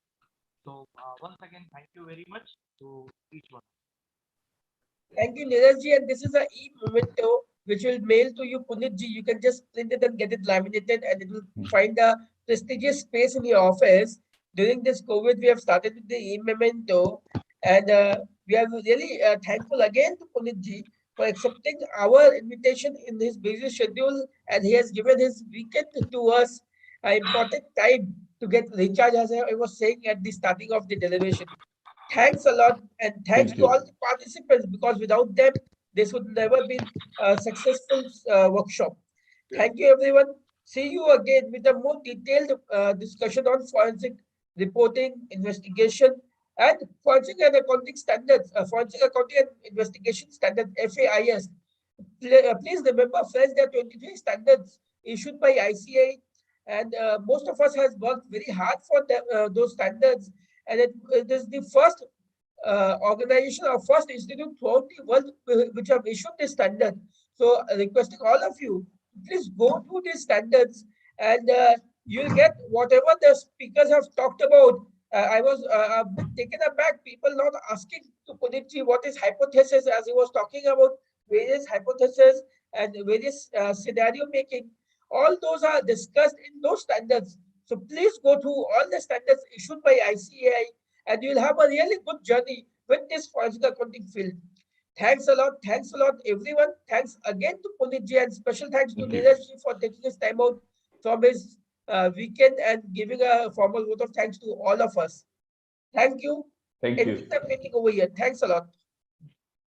So once again, thank you very much to each one. Thank you, Neeraj, and this is a e-memento which will mail to you, Puneet ji. You can just print it and get it laminated, and it will find a prestigious space in your office. During this COVID, we have started with the e-memento, and we are really thankful again to Puneet ji for accepting our invitation in his busy schedule, and he has given his weekend to us, an important time to get recharge, as I was saying at the starting of the deliberation. Thanks a lot, and thanks Thank to all you. the participants, because without them, this would never be a successful workshop. Thank you, everyone. See you again with a more detailed discussion on forensic reporting, investigation, and forensic and accounting standards, forensic accounting and investigation standards, FAIS. Please remember, friends, there are 23 standards issued by ICA, and most of us has worked very hard for those standards, and it is the first organization or first institute throughout the world which have issued this standard. So requesting all of you, please go through these standards, and you'll get whatever the speakers have talked about. I was a bit taken aback, people not asking to Puneetji what is hypothesis, as he was talking about various hypotheses and various scenario making. All those are discussed in those standards. So please go through all the standards issued by ICAI, and you'll have a really good journey with this forensic accounting field. Thanks a lot. Thanks a lot, everyone. Thanks again to Puneet ji, and special thanks to Thank you. Neeraj ji for taking his time out from his weekend and giving a formal vote of thanks to all of us. Thank you. Thank And you. keep that meeting over here. Thanks a lot.